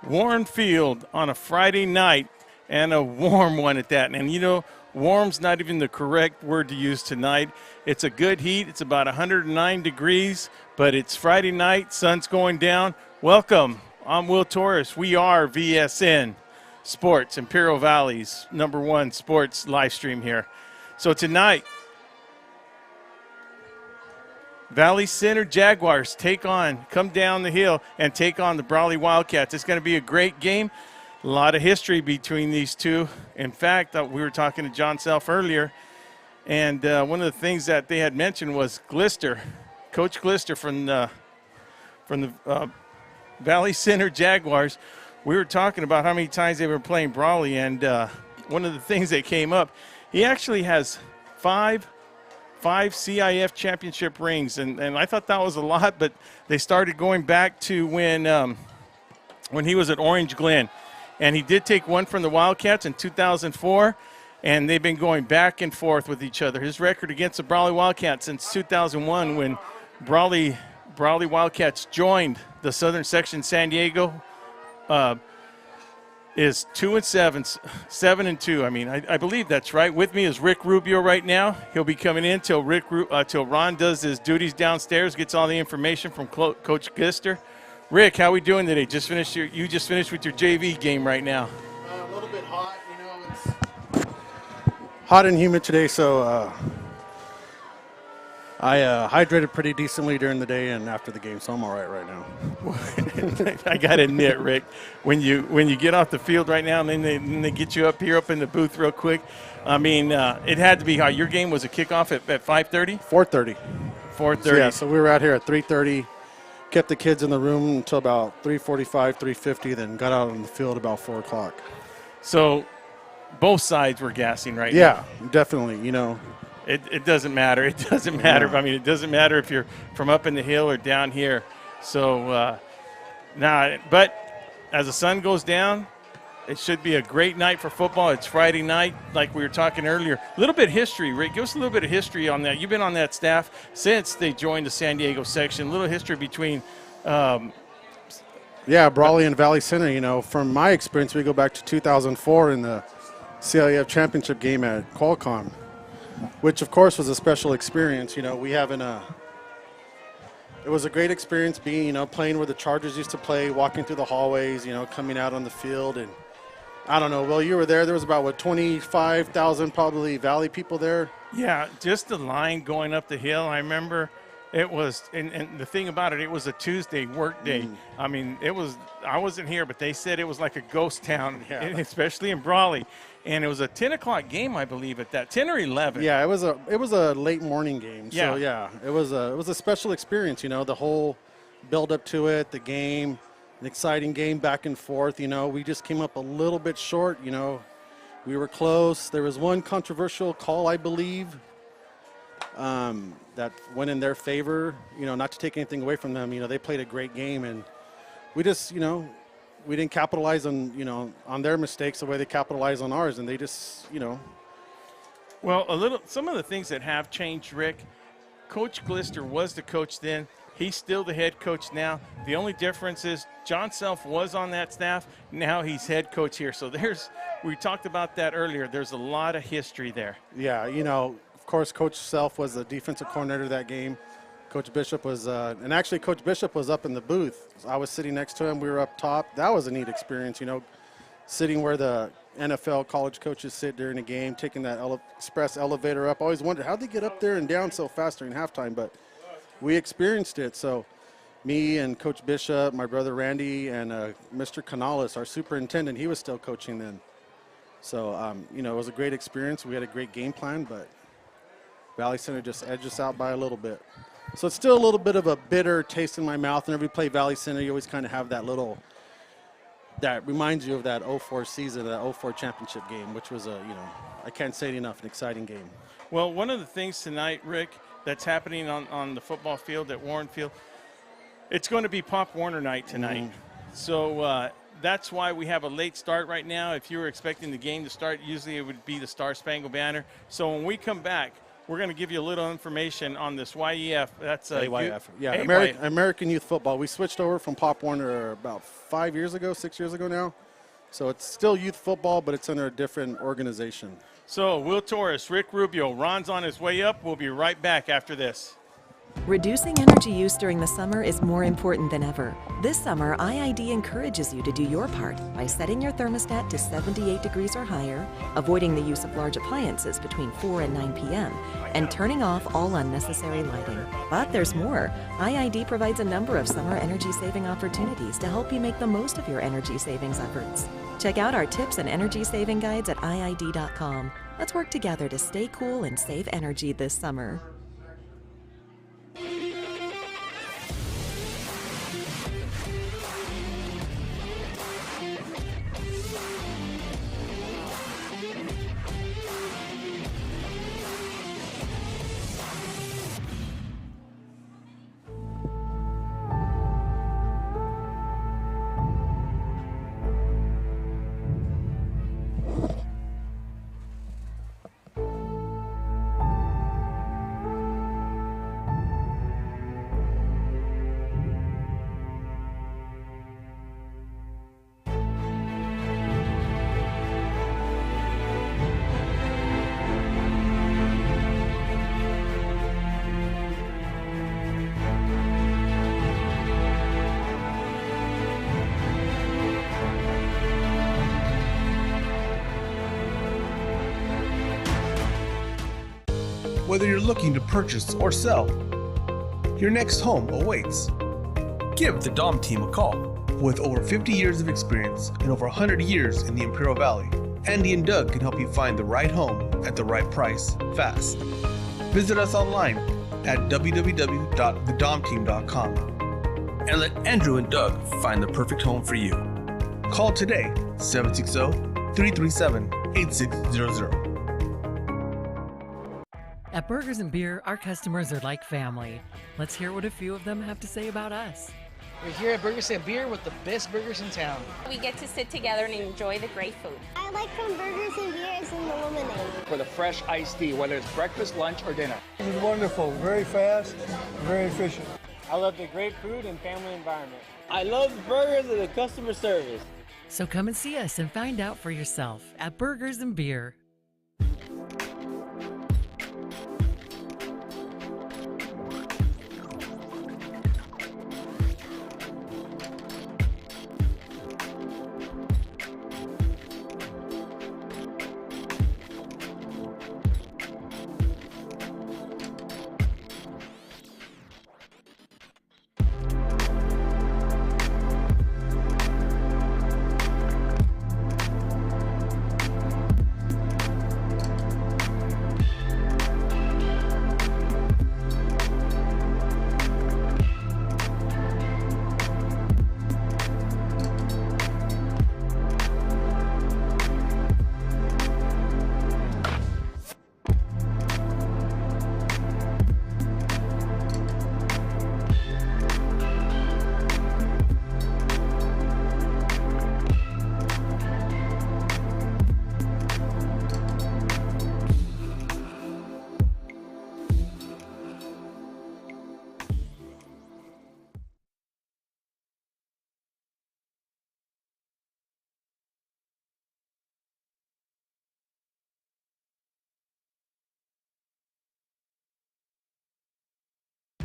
Warne Field on a Friday night, and a warm one at that. And, you know, warm's not even the correct word to use tonight. It's a good heat. It's about 109 degrees, but it's Friday night. Sun's going down. Welcome. I'm Will Torrez. We are VSN Sports, Imperial Valley's #1 sports live stream here. So tonight, Valley Center Jaguars come down the hill and take on the Brawley Wildcats. It's going to be a great game. A lot of history between these two. In fact, we were talking to John Self earlier, and one of the things that they had mentioned was Glister, Coach Glister from the Valley Center Jaguars. We were talking about how many times they were playing Brawley, and one of the things that came up, he actually has five CIF championship rings, and I thought that was a lot, but they started going back to when he was at Orange Glen, and he did take one from the Wildcats in 2004, and they've been going back and forth with each other. His record against the Brawley Wildcats since 2001, when Brawley Wildcats joined the Southern Section San Diego, is 2-7, 7-2. I mean, I believe that's right. With me is Rick Rubio right now. He'll be coming in till Ron does his duties downstairs, gets all the information from Coach Glister. Rick, how we doing today? You just finished with your JV game right now. A little bit hot, you know. It's hot and humid today, so I hydrated pretty decently during the day and after the game, so I'm all right now. I got to admit, Rick, when you get off the field right now and then they get you up in the booth real quick, I mean, it had to be hot. Your game was a kickoff at 5:30? 4:30. 4:30. So, yeah, so we were out here at 3:30, kept the kids in the room until about 3:45, 3:50, then got out on the field about 4 o'clock. So both sides were gassing right now. Yeah, definitely, you know. It doesn't matter. It doesn't matter. Yeah. I mean, it doesn't matter if you're from up in the hill or down here. So, but as the sun goes down, it should be a great night for football. It's Friday night, like we were talking earlier. A little bit of history, Rick. Give us a little bit of history on that. You've been on that staff since they joined the San Diego section. A little history between Brawley and Valley Center, you know. From my experience, we go back to 2004 in the CIF championship game at Qualcomm, which of course was a special experience. You know, it was a great experience being, you know, playing where the Chargers used to play, walking through the hallways, you know, coming out on the field. And I don't know, well, you were there. There was about, 25,000 probably Valley people there? Yeah, just the line going up the hill. I remember it was, and the thing about it, it was a Tuesday work day. I mean, I wasn't here, but they said it was like a ghost town, especially in Brawley. And it was a 10 o'clock game, I believe, at that 10 or 11. Yeah, it was a late morning game. So yeah, it was a special experience. You know, the whole build up to it, the game, an exciting game back and forth. You know, we just came up a little bit short. You know, we were close. There was one controversial call, I believe, that went in their favor. You know, not to take anything away from them. You know, they played a great game, and we just, you know, we didn't capitalize on, you know, on their mistakes the way they capitalized on ours, and they just, you know. Well, some of the things that have changed, Rick. Coach Glister was the coach then. He's still the head coach now. The only difference is John Self was on that staff. Now he's head coach here. So we talked about that earlier. There's a lot of history there. Yeah, you know, of course, Coach Self was the defensive coordinator that game. Coach Bishop was, and actually Coach Bishop was up in the booth. I was sitting next to him. We were up top. That was a neat experience, you know, sitting where the NFL college coaches sit during a game, taking that express elevator up. I always wondered how they get up there and down so fast during halftime, but we experienced it. So me and Coach Bishop, my brother Randy, and Mr. Canales, our superintendent, he was still coaching then. So, you know, it was a great experience. We had a great game plan, but Valley Center just edged us out by a little bit. So it's still a little bit of a bitter taste in my mouth. Whenever we play Valley Center, you always kind of have that reminds you of that 04 season, that 04 championship game, which was I can't say it enough, an exciting game. Well, one of the things tonight, Rick, that's happening on the football field at Warne Field, it's going to be Pop Warner night tonight. So that's why we have a late start right now. If you were expecting the game to start, usually it would be the Star Spangled Banner. So when we come back, we're going to give you a little information on this YEF. That's AYF. Yeah, AYF. American Youth Football. We switched over from Pop Warner about 6 years ago now. So it's still youth football, but it's under a different organization. So Will Torrez, Rick Rubio, Ron's on his way up. We'll be right back after this. Reducing energy use during the summer is more important than ever. This summer, IID encourages you to do your part by setting your thermostat to 78 degrees or higher, avoiding the use of large appliances between 4 and 9 p.m., and turning off all unnecessary lighting. But there's more. IID provides a number of summer energy-saving opportunities to help you make the most of your energy savings efforts. Check out our tips and energy saving guides at IID.com. Let's work together to stay cool and save energy this summer. Whether you're looking to purchase or sell, your next home awaits. Give the Dom team a call. With over 50 years of experience and over 100 years in the Imperial Valley, Andy and Doug can help you find the right home at the right price fast. Visit us online at www.thedomteam.com and let Andrew and Doug find the perfect home for you. Call today, 760-337-8600. At Burgers and Beer, our customers are like family. Let's hear what a few of them have to say about us. We're here at Burgers and Beer with the best burgers in town. We get to sit together and enjoy the great food. I like from Burgers and Beer is in the lemonade. For the fresh iced tea, whether it's breakfast, lunch, or dinner. It was wonderful, very fast, very efficient. I love the great food and family environment. I love the burgers and the customer service. So come and see us and find out for yourself at Burgers and Beer.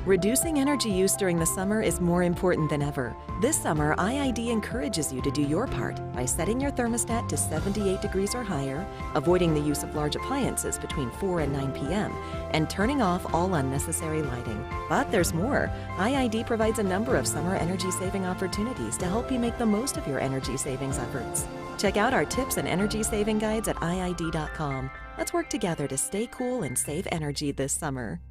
Reducing energy use during the summer is more important than ever. This summer, IID encourages you to do your part by setting your thermostat to 78 degrees or higher, avoiding the use of large appliances between 4 and 9 p.m., and turning off all unnecessary lighting. But there's more. IID provides a number of summer energy-saving opportunities to help you make the most of your energy savings efforts. Check out our tips and energy saving guides at IID.com. Let's work together to stay cool and save energy this summer.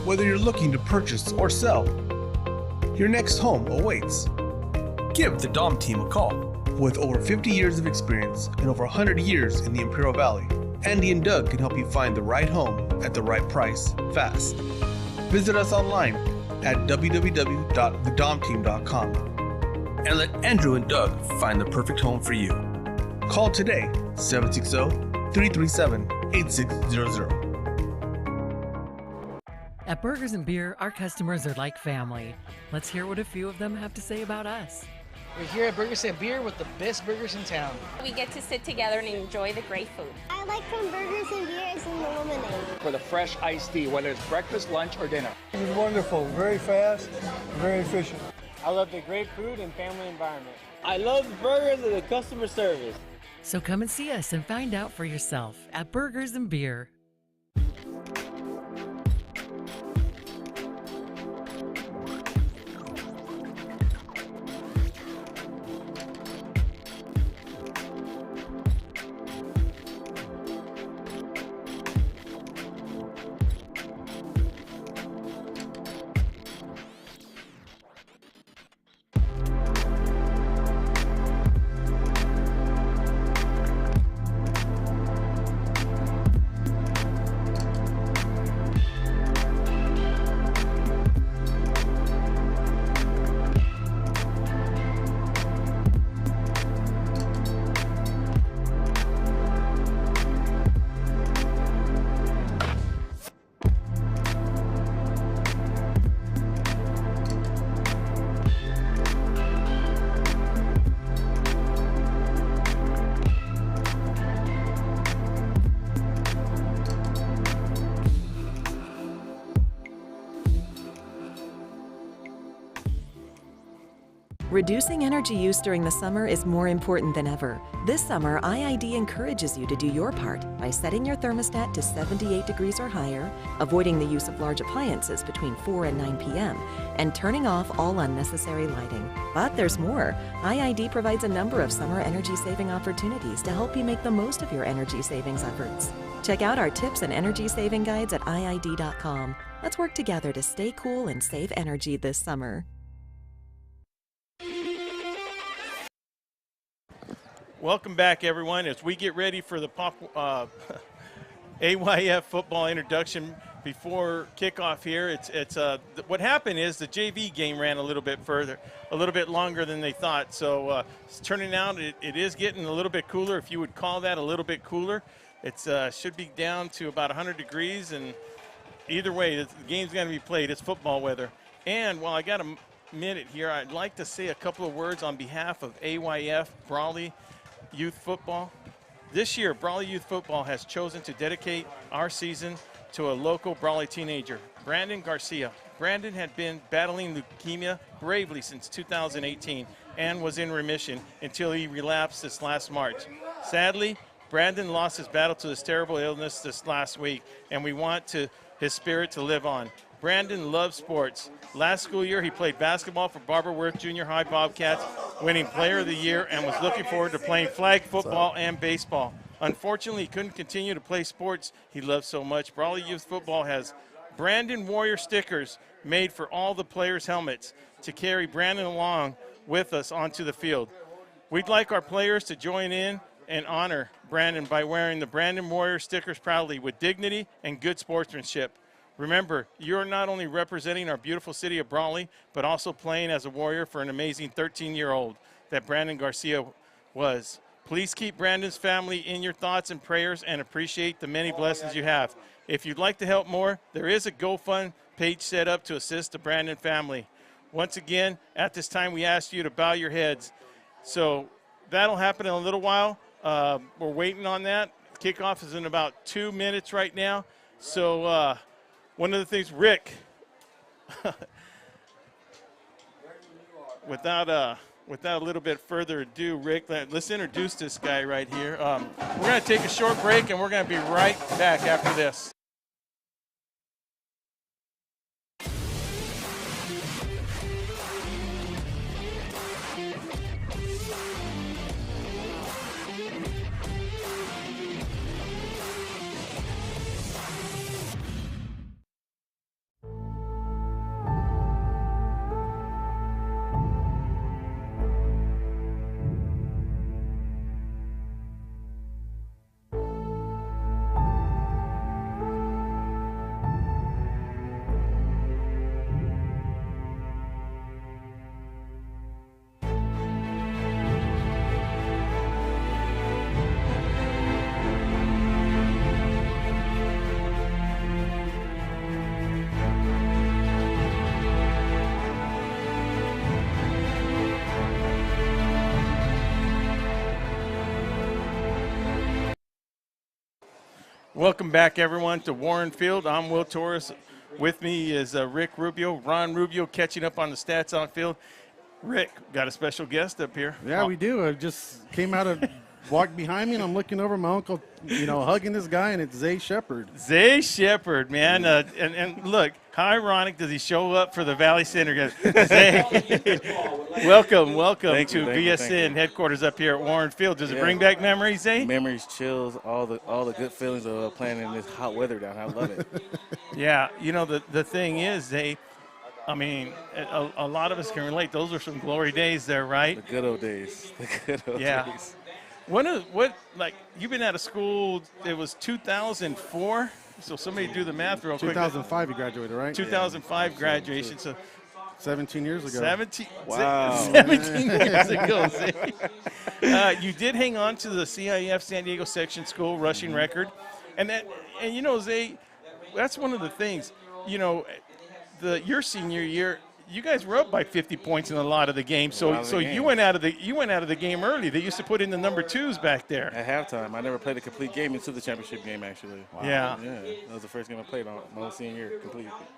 Whether you're looking to purchase or sell, your next home awaits. Give the Dom team a call. With over 50 years of experience and over 100 years in the Imperial Valley, Andy and Doug can help you find the right home at the right price fast. Visit us online at www.thedomteam.com and let Andrew and Doug find the perfect home for you. Call today, 760-337-8600. At Burgers and Beer, our customers are like family. Let's hear what a few of them have to say about us. We're here at Burgers and Beer with the best burgers in town. We get to sit together and enjoy the great food. I like from Burgers and Beer is in the lemonade. For the fresh iced tea, whether it's breakfast, lunch, or dinner. It was wonderful, very fast, very efficient. I love the great food and family environment. I love the burgers and the customer service. So come and see us and find out for yourself at Burgers and Beer. Reducing energy use during the summer is more important than ever. This summer, IID encourages you to do your part by setting your thermostat to 78 degrees or higher, avoiding the use of large appliances between 4 and 9 p.m., and turning off all unnecessary lighting. But there's more. IID provides a number of summer energy-saving opportunities to help you make the most of your energy savings efforts. Check out our tips and energy saving guides at IID.com. Let's work together to stay cool and save energy this summer. Welcome back, everyone, as we get ready for the AYF football introduction before kickoff here. What happened is the JV game ran a little bit longer than they thought. So it's turning out it is getting a little bit cooler, if you would call that a little bit cooler. It should be down to about 100 degrees, and either way, the game's going to be played. It's football weather. And while I got a minute here, I'd like to say a couple of words on behalf of AYF Brawley Youth Football. This year, Brawley Youth Football has chosen to dedicate our season to a local Brawley teenager, Brandon Garcia. Brandon had been battling leukemia bravely since 2018 and was in remission until he relapsed this last March. Sadly, Brandon lost his battle to this terrible illness this last week, and we want his spirit to live on. Brandon loves sports. Last school year, he played basketball for Barbara Worth Junior High Bobcats, winning Player of the Year, and was looking forward to playing flag football and baseball. Unfortunately, he couldn't continue to play sports he loves so much. Brawley Youth Football has Brandon Warrior stickers made for all the players' helmets to carry Brandon along with us onto the field. We'd like our players to join in and honor Brandon by wearing the Brandon Warrior stickers proudly with dignity and good sportsmanship. Remember, you're not only representing our beautiful city of Brawley, but also playing as a Warrior for an amazing 13-year-old that Brandon Garcia was. Please keep Brandon's family in your thoughts and prayers and appreciate the many blessings you have. If you'd like to help more, there is a GoFund page set up to assist the Brandon family. Once again, at this time, we ask you to bow your heads. So that'll happen in a little while. We're waiting on that. Kickoff is in about 2 minutes right now. So one of the things, Rick, without a little bit further ado, Rick, let's introduce this guy right here. We're going to take a short break, and we're going to be right back after this. Welcome back, everyone, to Warne Field. I'm Will Torrez. With me is Rick Rubio, Ron Rubio, catching up on the stats on field. Rick, got a special guest up here. Yeah, we do. I just came out of walked behind me, and I'm looking over my uncle, hugging this guy, and it's Zay Shepard. Zay Shepard, man. And look, how ironic does he show up for the Valley Center? Zay, welcome Thank to you, VSN headquarters up here at Warne Field. Does it bring back memories, Zay? Memories, chills, all the good feelings of playing in this hot weather down. I love it. Yeah, the thing is, Zay, I mean, a lot of us can relate. Those are some glory days there, right? The good old days. The good old days. You've been out of school, it was 2004, so somebody do the math real quick. 2005 you graduated, right? 2005 graduation, so 17 years ago. 17 years ago. You did hang on to the CIF San Diego section school rushing record, and Zay, that's one of the things, your senior year, you guys were up by 50 points in a lot of the games. So you went out of the game early. They used to put in the number 2s back there. At halftime, I never played a complete game until the championship game, actually. Wow. Yeah. That was the first game I played on my whole senior year,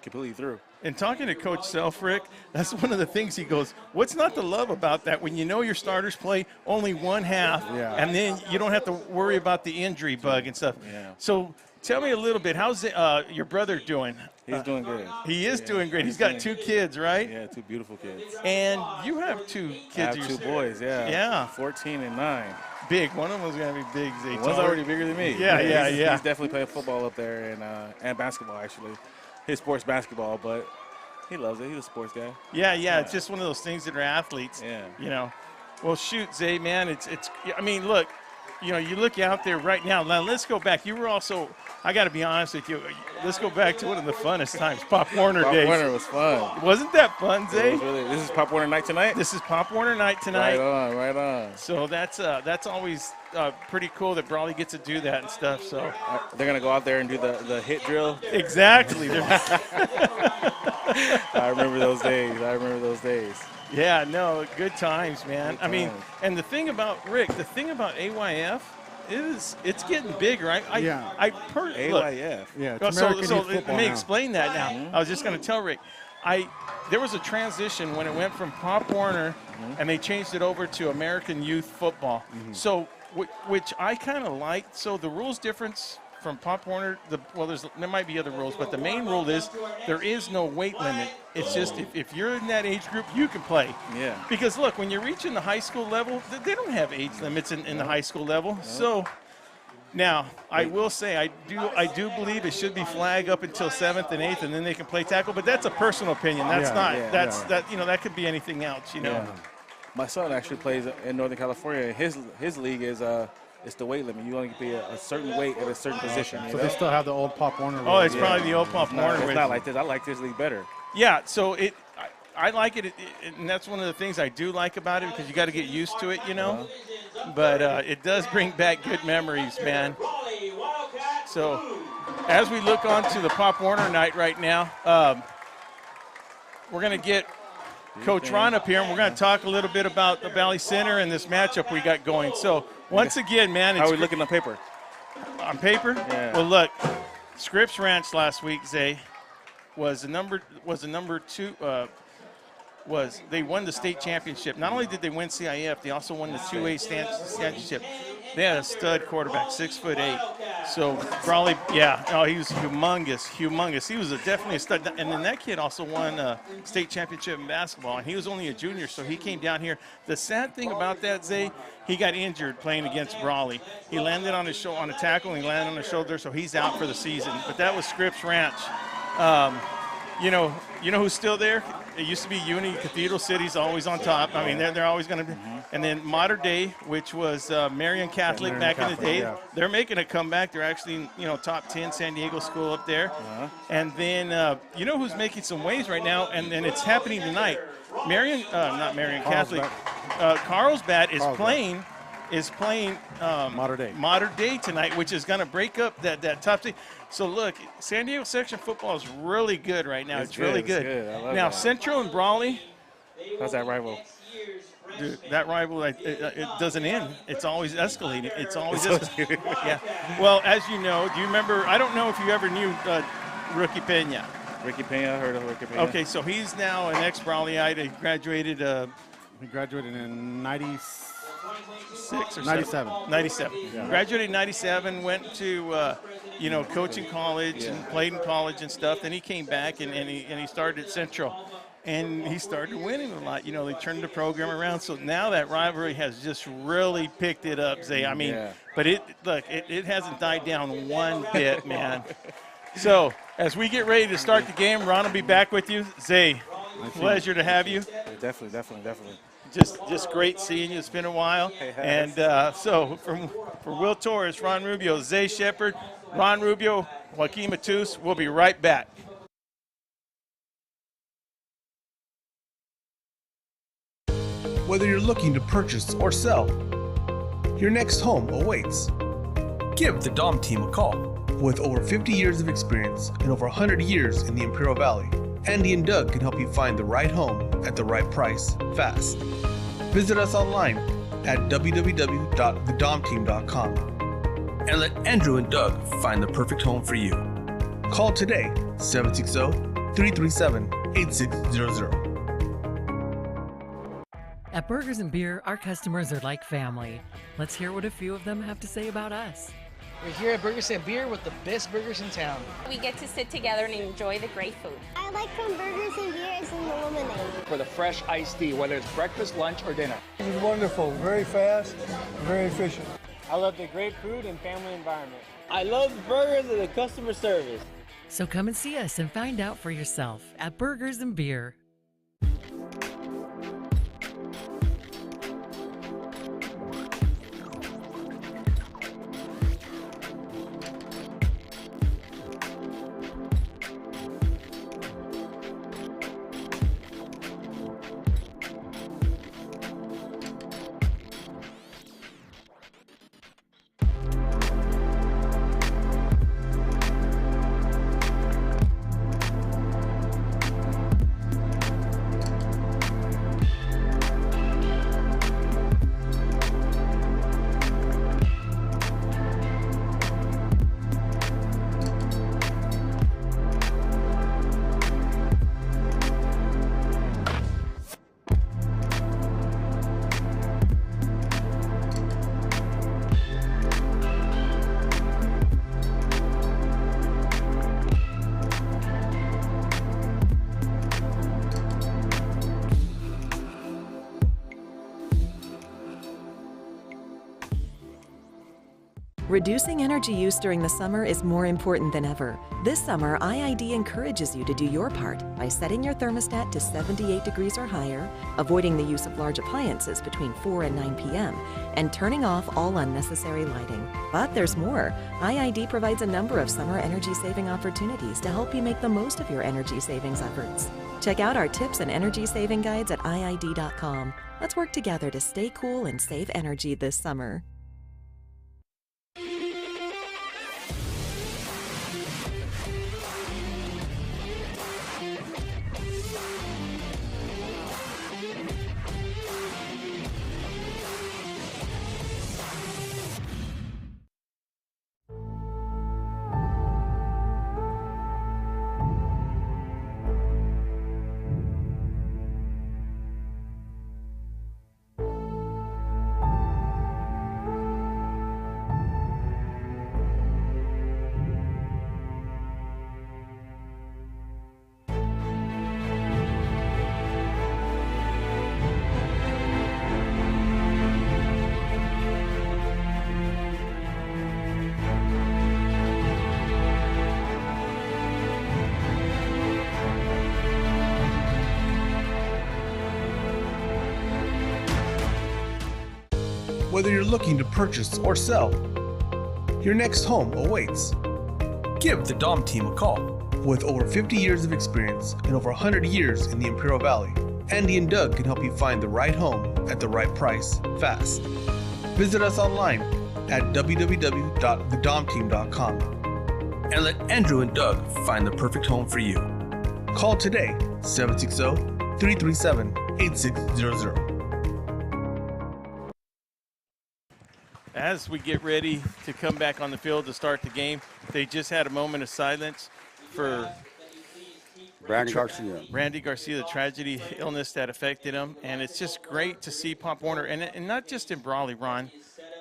completely through. And talking to Coach Self, Rick, that's one of the things he goes, what's not to love about that when your starters play only one half, and then you don't have to worry about the injury bug and stuff. Yeah. So tell me a little bit, how's your brother doing? He's doing good. He is doing great. He's got 2 kids, right? Yeah, 2 beautiful kids. And you have 2 kids. I have 2 boys, yeah. Yeah. 14 and 9. Big. One of them was going to be big. One's already bigger than me. Yeah. He's definitely playing football up there and basketball, actually. His sport's basketball, but he loves it. He's a sports guy. Yeah. It's just one of those things that are athletes. Yeah. Well, shoot, Zay, man, look, you look out there right now. Now, let's go back. You were also, I got to be honest with you, let's go back to one of the funnest times, Pop Warner days. Pop Warner was fun. Wasn't that fun, Zay? This is Pop Warner night tonight? This is Pop Warner night tonight. Right on. So that's always pretty cool that Brawley gets to do that and stuff. So they're going to go out there and do the hit drill? Exactly. I remember those days. Yeah, no, good times, man. I mean, and the thing about AYF is it's getting big, right? AYF. Yeah. So let me explain that now. I was just going to tell Rick, there was a transition when it went from Pop Warner and they changed it over to American Youth Football. So, which I kind of liked. So the rules difference from Pop Warner, there might be other rules, but the main rule is there is no weight limit. It's just if you're in that age group, you can play. Yeah. Because look, when you're reaching the high school level, they don't have age limits in the high school level. So now I will say I do believe it should be flag up until 7th and 8th, and then they can play tackle. But that's a personal opinion. That could be anything else. Yeah. My son actually plays in Northern California. His league is it's the weight limit. You only can be a certain weight at a certain position. So they still have the old Pop Warner. Oh, it's probably the old Pop Warner. It's not like this. I like this league better. Yeah, so I like it, and that's one of the things I do like about it because you got to get used to it, But it does bring back good memories, man. So as we look on to the Pop Warner night right now, we're going to get Coach Ron up here, and we're going to talk a little bit about the Valley Center and this matchup we got going. So once again, man, how are we looking on paper? On paper? Yeah. Well, look, Scripps Ranch last week, Zay, was the number 2. They won the state championship. Not only did they win CIF, they also won the 2A championship. They had a stud quarterback, 6'8". So Brawley, he was humongous. He was definitely a stud. And then that kid also won a state championship in basketball, and he was only a junior, so he came down here. The sad thing about that, Zay, he got injured playing against Brawley. He landed on a tackle, and he landed on his shoulder, so he's out for the season. But that was Scripps Ranch. You know who's still there? It used to be Uni Cathedral City's always on top. I mean, they're always going to be. And then Modern Day, which was Marian Catholic back in the day, they're making a comeback. They're actually, top 10 San Diego school up there. And then, who's making some waves right now, and it's happening tonight. Not Marian Catholic. Carlsbad is playing Modern Day tonight, which is going to break up that top 10. So look, San Diego section football is really good right now. It's really good. I love now that. Central and Brawley. How's that rival? dude, that rivalry, it doesn't end. It's always escalating. It's always escalating. Yeah. Well, as you know, do you remember? I don't know if you ever knew Ricky Pena. Ricky Pena, I heard of Ricky Pena. Okay, so he's now an ex-Brawleyite. He graduated. He graduated in 96 or 97. 97. Yeah. Graduated in 97, went to coaching college and played in college and stuff. Then he came back and he started at Central. And he started winning a lot. You know, they turned the program around. So now that rivalry has just really picked it up, Zay. I mean, but it hasn't died down one bit, man. So as we get ready to start the game, Ron will be back with you. Zay, pleasure to have you. Definitely. Just great seeing you. It's been a while. And so for Will Torrez, Ron Rubio, Zay Shepard, Ron Rubio, Joaquin Matus, we'll be right back. Whether you're looking to purchase or sell, your next home awaits. Give the Dom team a call. With over 50 years of experience and over 100 years in the Imperial Valley, Andy and Doug can help you find the right home at the right price fast. Visit us online at www.thedomteam.com and let Andrew and Doug find the perfect home for you. Call today, 760-337-8600. At Burgers and Beer, our customers are like family. Let's hear what a few of them have to say about us. We're here at Burgers and Beer with the best burgers in town. We get to sit together and enjoy the great food. I like from Burgers and Beers and the lemonade. For the fresh iced tea, whether it's breakfast, lunch, or dinner. It was wonderful, very fast, very efficient. I love the great food and family environment. I love the burgers and the customer service. So come and see us and find out for yourself at Burgers and Beer. Reducing energy use during the summer is more important than ever. This summer, IID encourages you to do your part by setting your thermostat to 78 degrees or higher, avoiding the use of large appliances between 4 and 9 p.m., and turning off all unnecessary lighting. But there's more. IID provides a number of summer energy-saving opportunities to help you make the most of your energy savings efforts. Check out our tips and energy saving guides at IID.com. Let's work together to stay cool and save energy this summer. Whether you're looking to purchase or sell, your next home awaits. Give the Dom team a call. With over 50 years of experience and over 100 years in the Imperial Valley, Andy and Doug can help you find the right home at the right price fast. Visit us online at www.thedomteam.com and let Andrew and Doug find the perfect home for you. Call today, 760-337-8600. as we get ready to come back on the field to start the game, they just had a moment of silence for Randy Garcia. Randy Garcia, the tragedy, illness that affected him. And it's just great to see Pop Warner, and not just in Brawley, Ron.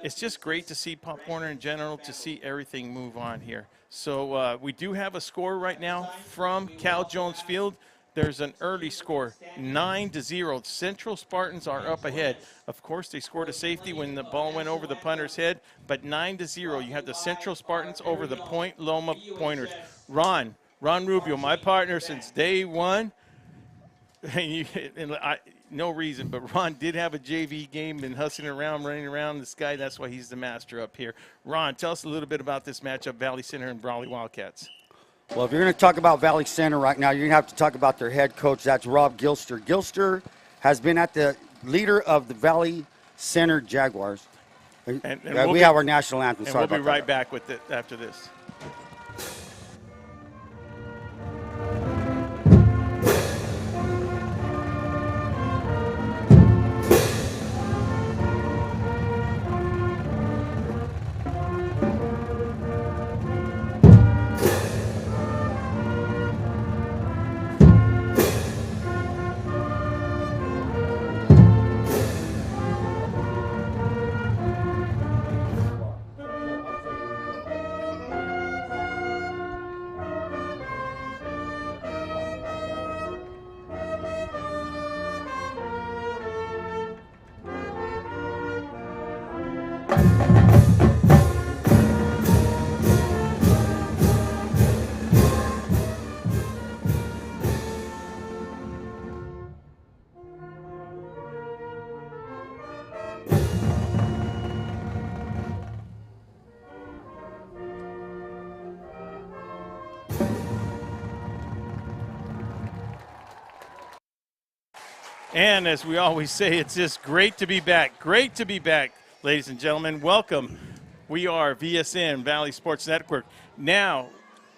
It's just great to see Pop Warner in general, to see everything move on here. So we do have a score right now from Cal Jones Field. There's an early score, 9-0. Central Spartans are up ahead. Of course, they scored a safety when the ball went over the punter's head, but 9-0. You have the Central Spartans over the Point Loma Pointers. Ron Rubio, my partner since day one. No reason, but Ron did have a JV game, been hustling around, running around this guy. That's why he's the master up here. Ron, tell us a little bit about this matchup, Valley Center and Brawley Wildcats. Well, if you're going to talk about Valley Center right now, you're going to have to talk about their head coach. That's Rob Gilster. Gilster has been at the leader of the Valley Center Jaguars. And we have our national anthem. And we'll be right back with it after this. And as we always say, it's just great to be back. Great to be back, ladies and gentlemen. Welcome. We are VSN, Valley Sports Network. Now,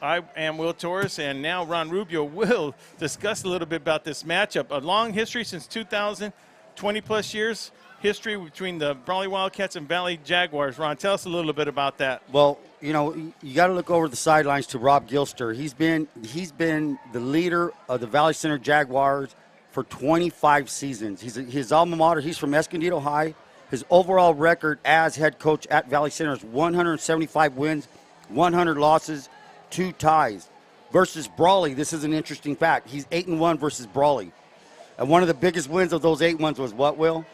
I am Will Torrez, and now Ron Rubio will discuss a little bit about this matchup. A long history since 2000, 20-plus years history between the Brawley Wildcats and Valley Jaguars. Ron, tell us a little bit about that. Well, you know, you got to look over the sidelines to Rob Gilster. He's been the leader of the Valley Center Jaguars for 25 seasons. His alma mater, he's from Escondido High. His overall record as head coach at Valley Center is 175 wins, 100 losses, 2 ties. Versus Brawley, this is an interesting fact. He's 8-1 versus Brawley. And one of the biggest wins of those 8 wins was what, Will?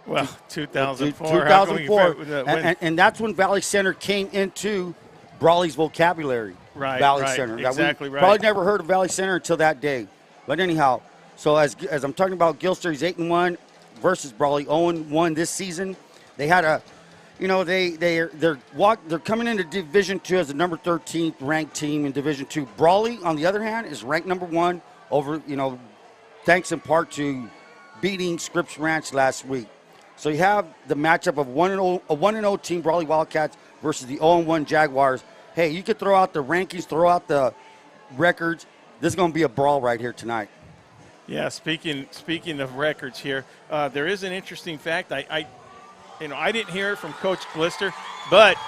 Well, 2004. 2004. And that's when Valley Center came into Brawley's vocabulary. Right, Valley Center. Exactly right. Probably never heard of Valley Center until that day. But anyhow, so as I'm talking about Gilster, he's 8-1 versus Brawley, 0-1 this season. They had a, you know, they're coming into Division II as the number 13th ranked team in Division II. Brawley, on the other hand, is ranked number 1 over, you know, thanks in part to beating Scripps Ranch last week. So you have the matchup of a 1-0 team, Brawley Wildcats, versus the 0-1 Jaguars. Hey, you could throw out the rankings, throw out the records. This is going to be a brawl right here tonight. Yeah, speaking of records here, there is an interesting fact. I didn't hear it from Coach Glister, but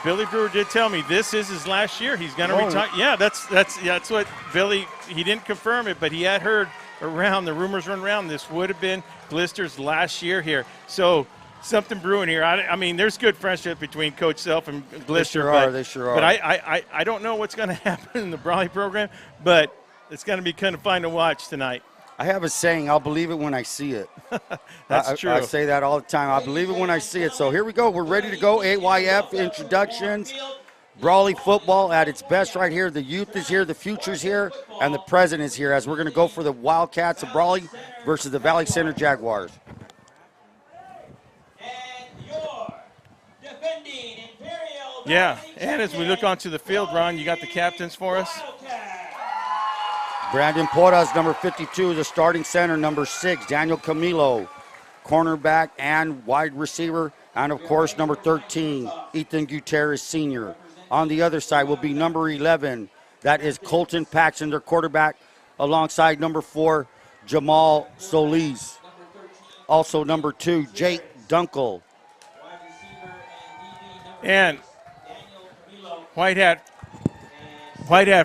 Billy Brewer did tell me this is his last year. He's going to retire. Yeah, that's what Billy. He didn't confirm it, but he had heard around the rumors run around. This would have been Glister's last year here. So something brewing here. I mean, there's good friendship between Coach Self and Glister. They sure are. But I don't know what's going to happen in the Brawley program, but it's going to be kind of fun to watch tonight. I have a saying, I'll believe it when I see it. That's true. I say that all the time. I believe it when I see it. So here we go. We're ready to go. AYF introductions. Brawley football at its best right here. The youth is here, the future's here, and the present is here as we're going to go for the Wildcats of Brawley versus the Valley Center Jaguars. Yeah, and as we look onto the field, Ron, you got the captains for us. Brandon Porras, number 52, the starting center. Number 6, Daniel Camilo, cornerback and wide receiver. And, of course, number 13, Ethan Gutierrez, senior. On the other side will be number 11. That is Colton Paxson, their quarterback, alongside number 4, Jamal Solis. Also number 2, Jake Dunkel. And white hat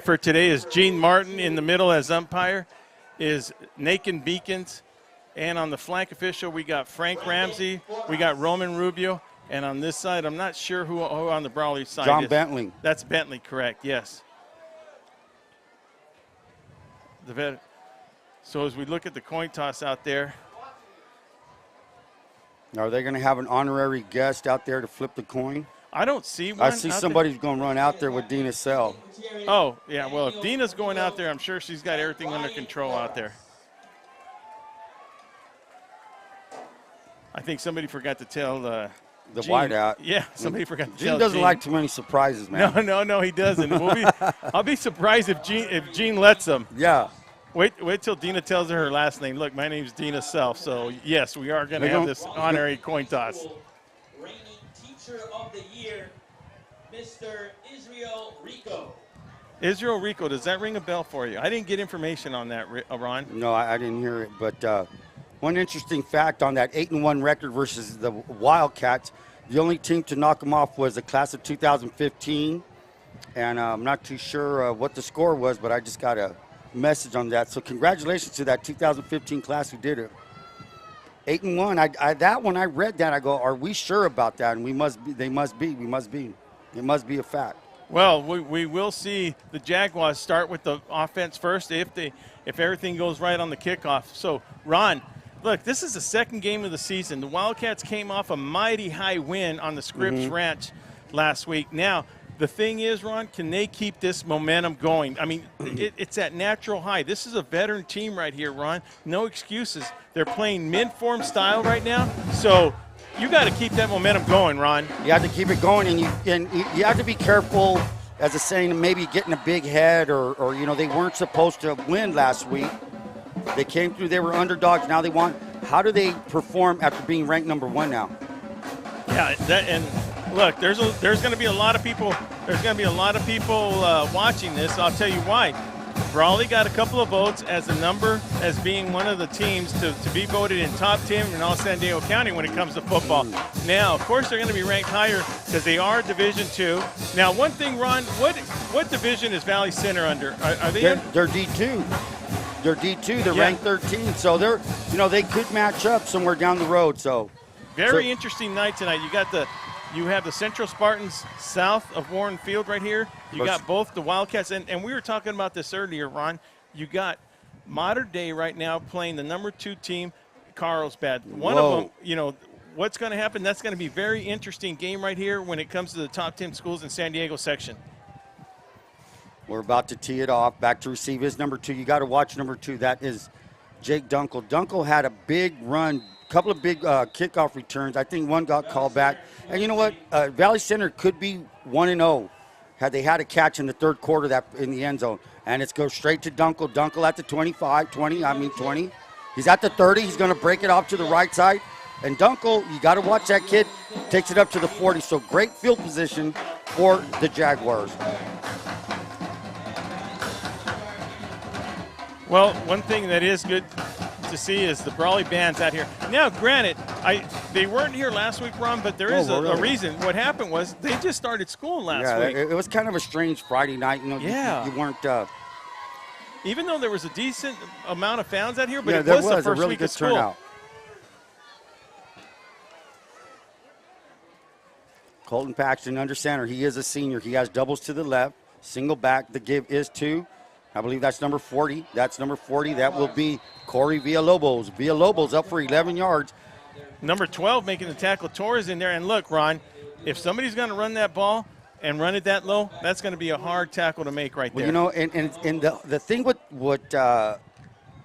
for today is Gene Martin. In the middle as umpire is Nakin Beacons. And on the flank official, we got Frank Ramsey. We got Roman Rubio. And on this side, I'm not sure who on the Brawley side John is. Bentley. That's Bentley, correct, yes. So as we look at the coin toss out there. Are they going to have an honorary guest out there to flip the coin? I don't see one. I see somebody's going to run out there with Dina Sell. Oh, yeah. Well, if Dina's going out there, I'm sure she's got everything under control out there. I think somebody forgot to tell the Gene, whiteout. Yeah, somebody forgot to Gene tell doesn't Gene. like too many surprises, man. No, he doesn't. I'll be surprised if Gene lets them. Yeah. Wait till Dina tells her last name. Look, my name's Dina Self. So yes, we are going to have this honorary coin toss. Reigning Teacher of the Year, Mr. Israel Rico. Israel Rico, does that ring a bell for you? I didn't get information on that, Ron. No, I didn't hear it. But one interesting fact on that 8-1 record versus the Wildcats, the only team to knock them off was the class of 2015. And I'm not too sure what the score was, but I just got a message on that. So congratulations to that 2015 class who did it. 8-1. That when I read that, I go, are we sure about that? And we must be. They must be. We must be. It must be a fact. Well, we will see the Jaguars start with the offense first if everything goes right on the kickoff. So, Ron, look, this is the second game of the season. The Wildcats came off a mighty high win on the Scripps Ranch last week. Now, the thing is, Ron, can they keep this momentum going? I mean, it's at natural high. This is a veteran team right here, Ron. No excuses. They're playing mid-form style right now. So you got to keep that momentum going, Ron. You have to keep it going, and you have to be careful, as a saying, maybe getting a big head or they weren't supposed to win last week. They came through. They were underdogs. Now they won. How do they perform after being ranked number 1 now? Yeah, and look, there's going to be a lot of people. There's going to be a lot of people watching this. I'll tell you why. Brawley got a couple of votes as being one of the teams to be voted in top 10 in all San Diego County when it comes to football. Now, of course, they're going to be ranked higher because they are Division II. Now, one thing, Ron, what division is Valley Center under? Are they? They're D2. They're D2. They're ranked 13. So they could match up somewhere down the road. So very interesting night tonight. You have the Central Spartans south of Warne Field right here. You got both the Wildcats, and we were talking about this earlier, Ron. You got Modern Day right now playing the number 2 team, Carlsbad. One of them, what's going to happen? That's going to be a very interesting game right here when it comes to the top 10 schools in San Diego section. We're about to tee it off. Back to receive is number 2. You got to watch number 2. That is Jake Dunkel. Dunkel had a big run. Couple of big kickoff returns. I think one got called back. And you know what? Valley Center could be 1-0 had they had a catch in the third quarter in the end zone. And it's go straight to Dunkel. Dunkel at the 20. He's at the 30. He's going to break it off to the right side. And Dunkel, you got to watch that kid. Takes it up to the 40. So great field position for the Jaguars. Well, one thing that is good to see is the Brawley band's out here. Now, granted, they weren't here last week, Ron, but there is a reason. What happened was they just started school last week. It was kind of a strange Friday night. You weren't. Even though there was a decent amount of fans out here, but it was the first week of school. Turnout. Colton Paxton under center. He is a senior. He has doubles to the left, single back. The give is 2. I believe that's number 40. That's number 40. That will be Corey Villalobos. Villalobos up for 11 yards. Number 12 making the tackle. Torrez in there. And look, Ron, if somebody's going to run that ball and run it that low, that's going to be a hard tackle to make right there. Well, and the thing with what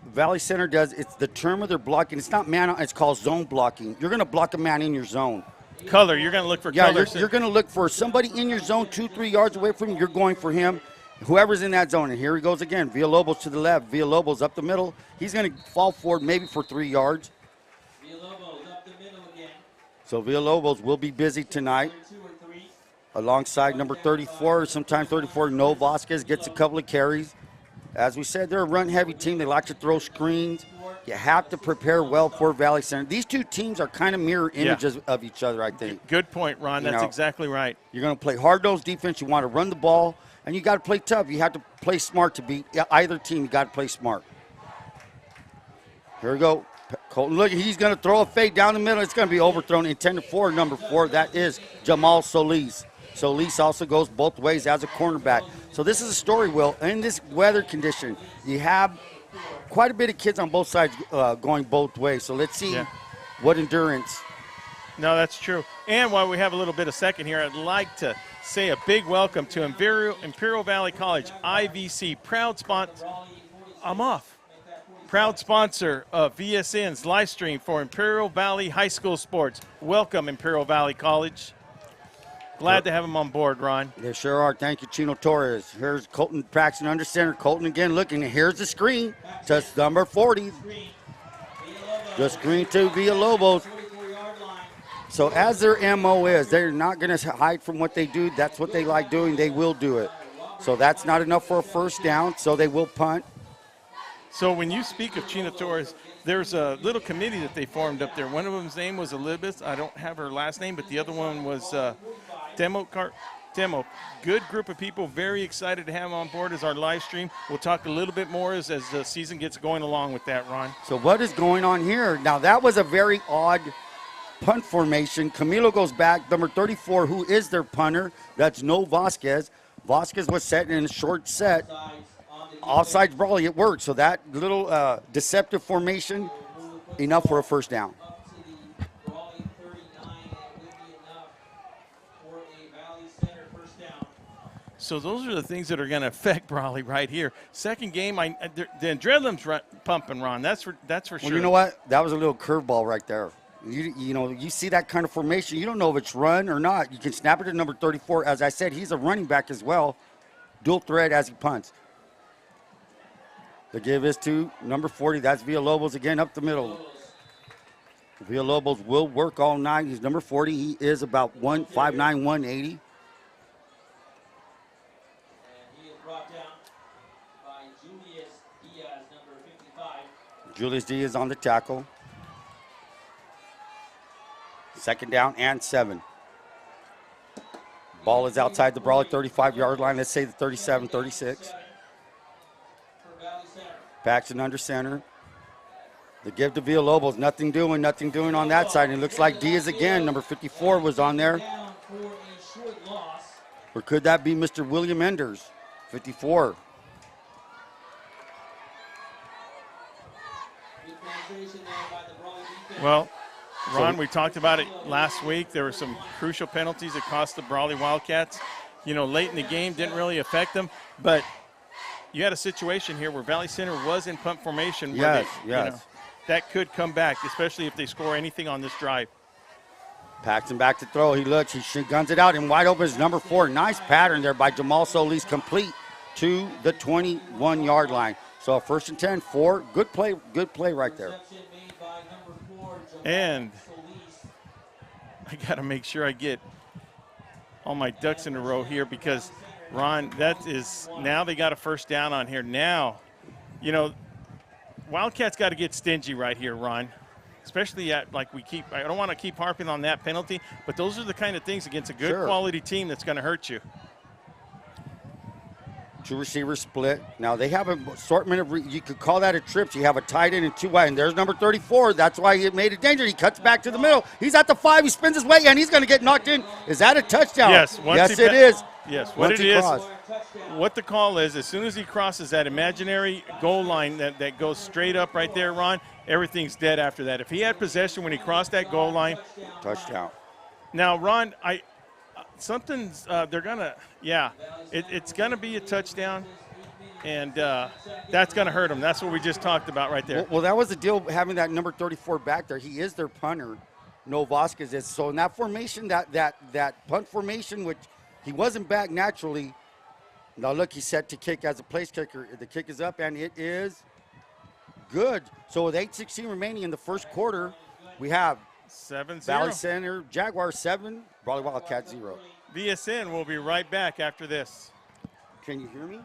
Valley Center does, it's the term of their blocking. It's not man, it's called zone blocking. You're going to block a man in your zone. Color. You're going to look for color. You're going to look for somebody in your zone 2-3 yards away from you. You're going for him. Whoever's in that zone, and here he goes again. Villalobos to the left. Villalobos up the middle. He's going to fall forward maybe for 3 yards. Villalobos up the middle again. So Villalobos will be busy tonight. Alongside number 34, sometimes 34, No Vasquez gets a couple of carries. As we said, they're a run-heavy team. They like to throw screens. You have to prepare well for Valley Center. These two teams are kind of mirror images of each other, I think. Good point, Ron. That's exactly right. You're going to play hard-nosed defense. You want to run the ball, and you got to play tough. You have to play smart to beat either team. You got to play smart. Here we go. Colton, look, he's going to throw a fade down the middle. It's going to be overthrown, intended for number 4. That is Jamal Solis. Solis also goes both ways as a cornerback. So this is a story, Will. In this weather condition, you have quite a bit of kids on both sides going both ways. So let's see what endurance. No, that's true. And while we have a little bit of second here, I'd like to say a big welcome to Imperial Valley College, IVC, proud sponsor. I'm off. Proud sponsor of VSN's live stream for Imperial Valley High School sports. Welcome, Imperial Valley College. Glad to have him on board, Ron. They sure are. Thank you, Chino Torrez. Here's Colton Paxton under center. Colton again looking. Here's the screen. Just number 40. The screen to Villalobos. So as their MO is, they're not going to hide from what they do. That's what they like doing. They will do it. So that's not enough for a first down, so they will punt. So when you speak of Chino Torres, there's a little committee that they formed up there. One of them's name was Elizabeth. I don't have her last name, but the other one was Demo. Good group of people. Very excited to have them on board as our live stream. We'll talk a little bit more as the season gets going along with that, Ron. So what is going on here? Now, that was a very odd punt formation. Camilo goes back. Number 34, who is their punter? That's No Vasquez. Vasquez was set in a short set. Offsides Brawley, it worked. So that little deceptive formation, enough for a first down. So those are the things that are going to affect Brawley right here. Second game, the adrenaline's pumping, Ron. That's for sure. Well, you know what? That was a little curveball right there. You know, you see that kind of formation, you don't know if it's run or not. You can snap it to number 34. As I said, he's a running back as well. Dual threat as he punts. The give is to number 40. That's Villalobos again up the middle. Villalobos will work all night. He's number 40. He is about 159, 180. And he is brought down by Julius Diaz, number 55. Julius Diaz on the tackle. Second down and 7. Ball is outside the Brawley 35-yard line. Let's say the 37, 36. Paxton under center. The give to Villalobos. Nothing doing on that side. And it looks like Diaz again. Number 54 was on there. Or could that be Mr. William Enders, 54? Well, Ron, we talked about it last week. There were some crucial penalties that cost the Brawley Wildcats. You know, late in the game didn't really affect them, but you had a situation here where Valley Center was in punt formation. Yes. You know, that could come back, especially if they score anything on this drive. Paxton back to throw. He looks. He guns it out, and wide open is number 4. Nice pattern there by Jamal Solis, complete to the 21-yard line. So 1st and 10, 4. Good play right there. And I got to make sure I get all my ducks in a row here because, Ron, that is – now they got a first down on here. Now, you know, Wildcats got to get stingy right here, Ron, especially at, like we keep – I don't want to keep harping on that penalty, but those are the kind of things against a good quality team that's going to hurt you. 2 receivers split. Now they have an assortment of, you could call that a trip. You have a tight end and 2 wide, and there's number 34. That's why he made it dangerous. He cuts back to the middle. He's at the 5. He spins his way, and he's going to get knocked in. Is that a touchdown? Yes. Yes, it is. Yes, what the call is, as soon as he crosses that imaginary goal line that goes straight up right there, Ron, everything's dead after that. If he had possession when he crossed that goal line. Touchdown. Now, Ron, something's they're gonna it's gonna be a touchdown, and that's gonna hurt them. That's what we just talked about right there. Well, that was the deal, having that number 34 back there. He is their punter. No Vasquez is. So in that formation, that punt formation, which he wasn't back naturally. Now look, he's set to kick as a place kicker. The kick is up, and it is good. So with 8:16 remaining in the first quarter, we have 7-0. Valley Center Jaguars 7, Brawley Wildcats 0. VSN will be right back after this. Can you hear me?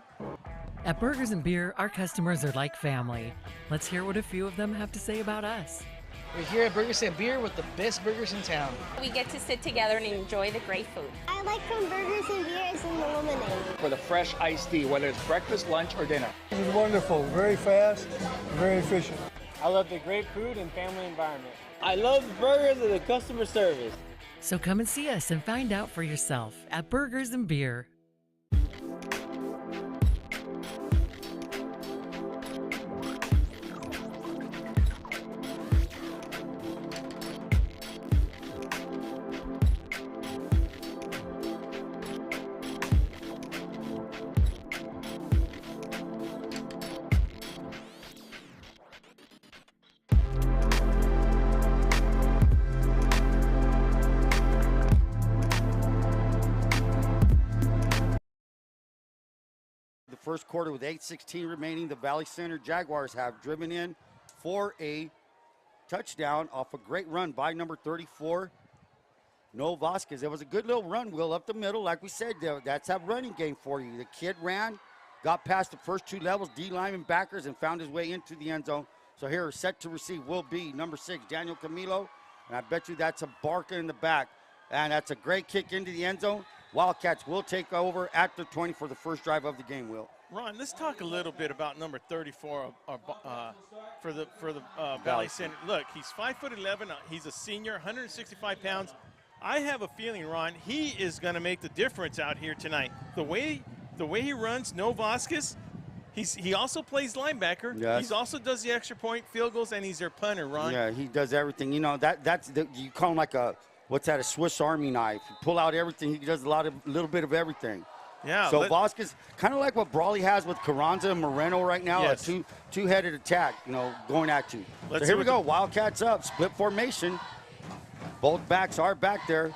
At Burgers and Beer, our customers are like family. Let's hear what a few of them have to say about us. We're here at Burgers and Beer with the best burgers in town. We get to sit together and enjoy the great food. I like from Burgers and Beers and the lemonade. For the fresh iced tea, whether it's breakfast, lunch, or dinner. It was wonderful, very fast, very efficient. I love the great food and family environment. I love the burgers and the customer service. So come and see us and find out for yourself at Burgers and Beer. First quarter with 8:16 remaining. The Valley Center Jaguars have driven in for a touchdown off a great run by number 34, Noah Vasquez. It was a good little run, Will, up the middle. Like we said, that's a running game for you. The kid ran, got past the first two levels, D lineman backers, and found his way into the end zone. So here, set to receive will be number 6, Daniel Camilo. And I bet you that's a Barca in the back. And that's a great kick into the end zone. Wildcats will take over at the 20 for the first drive of the game, Will. Ron, let's talk a little bit about number 34 for the Valley Center. Look, he's 5'11". He's a senior, 165 pounds. I have a feeling, Ron, he is going to make the difference out here tonight. The way he runs, no Vasquez. He also plays linebacker. Yes. He also does the extra point, field goals, and he's their punter, Ron. Yeah, he does everything. You know, you call him like a Swiss Army knife. You pull out everything. He does a little bit of everything. Yeah. So Vasquez, kind of like what Brawley has with Carranza and Moreno right now, yes. a two-headed attack, going at you. Let's so here we go. Wildcats up, split formation. Both backs are back there.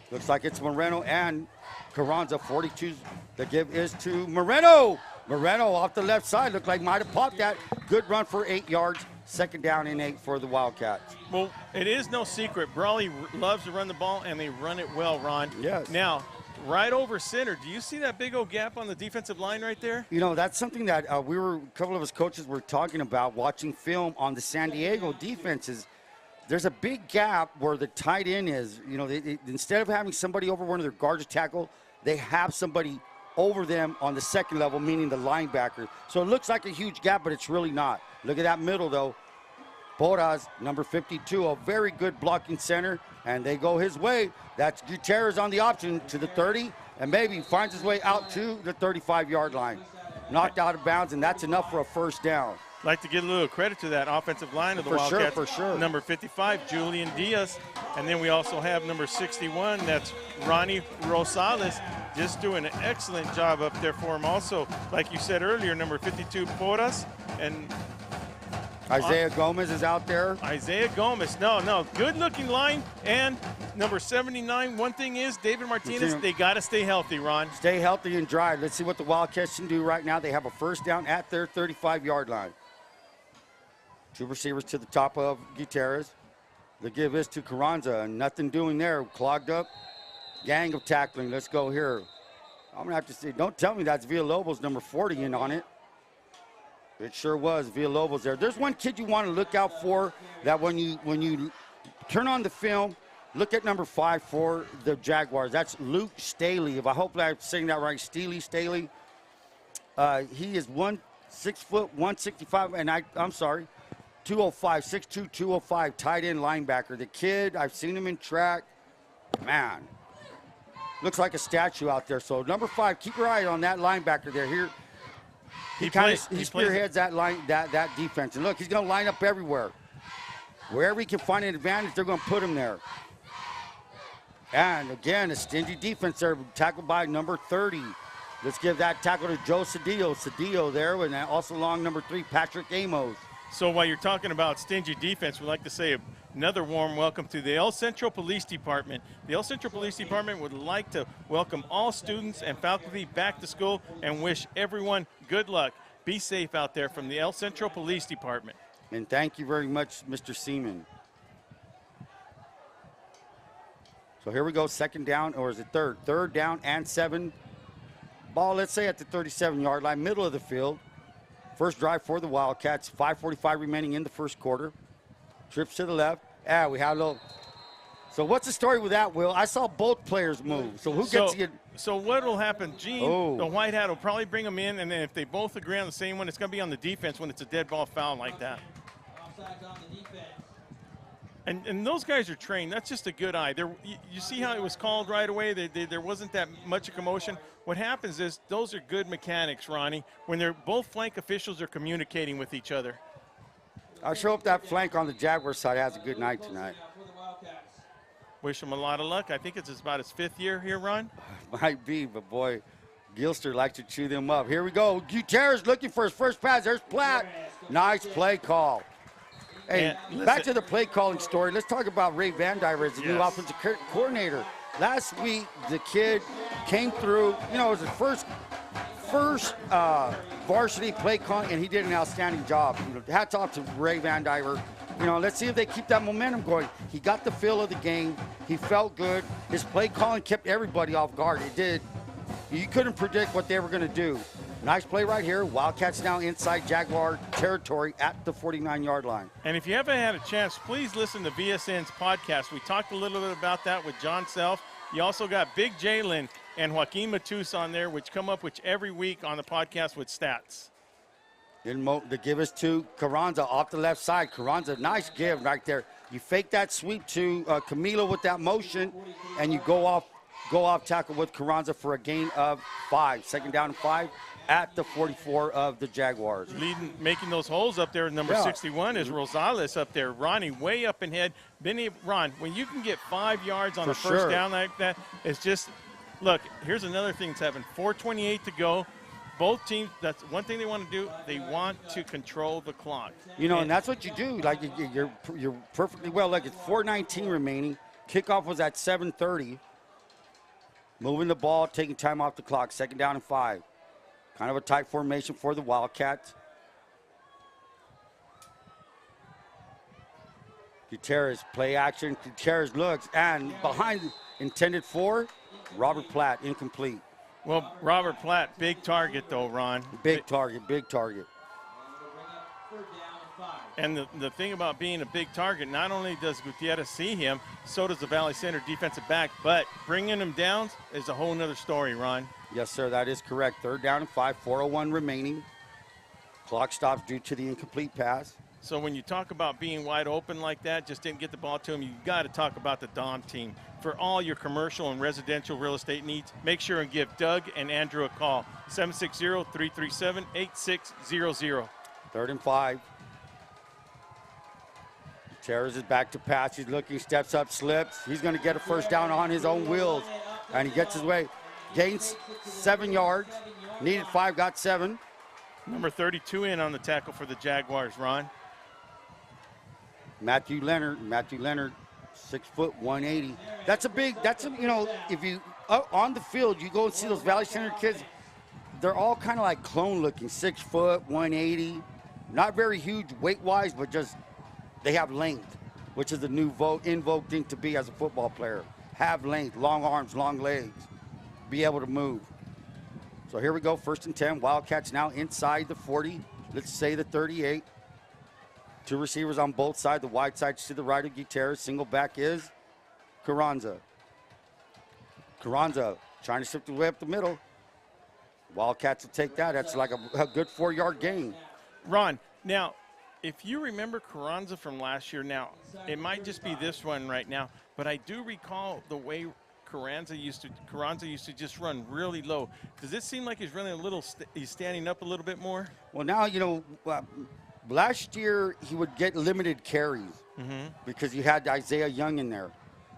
Looks like it's Moreno and Carranza. 42. The give is to Moreno. Moreno off the left side. Looked like might have popped that. Good run for 8 yards. Second down and 8 for the Wildcats. Well, it is no secret. Brawley loves to run the ball, and they run it well, Ron. Yes. Now, right over center, do you see that big old gap on the defensive line right there? You know, that's something that a couple of us coaches were talking about watching film on the San Diego defenses. There's a big gap where the tight end is. You know, instead of having somebody over one of their guards to tackle, they have somebody over them on the second level, meaning the linebacker. So it looks like a huge gap, but it's really not. Look at that middle, though. Torrez, number 52, a very good blocking center, and they go his way. That's Gutierrez on the option to the 30, and maybe finds his way out to the 35-yard line. Knocked out of bounds, and that's enough for a first down. Like to give a little credit to that offensive line of the Wildcats. For sure. Number 55, Julian Diaz. And then we also have number 61, that's Ronnie Rosales, just doing an excellent job up there for him. Also, like you said earlier, number 52, Porras, and Isaiah Gomez is out there. Isaiah Gomez, no, good-looking line. And number 79, one thing is, David Martinez, they got to stay healthy, Ron. Stay healthy and dry. Let's see what the Wildcats can do right now. They have a first down at their 35-yard line. Two receivers to the top of Gutierrez. The give is to Carranza, and nothing doing there. Clogged up. Gang of tackling. Let's go here. I'm going to have to say, don't tell me that's Villalobos, number 40 in on it. It sure was. Villalobos there. There's one kid you want to look out for that when you turn on the film, look at number 5 for the Jaguars. That's Luke Staley. If I hope I'm saying that right, Staley. He is 6 foot 165, and I'm sorry, 205, 6'2", 205, tight end linebacker. The kid, I've seen him in track. Man, looks like a statue out there. So number 5, keep your eye on that linebacker there. Here, he spearheads that defense. And look, he's going to line up everywhere. Wherever he can find an advantage, they're going to put him there. And again, a stingy defense there, tackled by number 30. Let's give that tackle to Joe Cedillo. Cedillo there, and also along number 3, Patrick Amos. So while you're talking about stingy defense, we'd like to say another warm welcome to the El Centro Police Department. The El Centro Police Department would like to welcome all students and faculty back to school and wish everyone good luck. Be safe out there from the El Centro Police Department. And thank you very much, Mr. Seaman. So here we go, second down, or is it third? Third down and 7. ball, let's say at the 37-yard line, middle of the field. First drive for the Wildcats, 5:45 remaining in the first quarter. Trips to the left. We had a little. So what's the story with that, Will? I saw both players move. So who gets to get? So what will happen? Gene, the white hat, will probably bring them in, and then if they both agree on the same one, it's going to be on the defense when it's a dead ball foul like that. And those guys are trained. That's just a good eye. You see how it was called right away? There wasn't that much of commotion. What happens is those are good mechanics, Ronnie, when both flank officials are communicating with each other. I sure hope that flank on the Jaguars side has a good night tonight. Wish him a lot of luck. I think it's about his 5th year here, Ron. Might be, but boy, Gilster likes to chew them up. Here we go. Gutierrez looking for his first pass. There's Platt. Nice play call. Hey, back to the play calling story. Let's talk about Ray Van Dyver as the new offensive coordinator. Last week, the kid came through. You know, it was his first varsity play calling, and he did an outstanding job. Hats off to Ray Van Dyver. You know, let's see if they keep that momentum going. He got the feel of the game. He felt good. His play calling kept everybody off guard. It did. You couldn't predict what they were going to do. Nice play right here. Wildcats now inside Jaguar territory at the 49-yard line. And if you haven't had a chance, please listen to VSN's podcast. We talked a little bit about that with John Self. You also got Big Jalen and Joaquin Matus on there, which come up with every week on the podcast with stats. The give us to Carranza off the left side. Carranza, nice give right there. You fake that sweep to Camilo with that motion, and you go off tackle with Carranza for a gain of 5. Second down and 5 at the 44 of the Jaguars. Making those holes up there, number 61 is Rosales up there. Ronnie way up in head. Ron, when you can get 5 yards on a first down like that, it's just, look, here's another thing that's happened. 4:28 to go. Both teams, that's one thing they want to do. They want to control the clock. You know, and that's what you do. Like, you're perfectly well. Like, it's 4:19 remaining. Kickoff was at 7:30. Moving the ball, taking time off the clock. Second down and 5. Kind of a tight formation for the Wildcats. Gutierrez, play action. Gutierrez looks, and behind, intended for Robert Platt, incomplete. Well, Robert Platt, big target though, Ron. Big target. And the thing about being a big target, not only does Gutierrez see him, so does the Valley Center defensive back, but bringing him down is a whole nother story, Ron. Yes, sir, that is correct. Third down and 5, 4:01 remaining. Clock stops due to the incomplete pass. So when you talk about being wide open like that, just didn't get the ball to him, you got to talk about the Dom team. For all your commercial and residential real estate needs, make sure and give Doug and Andrew a call, 760-337-8600. Third and 5. Torrez is back to pass. He's looking, steps up, slips. He's going to get a first down on his own wheels, and he gets his way. Gains 7 yards. Needed 5, got 7. Number 32 in on the tackle for the Jaguars, Ron. Matthew Leonard, 6 foot, 180. You know, if you, on the field, you go and see those Valley Center kids, they're all kind of like clone looking, 6 foot, 180. Not very huge weight-wise, but just they have length, which is the new in vogue thing to be as a football player. Have length, long arms, long legs, be able to move. So here we go, 1st and 10. Wildcats now inside the 40, let's say the 38. 2 receivers on both sides. The wide side's to the right of Gutierrez. Single back is Carranza. Carranza trying to shift the way up the middle. Wildcats will take that. That's like a good 4-yard gain. Ron, now, if you remember Carranza from last year, now, it might just be this one right now, but I do recall the way Carranza used to just run really low. Does it seem like he's running a little, he's standing up a little bit more? Well, now, you know, last year he would get limited carries because you had Isaiah Young in there.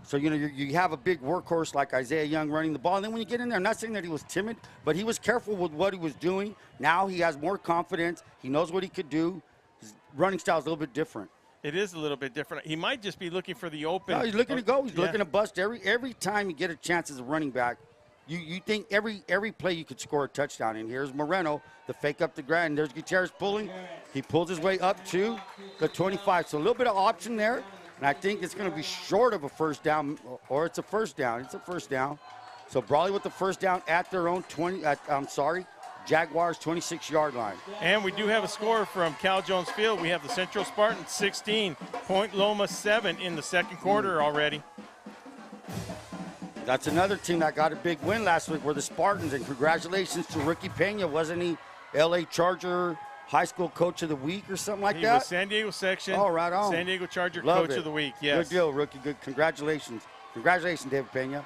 So, you know, you have a big workhorse like Isaiah Young running the ball. And then when you get in there, I'm not saying that he was timid, but he was careful with what he was doing. Now he has more confidence. He knows what he could do. His running style is a little bit different. It is a little bit different. He might just be looking for the open. No, he's looking to go. He's looking to bust. Every time you get a chance as a running back, you think every play you could score a touchdown. And here's Moreno, the fake up the ground. There's Gutierrez pulling. He pulls his way up to the 25. So a little bit of option there. And I think it's going to be short of a first down, or it's a first down. It's a first down. So Brawley with the first down at their own Jaguars 26-yard line. And we do have a score from Cal Jones Field. We have the Central Spartans 16, Point Loma 7 in the second quarter already. That's another team that got a big win last week were the Spartans, and congratulations to Ricky Pena. Wasn't he LA Charger High School Coach of the Week or something like that? He was San Diego section. Oh, right on. San Diego Charger Love Coach it. of the Week, yes. Good deal, rookie. Good. Congratulations. Congratulations, David Pena.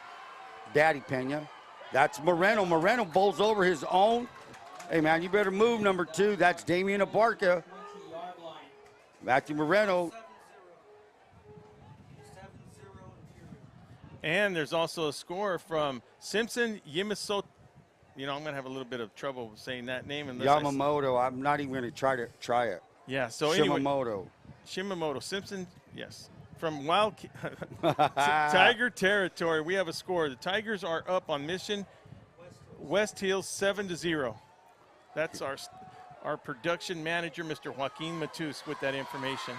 Daddy Pena. That's Moreno. Moreno bowls over his own. Hey, man, you better move, number 2. That's Damian Abarca. Matthew Moreno. And there's also a score from Simpson Yamamoto. You know, I'm going to have a little bit of trouble saying that name. Yamamoto. I'm not even going to try it. Yeah, so Shimamoto. Shimamoto. Simpson, yes. From Tiger territory, we have a score. The Tigers are up on Mission West Hills 7-0. That's our production manager, Mr. Joaquin Matus, with that information.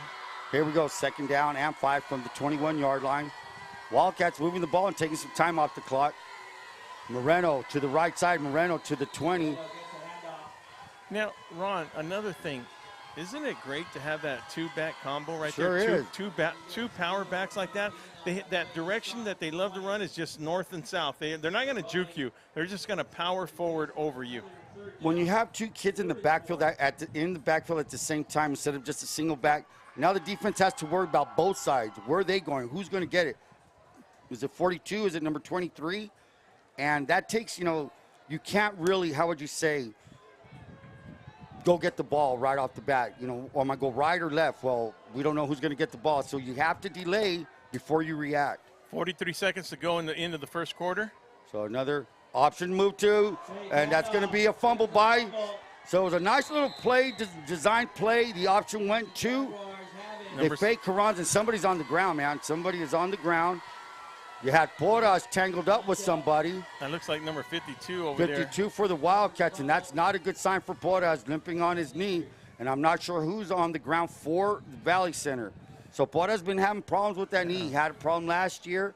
Here we go, second down and 5 from the 21-yard line. Wildcats moving the ball and taking some time off the clock. Moreno to the right side, Moreno to the 20. Now, Ron, another thing. Isn't it great to have that two-back combo right Sure there? is. Two power backs like that. That direction that they love to run is just north and south. They're not going to juke you. They're just going to power forward over you. When you have 2 kids in the backfield in the backfield at the same time instead of just a single back, now the defense has to worry about both sides. Where are they going? Who's going to get it? Is it 42? Is it number 23? And that takes, you can't really, how would you say, go get the ball right off the bat. Am I going to go right or left? Well, we don't know who's going to get the ball, so you have to delay before you react. 43 seconds to go in the end of the first quarter. So another option move to, and that's going to be a fumble by. So it was a nice little play, design play. The option went to. They fake Carranza, and somebody's on the ground, man. Somebody is on the ground. You had Porras tangled up with somebody. That looks like number 52 over there. 52 for the Wildcats, and that's not a good sign for Porras, limping on his knee. And I'm not sure who's on the ground for the Valley Center. So Porras has been having problems with that knee. He had a problem last year.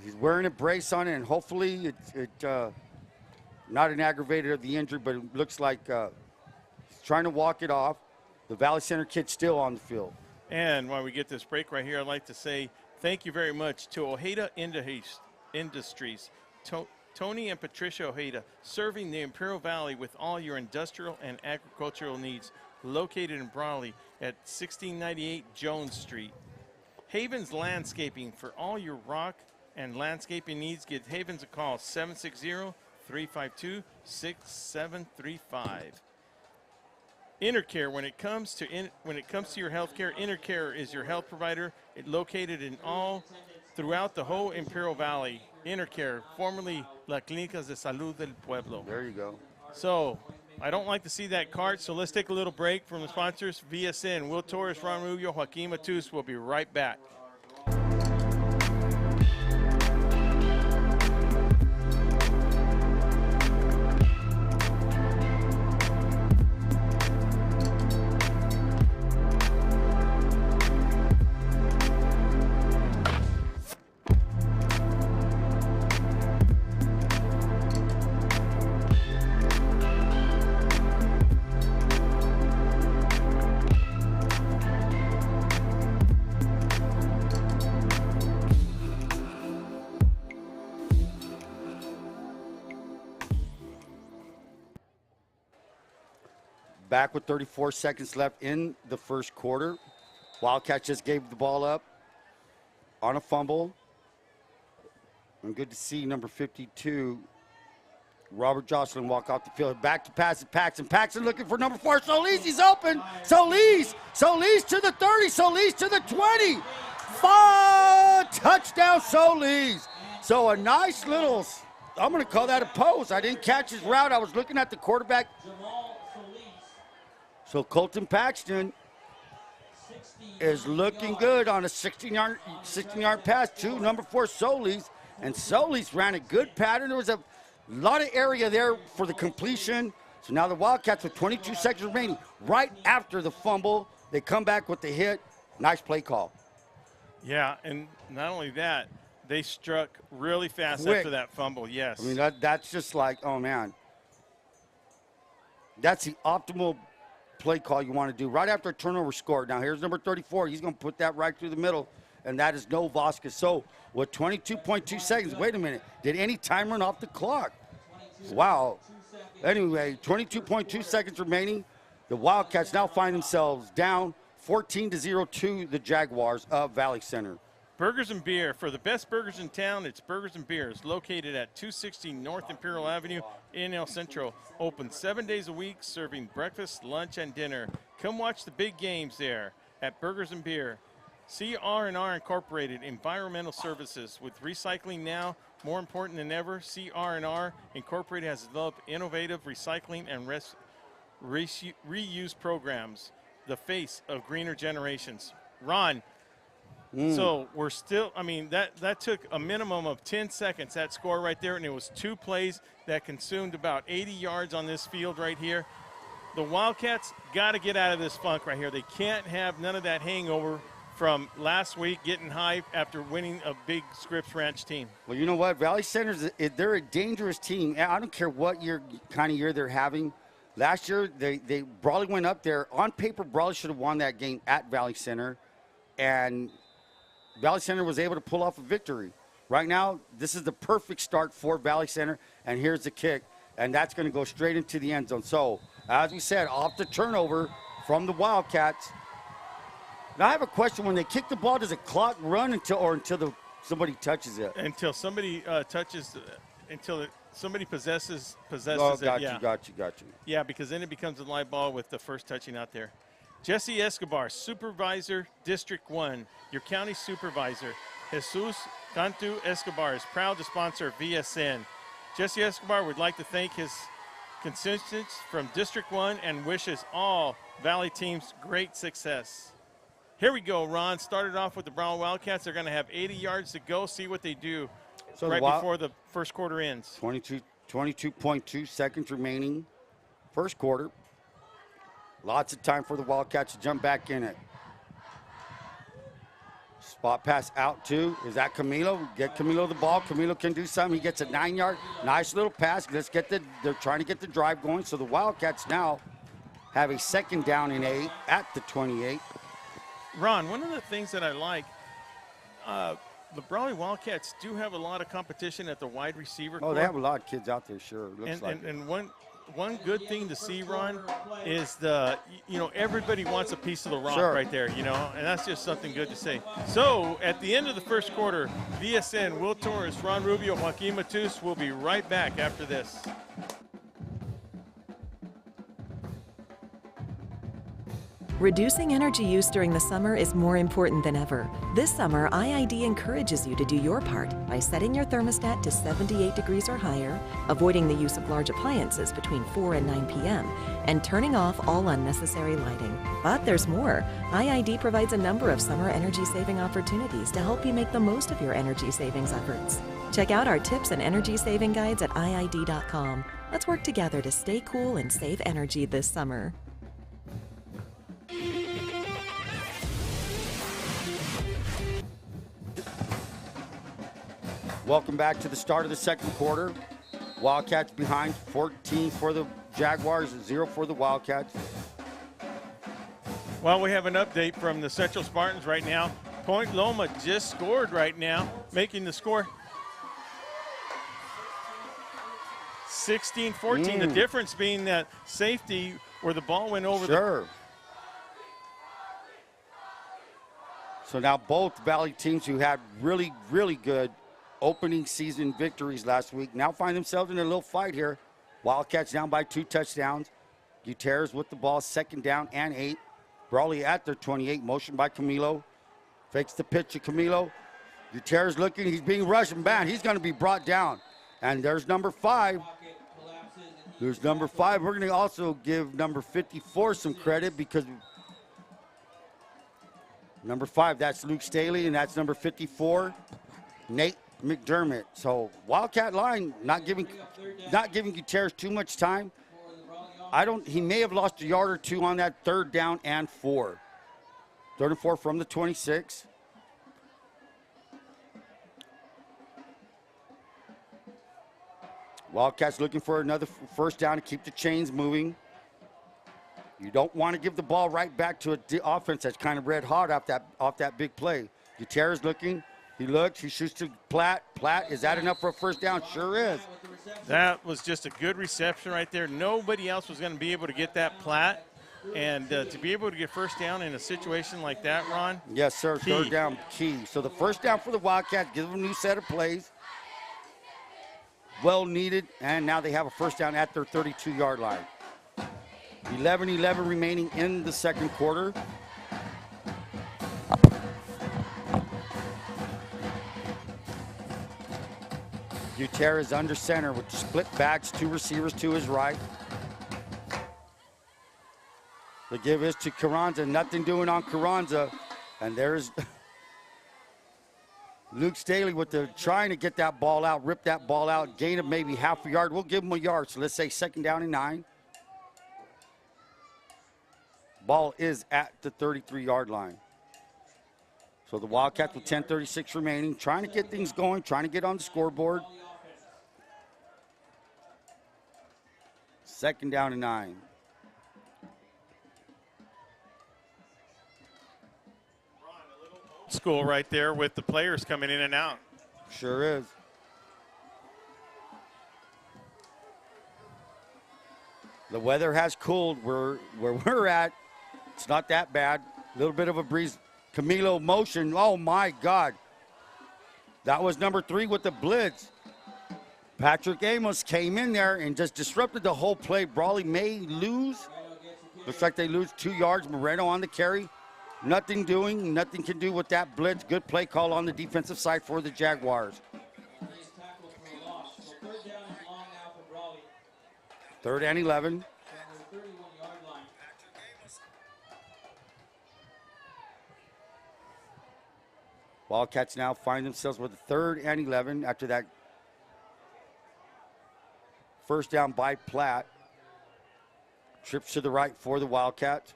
He's wearing a brace on it, and hopefully it's not an aggravator of the injury, but it looks like he's trying to walk it off. The Valley Center kid's still on the field. And while we get this break right here, I'd like to say thank you very much to Ojeda Industries, Tony and Patricia Ojeda, serving the Imperial Valley with all your industrial and agricultural needs, located in Brawley at 1698 Jones Street. Havens Landscaping, for all your rock and landscaping needs, give Havens a call, 760-352-6735. Intercare, when it comes to your health care, Intercare is your health provider. It's located in throughout the whole Imperial Valley. Intercare, formerly La Clínicas de Salud del Pueblo. There you go. So I don't like to see that cart, so let's take a little break from the sponsors. VSN, Will Torres, Ron Rubio, Joaquin Matus. We'll be right back. Back with 34 seconds left in the first quarter. Wildcats just gave the ball up on a fumble. And good to see number 52, Robert Jocelyn, walk off the field. Back to pass to Paxton. Paxton looking for number 4. Solis, he's open. Solis to the 30. Solis to the 20. Touchdown, Solis. So a nice little, I'm going to call that a post. I didn't catch his route. I was looking at the quarterback. So Colton Paxton is looking good on a 16-yard pass to number 4, Solis. And Solis ran a good pattern. There was a lot of area there for the completion. So now the Wildcats with 22 seconds remaining. Right after the fumble, they come back with the hit. Nice play call. Yeah, and not only that, They struck really fast Quick. after that fumble, yes. I mean, that's just like, oh, man. That's the optimal play call you want to do right after a turnover scored. Now, here's number 34. He's going to put that right through the middle, and that is no Vasquez. So, with 22.2 seconds, wait a minute. Did any time run off the clock? Wow. Anyway, 22.2 seconds remaining. The Wildcats now find themselves down 14-0 to the Jaguars of Valley Center. Burgers and Beer. For the best burgers in town, it's Burgers and Beer. It's located at 260 North Imperial Avenue in El Centro. Open 7 days a week, serving breakfast, lunch, and dinner. Come watch the big games there at Burgers and Beer. CR&R Incorporated, environmental services. With recycling now more important than ever, CR&R Incorporated has developed innovative recycling and reuse programs, the face of greener generations. Ron, so we're still, I mean, that took a minimum of 10 seconds, that score right there, and it was 2 plays that consumed about 80 yards on this field right here. The Wildcats got to get out of this funk right here. They can't have none of that hangover from last week getting hype after winning a big Scripps Ranch team. Well, you know what? Valley Center's, they're a dangerous team. I don't care what kind of year they're having. Last year, they Brawley went up there. On paper, Brawley should have won that game at Valley Center, and Valley Center was able to pull off a victory. Right now, this is the perfect start for Valley Center, and here's the kick, and that's going to go straight into the end zone. So, as we said, off the turnover from the Wildcats. Now, I have a question. When they kick the ball, does the clock run until somebody touches it? Until somebody somebody possesses oh, it. Got Yeah. you. Yeah, because then it becomes a live ball with the first touching out there. Jesse Escobar, Supervisor, District 1, your county supervisor. Jesus Cantu Escobar is proud to sponsor VSN. Jesse Escobar would like to thank his constituents from District 1 and wishes all Valley teams great success. Here we go, Ron. Started off with the Brawley Wildcats. They're going to have 80 yards to go. See what they do before the first quarter ends. 22.2 seconds remaining. First quarter. Lots of time for the Wildcats to jump back in it. Spot pass out to, is that Camilo? Get Camilo the ball. Camilo can do something. He gets a 9-yard, nice little pass. They're trying to get the drive going. So the Wildcats now have a second down and 8 at the 28. Ron, one of the things that I like, the Brawley Wildcats do have a lot of competition at the wide receiver court. They have a lot of kids out there, sure. And one good thing to see, Ron, is everybody wants a piece of the rock right there, and that's just something good to say. So at the end of the first quarter, VSN, Will Torrez, Ron Rubio, Joaquin Matus will be right back after this. Reducing energy use during the summer is more important than ever. This summer, IID encourages you to do your part by setting your thermostat to 78 degrees or higher, avoiding the use of large appliances between 4 and 9 p.m., and turning off all unnecessary lighting. But there's more. IID provides a number of summer energy-saving opportunities to help you make the most of your energy savings efforts. Check out our tips and energy saving guides at IID.com. Let's work together to stay cool and save energy this summer. Welcome back to the start of the second quarter. Wildcats behind, 14 for the Jaguars, 0 for the Wildcats. Well, we have an update from the Central Spartans right now. Point Loma just scored right now, making the score 16-14. The difference being that safety where the ball went over So now both Valley teams who had really, really good opening season victories last week now find themselves in a little fight here. Wildcats down by 2 touchdowns. Gutierrez with the ball, second down and 8. Brawley at their 28, motion by Camilo. Fakes the pitch to Camilo. Gutierrez looking, he's being rushed, and man, he's going to be brought down. And there's number 5. There's number 5. We're going to also give number 54 some credit because number 5, that's Luke Staley, and that's number 54, Nate McDermott. So Wildcat line not giving Gutierrez too much time. He may have lost a yard or 2 on that 3rd down and 4. 3rd and 4 from the 26. Wildcats looking for another first down to keep the chains moving. You don't want to give the ball right back to an offense that's kind of red hot off that big play. Gutierrez looking. He looks. He shoots to Platt. Platt, is that enough for a first down? Sure is. That was just a good reception right there. Nobody else was going to be able to get that Platt. And to be able to get first down in a situation like that, Ron? Yes, sir. Key. Third down, key. So the first down for the Wildcats gives them a new set of plays. Well needed, and now they have a first down at their 32-yard line. 11-11 remaining in the second quarter. Gutierrez under center with split backs, 2 receivers to his right. The give is to Carranza, nothing doing on Carranza. And there's Luke Staley with the trying to get that ball out, rip that ball out, gain of maybe half a yard. We'll give him a yard, so let's say 2nd down and 9. Ball is at the 33-yard line. So the Wildcats with 10:36 remaining, trying to get things going, trying to get on the scoreboard. 2nd down and 9. School right there with the players coming in and out. Sure is. The weather has cooled where we're at. It's not that bad. A little bit of a breeze. Camilo motion. Oh, my God. That was number 3 with the blitz. Patrick Amos came in there and just disrupted the whole play. Brawley may lose. Looks like they lose 2 yards. Moreno on the carry. Nothing doing, nothing can do with that blitz. Good play call on the defensive side for the Jaguars. 3rd and 11. Wildcats now find themselves with a 3rd and 11 after that first down by Platt. Trips to the right for the Wildcats.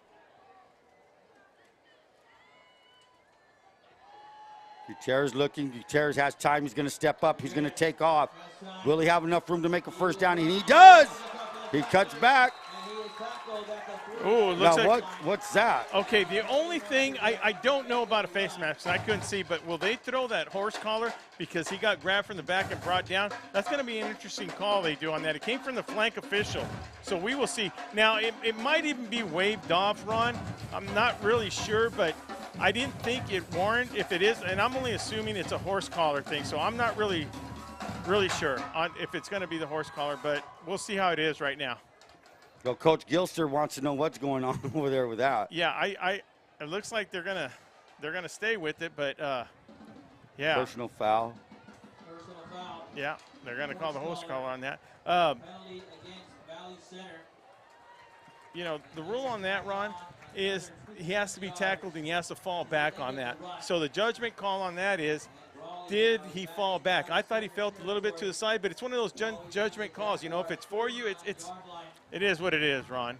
Gutierrez looking. Gutierrez has time. He's going to step up. He's going to take off. Will he have enough room to make a first down? And he does. He cuts back. Oh, it looks like what's that? Okay, the only thing I don't know about a face mask, and I couldn't see, but will they throw that horse collar because he got grabbed from the back and brought down? That's going to be an interesting call they do on that. It came from the flank official, so we will see. Now, it might even be waved off, Ron. I'm not really sure, but I didn't think it warranted. If it is, and I'm only assuming it's a horse collar thing, so I'm not really sure on if it's going to be the horse collar, but we'll see how it is right now. Well, Coach Gilster wants to know what's going on over there with that. Yeah, it looks like they're gonna stay with it, but yeah. Personal foul. Yeah, they're gonna call the host call on that. You know, the rule on that, Ron, is he has to be tackled and he has to fall back on that. So the judgment call on that is, did he fall back? I thought he felt a little bit to the side, but it's one of those judgment calls. You know, if it's for you, it is what it is, Ron.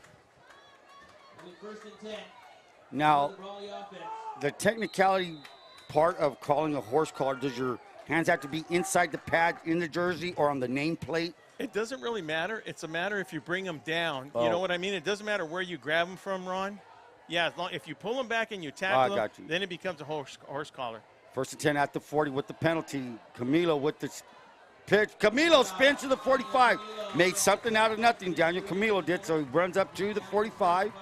Now, the technicality part of calling a horse collar, does your hands have to be inside the pad in the jersey or on the nameplate? It doesn't really matter. It's a matter if you bring them down. Oh. You know what I mean? It doesn't matter where you grab them from, Ron. Yeah, if you pull them back and you tackle them, then it becomes a horse collar. 1st and 10 at the 40 with the penalty. Camilo with the pitch. Camilo spins to the 45. Made something out of nothing. Daniel Camilo did, so he runs up to the 45.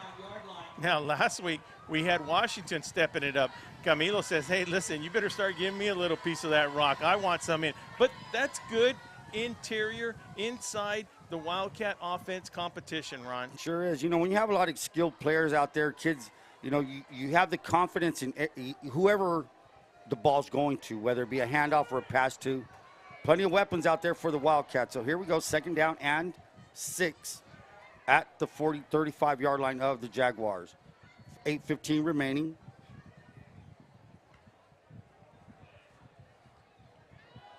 Now, last week, we had Washington stepping it up. Camilo says, hey, listen, you better start giving me a little piece of that rock. I want some in. But that's good interior, inside the Wildcat offense competition, Ron. Sure is. You know, when you have a lot of skilled players out there, kids, you know, you have the confidence in whoever the ball's going to, whether it be a handoff or a pass to. Plenty of weapons out there for the Wildcats. So here we go, 2nd down and 6 at the 35-yard line of the Jaguars. 8:15 remaining.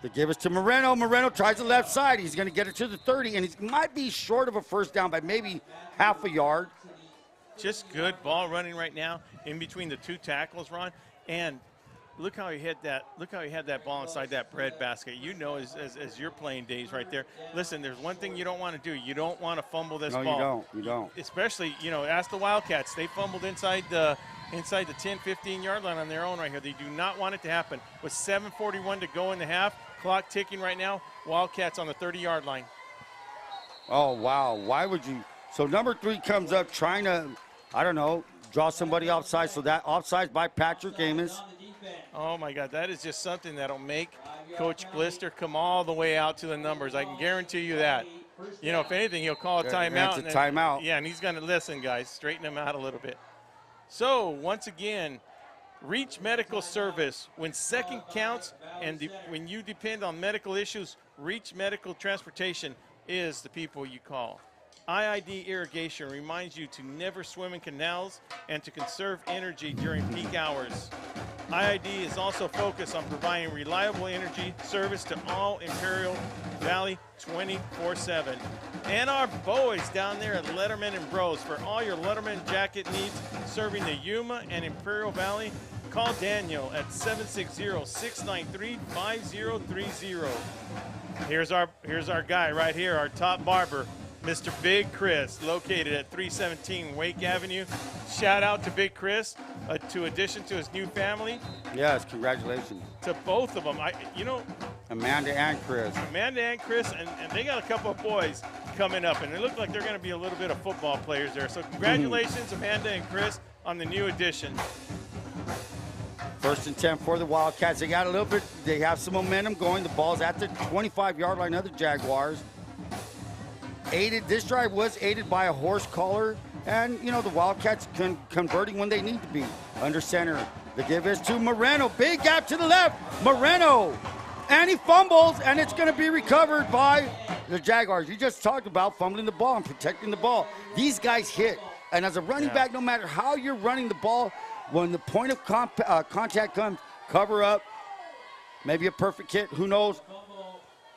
The give is to Moreno. Moreno tries the left side. He's going to get it to the 30, and he might be short of a first down by maybe half a yard. Just good ball running right now in between the two tackles, Ron. And look how he hit that. Look how he had that ball inside that bread basket. You know, as your playing days right there. Listen, there's one thing you don't want to do. You don't want to fumble this ball. No, you don't. Especially, you know, ask the Wildcats. They fumbled inside the 10, 15-yard line on their own right here. They do not want it to happen. With 7:41 to go in the half, clock ticking right now, Wildcats on the 30-yard line. Oh, wow. Why would you? So number 3 comes up trying to, I don't know, draw somebody offside. So that offside by Patrick Amos. Oh, my God. That is just something that'll make Coach Glister come all the way out to the numbers. I can guarantee you that. You know, if anything, he'll call a timeout. It's a timeout. Yeah, and he's going to listen, guys. Straighten him out a little bit. So, once again, Reach Medical Service. When second counts and when you depend on medical issues, Reach Medical Transportation is the people you call. IID Irrigation reminds you to never swim in canals and to conserve energy during peak hours. IID is also focused on providing reliable energy service to all Imperial Valley 24/7. And our boys down there at Letterman and Bros for all your Letterman jacket needs serving the Yuma and Imperial Valley. Call Daniel at 760-693-5030. Here's our guy right here, our top barber, Mr. Big Chris, located at 317 Wake Avenue. Shout out to Big Chris, to addition to his new family. Yes, congratulations. To both of them. Amanda and Chris. And they got a couple of boys coming up, and they look like they're going to be a little bit of football players there. So congratulations, Amanda and Chris, on the new addition. 1st and 10 for the Wildcats. They got a little bit, they have some momentum going. The ball's at the 25-yard line of the Jaguars. This drive was aided by a horse collar, and, you know, the Wildcats converting when they need to be. Under center, the give is to Moreno. Big gap to the left. Moreno. And he fumbles, and it's going to be recovered by the Jaguars. You just talked about fumbling the ball and protecting the ball. These guys hit. And as a running back, no matter how you're running the ball, when the point of contact comes, cover up, maybe a perfect hit, who knows.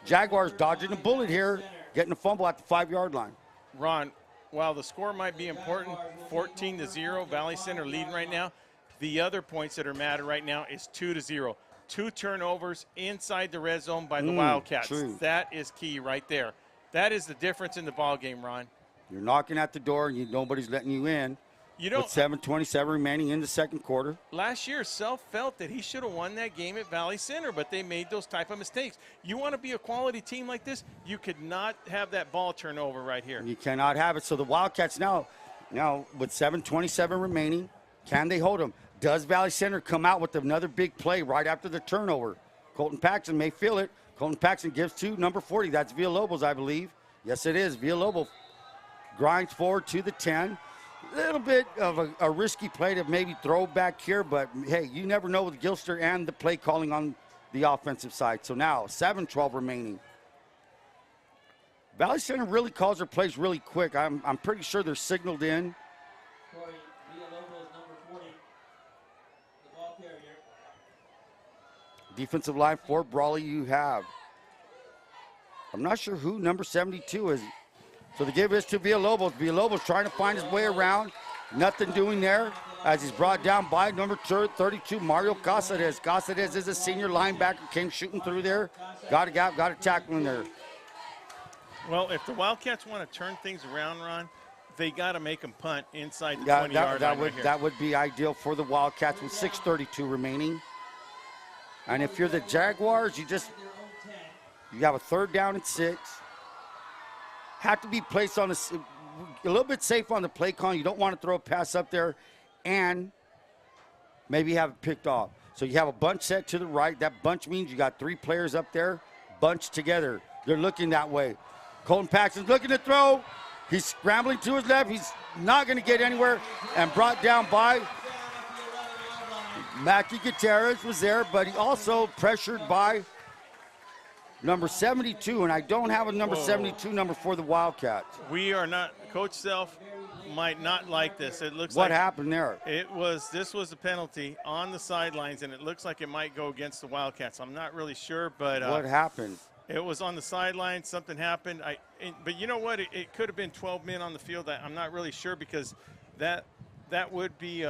Jaguars dodging a bullet here, getting a fumble at the 5-yard line. Ron, while the score might be important, 14-0, Valley Center leading right now, the other points that are matter right now is 2-0. 2 turnovers inside the red zone by the Wildcats. True. That is key right there. That is the difference in the ball game, Ron. You're knocking at the door, and nobody's letting you in. With 7:27 remaining in the second quarter. Last year, Self felt that he should have won that game at Valley Center, but they made those type of mistakes. You want to be a quality team like this, you could not have that ball turnover right here. You cannot have it. So the Wildcats now with 7:27 remaining, can they hold them? Does Valley Center come out with another big play right after the turnover? Colton Paxton may feel it. Colton Paxton gives to number 40. That's Villalobos, I believe. Yes, it is. Villalobos grinds forward to the 10. A little bit of a risky play to maybe throw back here, but, hey, you never know with Gilster and the play calling on the offensive side. So now 7:12 remaining. Valley Center really calls their plays really quick. I'm pretty sure they're signaled in. Defensive line for Brawley you have. I'm not sure who number 72 is. So the give is to Villalobos. Villalobos trying to find his way around. Nothing doing there as he's brought down by number 32, Mario Casares. Casares is a senior linebacker, came shooting through there. Got a gap, got a tackle in there. Well, if the Wildcats want to turn things around, Ron, they got to make them punt inside the 20-yard line right here. That would be ideal for the Wildcats with 6:32 remaining. And if you're the Jaguars, you have a 3rd down and 6. Have to be placed on a little bit safe on the play call. You don't want to throw a pass up there and maybe have it picked off. So you have a bunch set to the right. That bunch means you got 3 players up there bunched together. They're looking that way. Colton Paxton's looking to throw. He's scrambling to his left. He's not going to get anywhere, and brought down by Mackie Gutierrez was there, but he also pressured by number 72, and I don't have a number 72 number for the Wildcats. We are not, Coach Self might not like this. It looks what like happened there? This was a penalty on the sidelines, and it looks like it might go against the Wildcats. I'm not really sure, but what happened? It was on the sidelines. Something happened. But you know what? It could have been 12 men on the field. I'm not really sure because that would be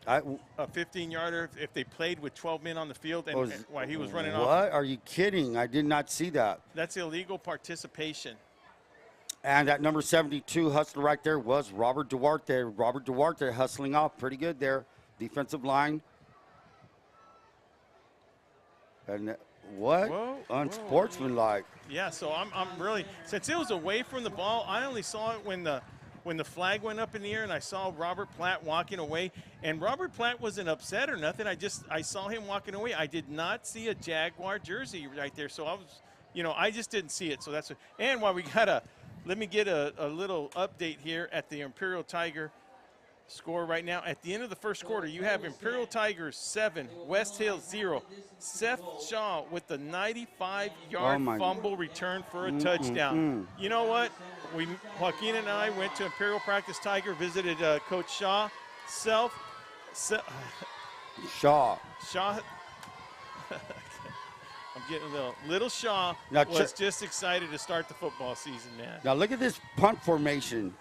a 15-yarder if they played with 12 men on the field and while he was running off. What? Are you kidding? I did not see that. That's illegal participation. And that number 72 hustler right there was Robert Duarte. Robert Duarte hustling off pretty good there. Defensive line. And what? Whoa, unsportsmanlike. Yeah, so I'm really, since it was away from the ball, I only saw it when the flag went up in the air and I saw Robert Platt walking away. And Robert Platt wasn't upset or nothing. I saw him walking away. I did not see a Jaguar jersey right there. So I was, I just didn't see it. So that's what, and while we got let me get a little update here at the Imperial Tiger score right now. At the end of the first quarter, you have Imperial Tigers 7, West Hill 0. Seth Shaw with the 95-yard fumble return for a touchdown. You know what? Joaquin and I went to Imperial Practice Tiger, visited Coach Shaw. Shaw. I'm getting a little Shaw was just excited to start the football season, man. Now look at this punt formation.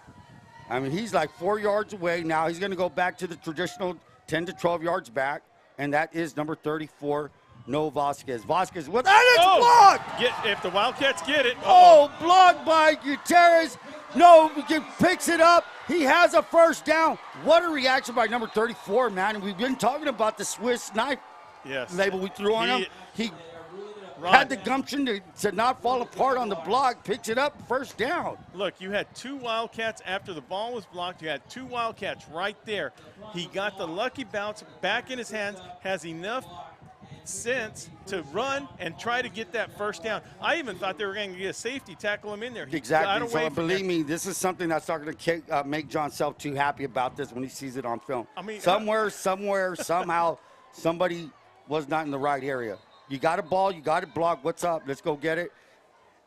I mean, he's like 4 yards away. Now he's going to go back to the traditional 10 to 12 yards back, and that is number 34, Noah Vasquez. Vasquez with, and it's blocked! If the Wildcats get it. Blocked by Gutierrez. No, picks it up. He has a first down. What a reaction by number 34, man. And we've been talking about the Swiss knife label we threw on him. He had the gumption to not fall apart on the block, picks it up, first down. Look, you had 2 Wildcats after the ball was blocked. You had 2 Wildcats right there. He got the lucky bounce back in his hands, has enough sense to run and try to get that first down. I even thought they were going to get a safety, tackle him in there. Exactly. So believe me, this is something that's not going to make John Self too happy about this when he sees it on film. I mean, somewhere, somehow, somebody was not in the right area. You got a ball, you got it blocked. What's up? Let's go get it.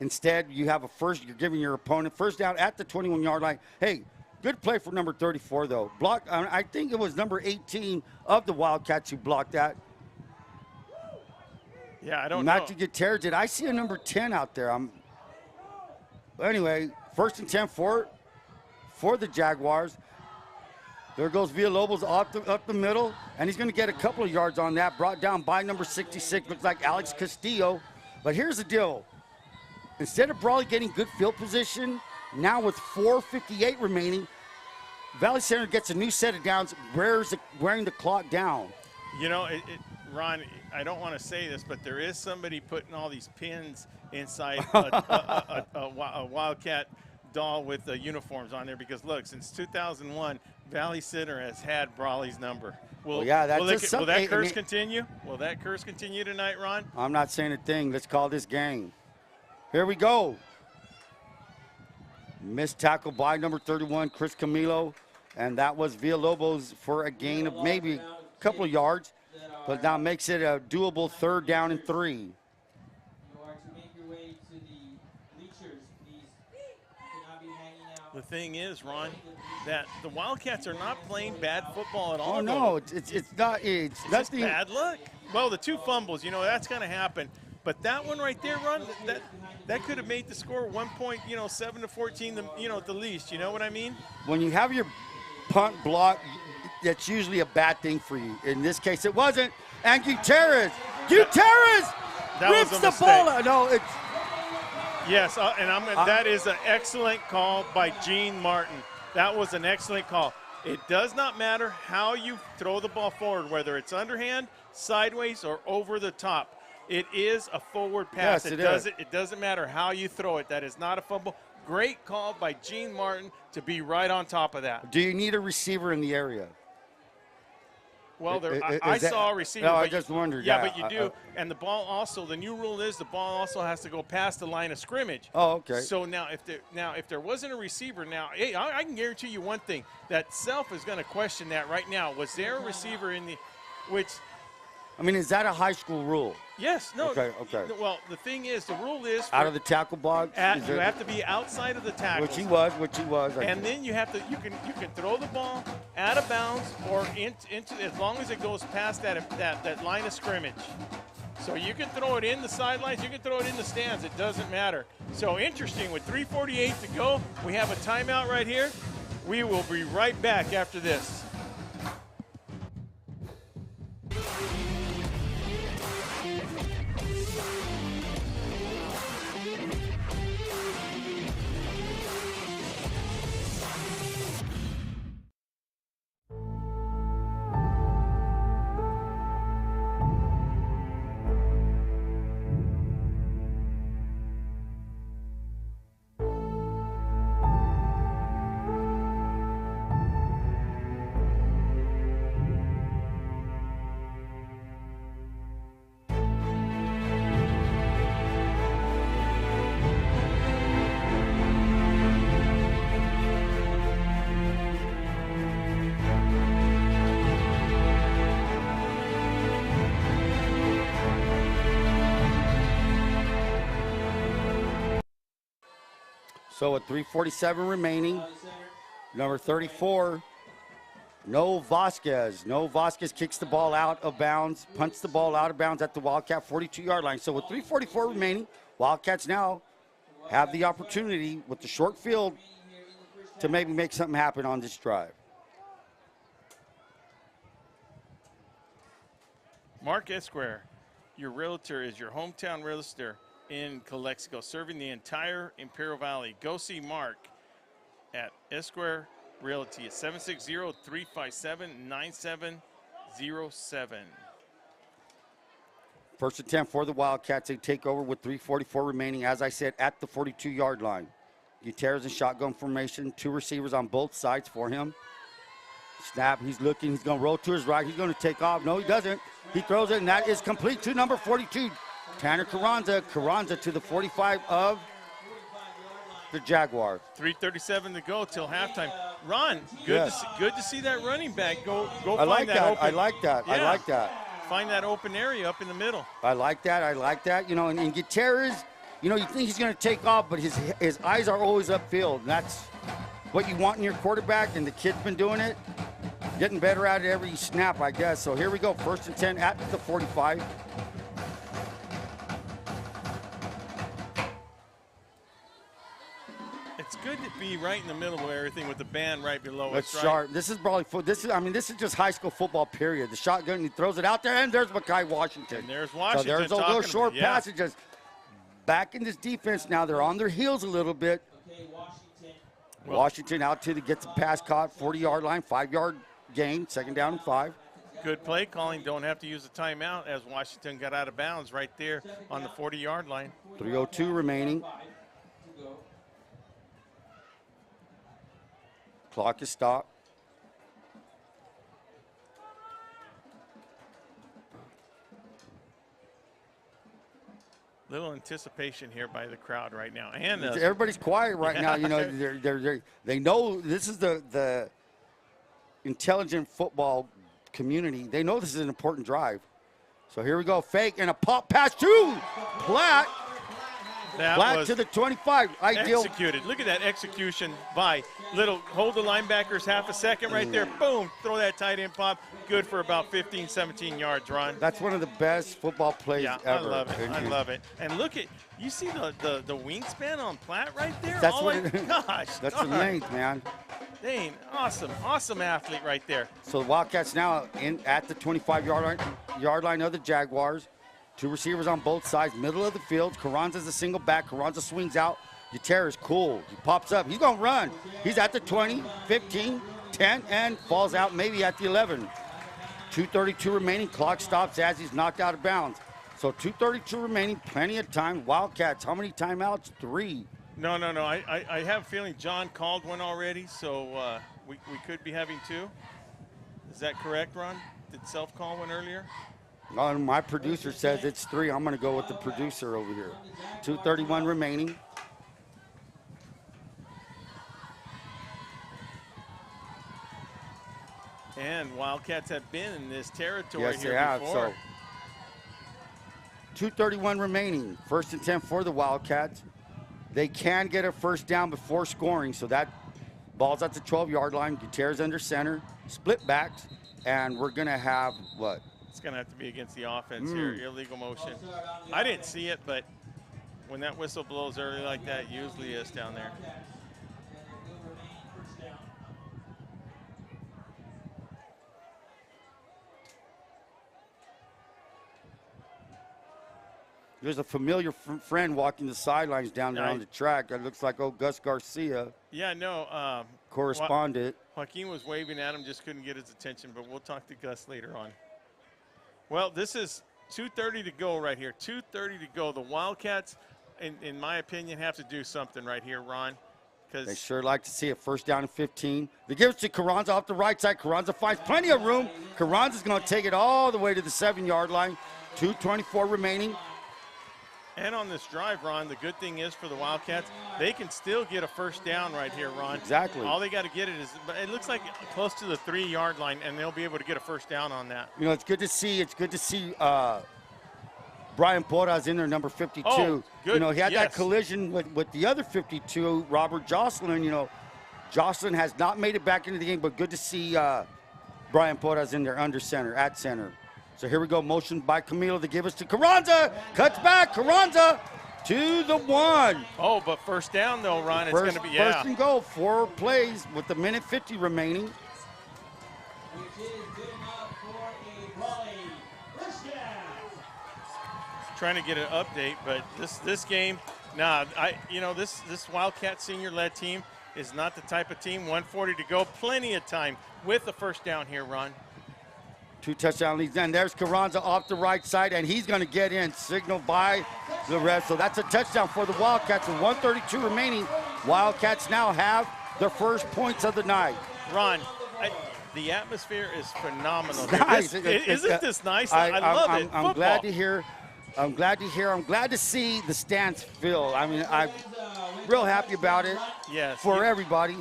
Instead, you have you're giving your opponent first down at the 21-yard line. Hey, good play for number 34, though. I think it was number 18 of the Wildcats who blocked that. Yeah, I don't know. Matthew Gutierrez, did I see a number 10 out there? Anyway, 1st and 10 for the Jaguars. There goes Villalobos up the middle, and he's going to get a couple of yards on that. Brought down by number 66, looks like Alex Castillo. But here's the deal. Instead of Brawley getting good field position, now with 4:58 remaining, Valley Center gets a new set of downs, wearing the clock down. Ron, I don't want to say this, but there is somebody putting all these pins inside a Wildcat doll with the uniforms on there because, look, since 2001, Valley Center has had Brawley's number. Will that curse continue? Will that curse continue tonight, Ron? I'm not saying a thing. Let's call this game. Here we go. Missed tackle by number 31, Chris Camilo, and that was Villalobos for a gain of maybe a couple of yards, but now makes it a doable 3rd down and 3. The thing is, Ron, that the Wildcats are not playing bad football at all. Oh, no, it's not. It's nothing. Bad luck. Well, the 2 fumbles, that's going to happen. But that one right there, Ron, that could have made the score 1 point, 7-14, at the least. You know what I mean? When you have your punt block, that's usually a bad thing for you. In this case, it wasn't. And Gutierrez rips the ball out. No, it's. Yes, that is an excellent call by Gene Martin. That was an excellent call. It does not matter how you throw the ball forward, whether it's underhand, sideways, or over the top. It is a forward pass. Yes, it doesn't matter how you throw it. That is not a fumble. Great call by Gene Martin to be right on top of that. Do you need a receiver in the area? Well, I saw a receiver. No, I just wondered. Yeah, but you do. And the ball also, the new rule is the ball also has to go past the line of scrimmage. Oh, okay. So now if there wasn't a receiver, hey, I can guarantee you one thing. That Self is going to question that right now. Was there a receiver in the – which – I mean, is that a high school rule? Yes. No. Okay. Well, the thing is, the rule is out of the tackle box. You have to be outside of the tackle. Which he was. And then you have to. You can throw the ball out of bounds or into as long as it goes past that line of scrimmage. So you can throw it in the sidelines. You can throw it in the stands. It doesn't matter. So interesting. With 3:48 to go, we have a timeout right here. We will be right back after this. So with 3:47 remaining, number 34, No Vasquez. No Vasquez kicks the ball out of bounds, punts the ball out of bounds at the Wildcat 42-yard line. So with 3:44 remaining, Wildcats now have the opportunity with the short field to maybe make something happen on this drive. Mark Esquire, your realtor, is your hometown realtor in Calexico, serving the entire Imperial Valley. Go see Mark at Esquire Realty at 760-357-9707. First and 10 for the Wildcats. They take over with 3:44 remaining, as I said, at the 42-yard line. Gutierrez in shotgun formation, 2 receivers on both sides for him. Snap, he's looking, he's going to roll to his right, he's going to take off. No, he doesn't. He throws it, and that is complete to number 42, Tanner Carranza. Carranza to the 45 of the Jaguars. 3:37 to go till halftime. Ron, good to see that running back go I like find that that. open. I like that. Yeah. I like that. Find that open area up in the middle. I like that. I like that. You know, and Gutierrez, you know, you think he's going to take off, but his eyes are always upfield. And that's what you want in your quarterback, and the kid's been doing it. Getting better at it every snap, I guess. So here we go, first and 10 at the 45. It's good to be right in the middle of everything with the band right below That's us. sharp. This is Brawley football. This is just high school football, period. The shotgun, he throws it out there, and there's Mekhi Washington. And there's Washington. So there's those little short yeah. passages. Back in this defense now, they're on their heels a little bit. Washington out to gets the pass caught, 40-yard line, 5-yard gain, second down and 5. Good play calling. Don't have to use the timeout as Washington got out of bounds right there on the 40-yard line. 3:02 remaining. Clock is stopped. Little anticipation here by the crowd right now, and everybody's quiet right now. You know, they know this is the intelligent football community. They know this is an important drive. So here we go, fake and a pop pass to Platt. Platt to the 25. Ideal. Executed. Look at that execution by Little. Hold the linebackers half a second right there. Boom. Throw that tight end pop. Good for about 15, 17 yards, Ron. That's one of the best football plays ever. I love it. I love it. And look at, you see the wingspan on Platt right there? That's gosh. That's the length, man. Dang, awesome athlete right there. So the Wildcats now in at the 25-yard line of the Jaguars. 2 receivers on both sides, middle of the field. Carranza's a single back. Carranza swings out. Gutierrez cool. He pops up. He's going to run. He's at the 20, 15, 10, and falls out maybe at the 11. 2:32 remaining. Clock stops as he's knocked out of bounds. So 2:32 remaining. Plenty of time. Wildcats, how many timeouts? 3. No. I have a feeling John called one already, so we could be having 2. Is that correct, Ron? Did Self call one earlier? My producer says it's 3. I'm going to go with the producer over here. 2:31 remaining. And Wildcats have been in this territory yes, here they have. before. So 2:31 remaining. First and 10 for the Wildcats. They can get a first down before scoring, so that ball's at the 12-yard line. Gutierrez under center, split backs, and we're going to have what? It's going to have to be against the offense here, illegal motion. I didn't see it, but when that whistle blows early like that, usually is down there. There's a familiar friend walking the sidelines down there on the track. It looks like old Gus Garcia. Yeah, no. Correspondent. Joaquin was waving at him, just couldn't get his attention, but we'll talk to Gus later on. Well, this is 2:30 to go right here. 2:30 to go. The Wildcats, in my opinion, have to do something right here, Ron. They sure like to see a first down and 15. They give it to Carranza off the right side. Carranza finds plenty of room. Carranza's going to take it all the way to the 7-yard line. 2:24 remaining. And on this drive, Ron, the good thing is for the Wildcats, they can still get a first down right here, Ron. Exactly. All they got to get it looks like close to the 3-yard line, and they'll be able to get a first down on that. You know, it's good to see. It's good to see Brian Porras in there, number 52. Oh, good. You know, he had that Yes. collision with the other 52, Robert Jocelyn. You know, Jocelyn has not made it back into the game, but good to see Brian Porras in there under center, at center. So here we go, motion by Camilo to give us to Carranza. Cuts back, Carranza to the 1. Oh, but first down though, Ron. It's going to be, yeah. First and goal, 4 plays with the minute 50 remaining. Which is good enough for a Brawley first down. Trying to get an update, but this game, this Wildcat senior-led team is not the type of team. 1:40 to go, plenty of time with the first down here, Ron. 2 touchdown leads, and there's Carranza off the right side, and he's going to get in, signaled by the ref. So that's a touchdown for the Wildcats with 1:32 remaining. Wildcats now have their first points of the night. Ron, the atmosphere is phenomenal. Nice. Isn't this nice? I love it. I'm glad to hear. I'm glad to see the stands fill. I mean, I'm real happy about it. Yes. For everybody.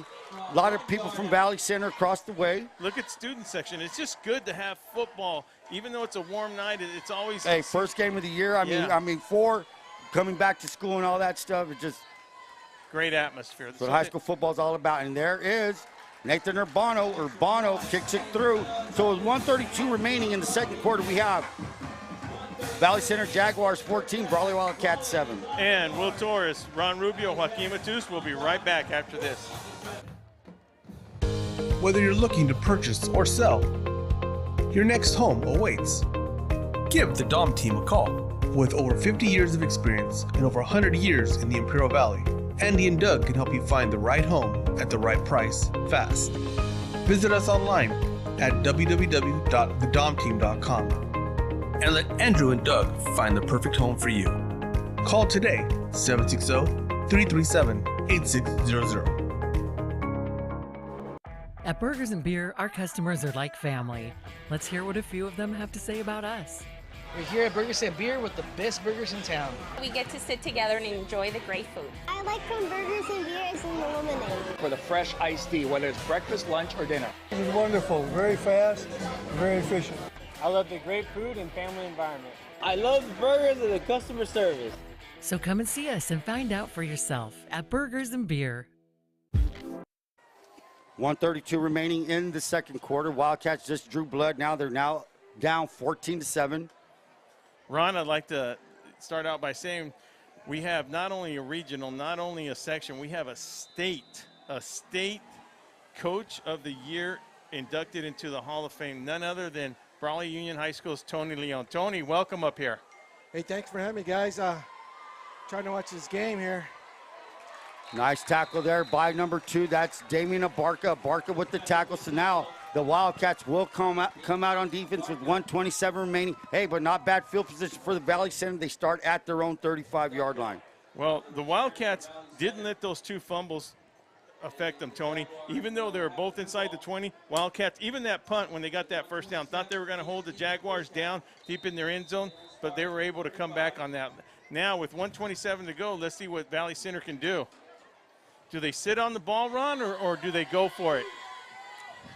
A lot of people from Valley Center across the way. Look at student section. It's just good to have football, even though it's a warm night. It's always first game of the year. I mean, for coming back to school and all that stuff. It's just great atmosphere. That's what high school football is all about. And there is Nathan Bono kicks it through. So with 1:32 remaining in the second quarter, we have Valley Center Jaguars 14, Brawley Wildcats 7. And Will Torrez, Ron Rubio, Joaquin Matus will be right back after this. Whether you're looking to purchase or sell, your next home awaits. Give the Dom team a call. With over 50 years of experience and over 100 years in the Imperial Valley, Andy and Doug can help you find the right home at the right price fast. Visit us online at www.thedomteam.com and let Andrew and Doug find the perfect home for you. Call today, 760-337-8600. At Burgers and Beer, our customers are like family. Let's hear what a few of them have to say about us. We're here at Burgers and Beer with the best burgers in town. We get to sit together and enjoy the great food. I like from Burgers and Beers and the lemonade. For the fresh iced tea, whether it's breakfast, lunch, or dinner. It was wonderful, very fast, very efficient. I love the great food and family environment. I love the burgers and the customer service. So come and see us and find out for yourself at Burgers and Beer. 1:32 remaining in the second quarter. Wildcats just drew blood. Now they're down 14-7. Ron, I'd like to start out by saying we have not only a regional, not only a section, we have a state Coach of the Year inducted into the Hall of Fame, none other than Brawley Union High School's Tony Leon. Tony, welcome up here. Hey, thanks for having me, guys. Trying to watch this game here. Nice tackle there by number 2. That's Damian Abarca with the tackle. So now the Wildcats will come out on defense with 1:27 remaining. Hey, but not bad field position for the Valley Center. They start at their own 35-yard line. Well, the Wildcats didn't let those 2 fumbles affect them, Tony. Even though they were both inside the 20, Wildcats, even that punt when they got that first down, thought they were going to hold the Jaguars down deep in their end zone, but they were able to come back on that. Now with 1:27 to go, let's see what Valley Center can do. Do they sit on the ball, Ron, or do they go for it?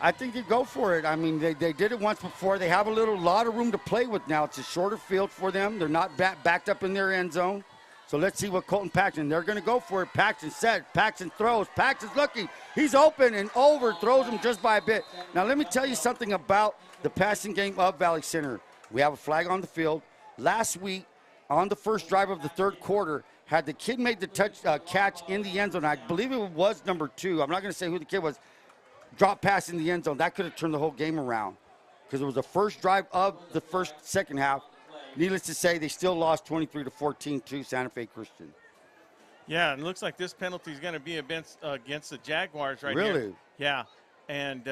I think they go for it. I mean, they did it once before. They have a lot of room to play with now. It's a shorter field for them. They're not backed up in their end zone. So let's see what Colton Paxton, they're going to go for it. Paxton set, Paxton throws. Paxton's looking. He's open and overthrows him just by a bit. Now, let me tell you something about the passing game of Valley Center. We have a flag on the field. Last week, on the first drive of the third quarter, had the kid made the catch in the end zone, I believe it was number 2. I'm not going to say who the kid was. Drop pass in the end zone. That could have turned the whole game around because it was the first drive of the second half. Needless to say, they still lost 23-14 to Santa Fe Christian. Yeah, it looks like this penalty is going to be against the Jaguars right here. Really? Yeah, and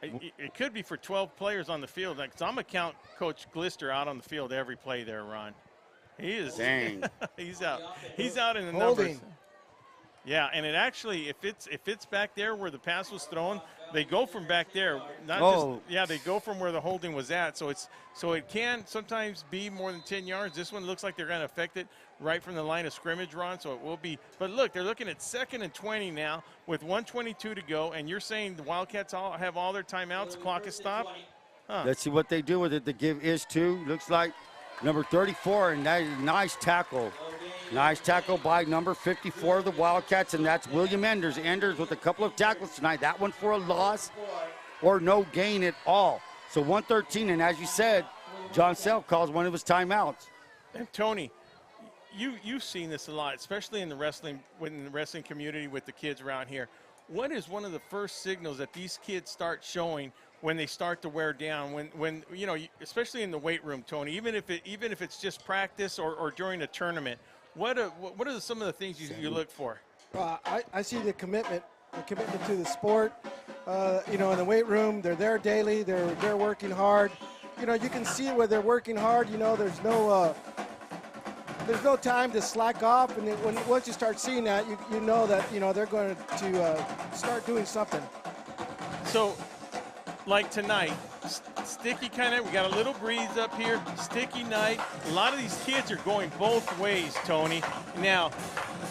it could be for 12 players on the field. Because I'm going to count Coach Glister out on the field every play there, Ron. He is. Dang. He's out. He's out in the numbers. Yeah, and it actually, if it's back there where the pass was thrown, they go from back there. They go from where the holding was at. So it can sometimes be more than 10 yards. This one looks like they're going to affect it right from the line of scrimmage, Ron. So it will be. But look, they're looking at 2nd and 20 now with 1:22 to go, and you're saying the Wildcats have all their timeouts. The clock is stopped. Huh. Let's see what they do with it. The give is 2. Looks like number 34, and that is a nice tackle. Nice tackle by number 54 of the Wildcats, and that's William Enders. Enders with a couple of tackles tonight. That one for a loss or no gain at all. So 113, and as you said, John Self calls one of his timeouts. And Tony, you've seen this a lot, especially in the wrestling community with the kids around here. What is one of the first signals that these kids start showing when they start to wear down? When you know, especially in the weight room, Tony. Even if it's just practice or during a tournament, what are some of the things you look for? I see the commitment to the sport. You know, in the weight room, they're there daily. They're working hard. You know, you can see where they're working hard. You know, there's no time to slack off. And once you start seeing that, you know that they're going to start doing something. So, like tonight, sticky kind of. We got a little breeze up here. Sticky night. A lot of these kids are going both ways, Tony. Now,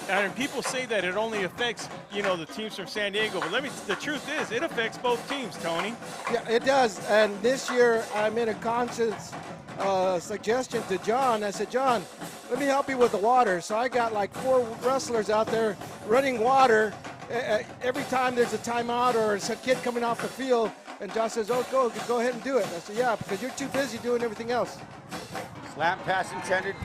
and people say that it only affects, the teams from San Diego, but the truth is, it affects both teams, Tony. Yeah, it does. And this year, I made a conscious suggestion to John. I said, John, let me help you with the water. So I got like 4 wrestlers out there running water every time there's a timeout or a kid coming off the field. And John says, oh, go ahead and do it. I said, yeah, because you're too busy doing everything else. Slant pass intended.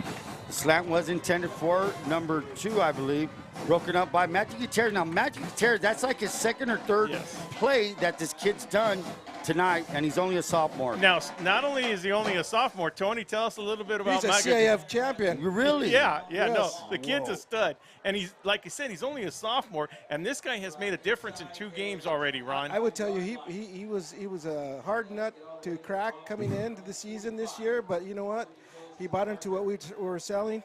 Slant was intended for number 2, I believe. Broken up by Matthew Gutierrez. Now, Matthew Gutierrez, that's like his second or third play that this kid's done tonight, and he's only a sophomore. Now, not only is he only a sophomore, Tony, tell us a little bit about He's a CAF champion. Really? Yeah, yes. No, the kid's a stud. And he's, like you said, he's only a sophomore, and this guy has made a difference in 2 games already, Ron. I would tell you, he was a hard nut to crack coming into the season this year, but you know what? He bought into what we were selling,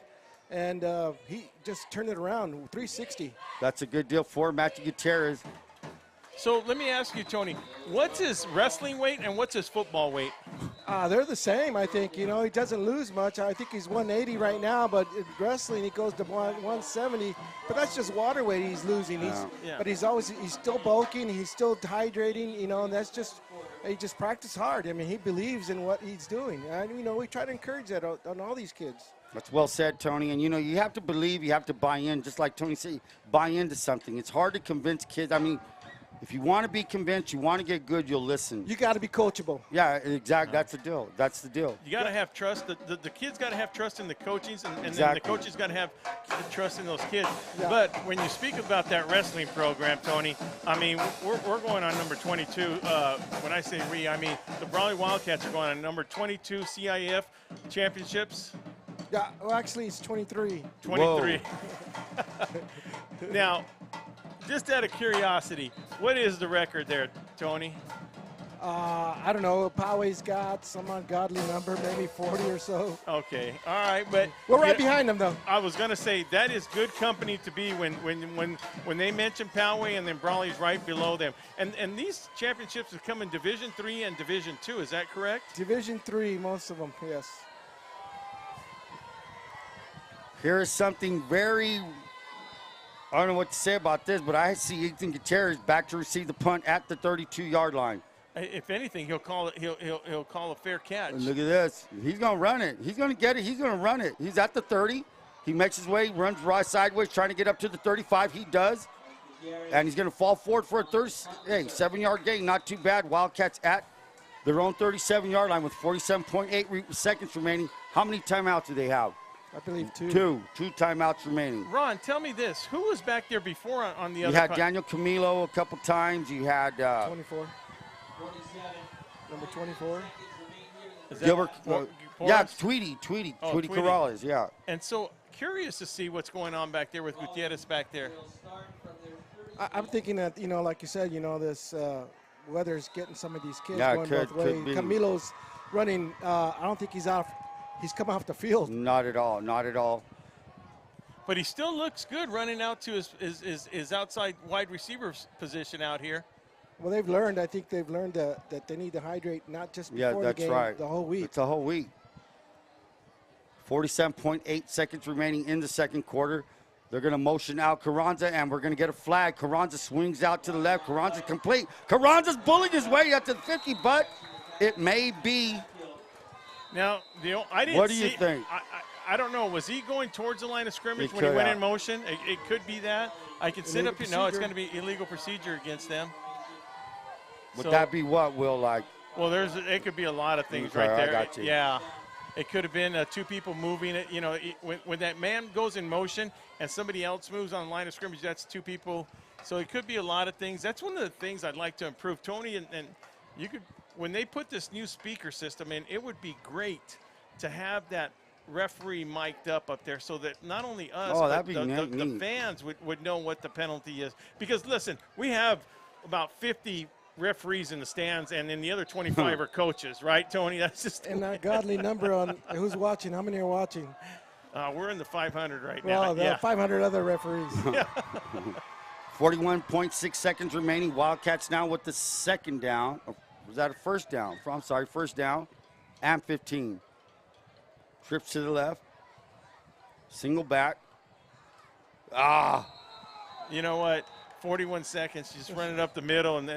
and he just turned it around, 360. That's a good deal for Matthew Gutierrez. So let me ask you, Tony, what's his wrestling weight and what's his football weight? They're the same, I think. He doesn't lose much. I think he's 180 right now, but in wrestling he goes to 170. But that's just water weight he's losing. But he's still bulking. He's still hydrating. And that's just he just practiced hard. I mean, he believes in what he's doing, and we try to encourage that on all these kids. That's well said, Tony. And you have to believe, you have to buy in, just like Tony said, buy into something. It's hard to convince kids. I mean, if you want to be convinced, you want to get good, you'll listen. You got to be coachable. Yeah, exactly. That's the deal. That's the deal. You got to have trust. The kids got to have trust in the coaches, and exactly. then the coaches got to have trust in those kids. Yeah. But when you speak about that wrestling program, Tony, I mean, we're going on number 22. When I say we, I mean the Brawley Wildcats are going on number 22 CIF championships. Yeah, well, actually, it's 23. 23. Now, just out of curiosity, what is the record there, Tony? I don't know. Poway's got some ungodly number, maybe 40 or so. Okay, all right, but we're right behind them, though. I was going to say that is good company to be when they mention Poway, and then Brawley's right below them. And these championships have come in Division III and Division II. Is that correct? Division III, most of them, yes. Here is something very. I don't know what to say about this, but I see Ethan Gutierrez back to receive the punt at the 32-yard line. If anything, he'll call it. He'll call a fair catch. Look at this. He's going to run it. He's going to get it. He's going to run it. He's at the 30. He makes his way, runs right sideways, trying to get up to the 35. He does, and he's going to fall forward for a 7-yard gain. Not too bad. Wildcats at their own 37-yard line with 47.8 seconds remaining. How many timeouts do they have? I believe 2. 2 timeouts remaining. Ron, tell me this. Who was back there before on the other? You had Daniel Camilo a couple times. You had 24. Number 24. Gilbert. Yeah, Tweety Corrales, yeah. And so curious to see what's going on back there with Gutierrez back there. I'm thinking that, like you said, this weather's getting some of these kids going both ways. Camilo's running. I don't think he's out. He's come off the field. Not at all. Not at all. But he still looks good running out to his outside wide receiver position out here. Well, they've learned. I think they've learned that they need to hydrate not just before the game, the whole week. It's a whole week. 47.8 seconds remaining in the second quarter. They're going to motion out Carranza, and we're going to get a flag. Carranza swings out to the left. Carranza's complete. Carranza's bullying his way up to the 50, but it may be Now, I didn't. What do you think? I don't know. Was he going towards the line of scrimmage He when he could went have. in motion? It could be that. I can sit up here. No, it's procedure. going to be illegal procedure against them. Would that be what, Will, like? Well, it could be a lot of things Okay, right there. I got you. Yeah. It could have been two people moving it. You know, when that man goes in motion and somebody else moves on the line of scrimmage, that's two people. So it could be a lot of things. That's one of the things I'd like to improve. Tony, and you could, when they put this new speaker system in, it would be great to have that referee mic'd up there so that not only us, but the fans would know what the penalty is. Because, listen, we have about 50 referees in the stands, and then the other 25 are coaches, right, Tony? That's just and that godly number on who's watching. How many are watching? We're in the 500 right well, now. Well, there are 500 other referees. 41.6 seconds remaining. Wildcats now with the second down. Oh, was that a first down? I'm sorry, first down and 15. Trips to the left. Single back. You know what? 41 seconds, just run it up the middle and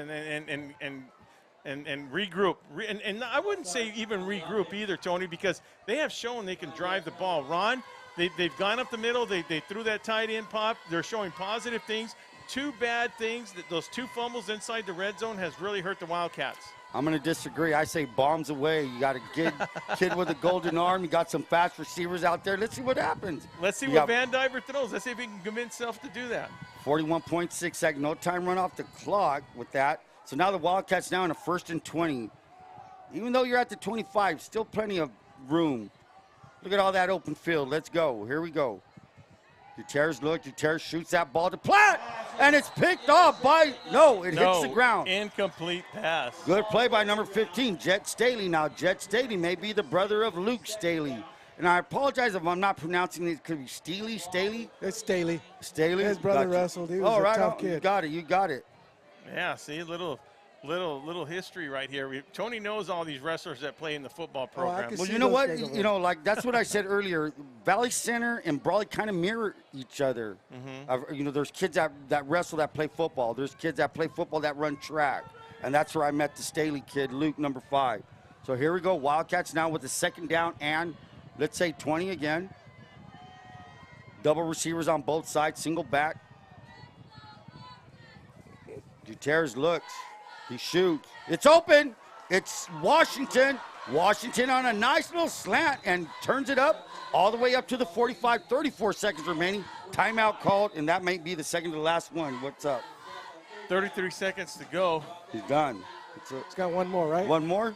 regroup. And I wouldn't say even regroup either, Tony, because they have shown they can drive the ball. Ron, they've gone up the middle. They threw that tight end pop. They're showing positive things. Two bad things, those two fumbles inside the red zone has really hurt the Wildcats. I'm going to disagree. I say bombs away. You got a kid with a golden arm. You got some fast receivers out there. Let's see what happens. Let's see what Van Diver throws. Let's see if he can convince himself to do that. 41.6 seconds. No time run off the clock with that. So now the Wildcats now in a 1st and 20. Even though you're at the 25, still plenty of room. Look at all that open field. Let's go. Here we go. Gutierrez shoots that ball to Platt, and it's picked off by, hits the ground. Incomplete pass. Good play by number 15, Jet Staley. Now, Jet Staley may be the brother of Luke Staley. And I apologize if I'm not pronouncing it. It could be Staley. It's Staley. Staley? His brother wrestled. He was a tough kid. You got it. Yeah, see, little history right here. Tony knows all these wrestlers that play in the football program. Well, you know what? That's what I said earlier. Valley Center and Brawley kind of mirror each other. There's kids that wrestle that play football. There's kids that play football that run track. And that's where I met the Staley kid, Luke, number 5. So here we go. Wildcats now with the second down and, let's say, 20 again. Double receivers on both sides, single back. Gutierrez looks. He shoots. It's open. It's Washington. Washington on a nice little slant and turns it up all the way up to the 45, 34 seconds remaining. Timeout called, and that may be the second to the last one. What's up? 33 seconds to go. He's done. It's got one more, right? One more?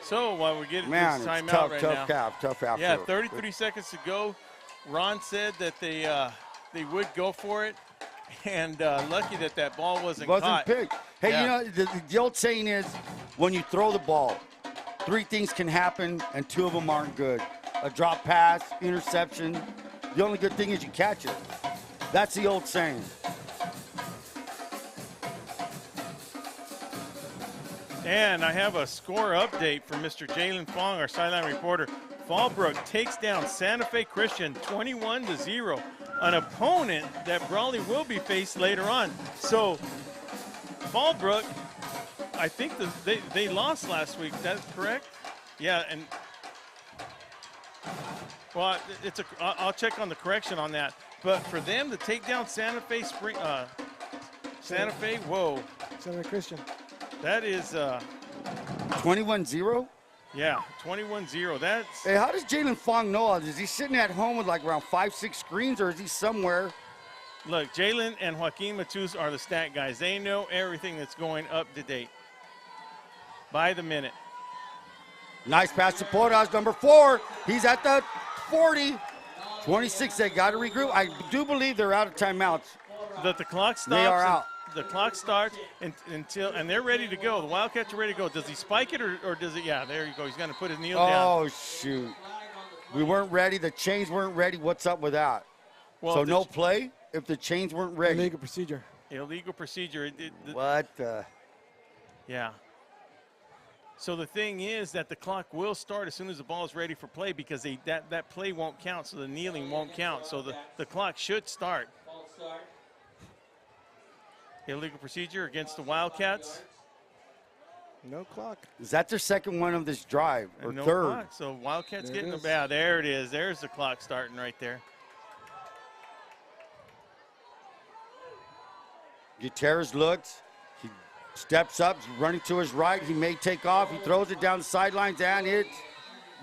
So while we get this timeout tough, right tough now. Tough half. Yeah, 33 seconds to go. Ron said that they would go for it. And lucky that ball wasn't caught. Picked. Hey, the old saying is, when you throw the ball, 3 things can happen, and 2 of them aren't good. A drop pass, interception. The only good thing is you catch it. That's the old saying. And I have a score update from Mr. Jalen Fong, our sideline reporter. Fallbrook takes down Santa Fe Christian 21-0. An opponent that Brawley will be faced later on. So, Fallbrook, I think they lost last week. That's correct? Yeah, and well, I'll check on the correction on that. But for them to take down Santa Fe Santa Fe Christian. That is 21-0. Yeah, 21-0. That's. Hey, how does Jalen Fong know all this? Is he sitting at home with like around 5-6 screens, or is he somewhere? Look, Jalen and Joaquin Matus are the stat guys. They know everything that's going up to date by the minute. Nice pass to Porras, number 4. He's at the 40. 26, they got to regroup. I do believe they're out of timeouts. The clock stops. They are out. The clock starts and they're ready to go. The Wildcats are ready to go. Does he spike it or does it? Yeah, there you go. He's going to put his kneel down. Oh, shoot. We weren't ready. The chains weren't ready. What's up with that? Well, so no play if the chains weren't ready. Illegal procedure. Illegal procedure. What? Yeah. So the thing is that the clock will start as soon as the ball is ready for play because that play won't count, so the kneeling won't count. So the clock should start. Illegal procedure against the Wildcats. No clock. Is that their second one of this drive or And no third? clock. So Wildcats There getting it the is. ball. There it is. There's the clock starting right there. Gutierrez looks. He steps up. He's running to his right. He may take off. He throws it down the sidelines and it's